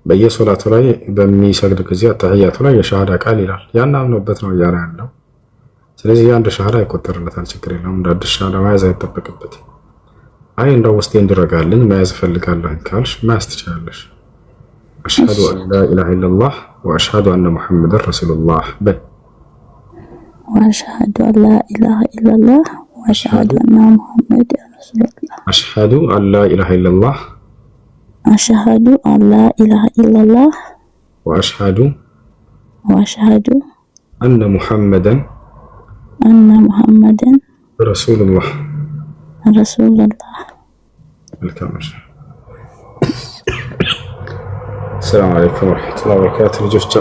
በየሶላቱ ላይ በሚሰግድ ጊዜ አተህያቱ ላይ የሸሃዳ ቃል ይላል። ያን አምኖበት ነው እያለ ያለው። ስለዚህ አንድ ሸሃዳ ይቆጠርለታል፣ ችግር የለውም። እንደ አዲስ ሸሃዳ መያዝ አይጠበቅበትም። አይ እንደው ውስጤ እንዲረጋልኝ መያዝ እፈልጋለሁ ካልሽ መያዝ ትችላለሽ። አሽሀዱ አን ላ ኢላሀ ኢለላህ ወአሽሀዱ አነ ሙሐመደን ረሱሉላህ በይ። ወአሽሀዱ አን ላ ኢላሀ ኢለላህ ወአሽሀዱ አነ ሙሐመደን ረሱሉላህ። አሽሀዱ አን ላ ኢላሀ ኢለላህ አሽሀዱ አን ላ ኢላሀ ኢለላህ ወአሽሀዱ አነ ሙሐመደን ረሱሉላህ። መልካም። ሰላም አለይኩም ወረሕመቱላሂ ወበረካቱህ ልጆች።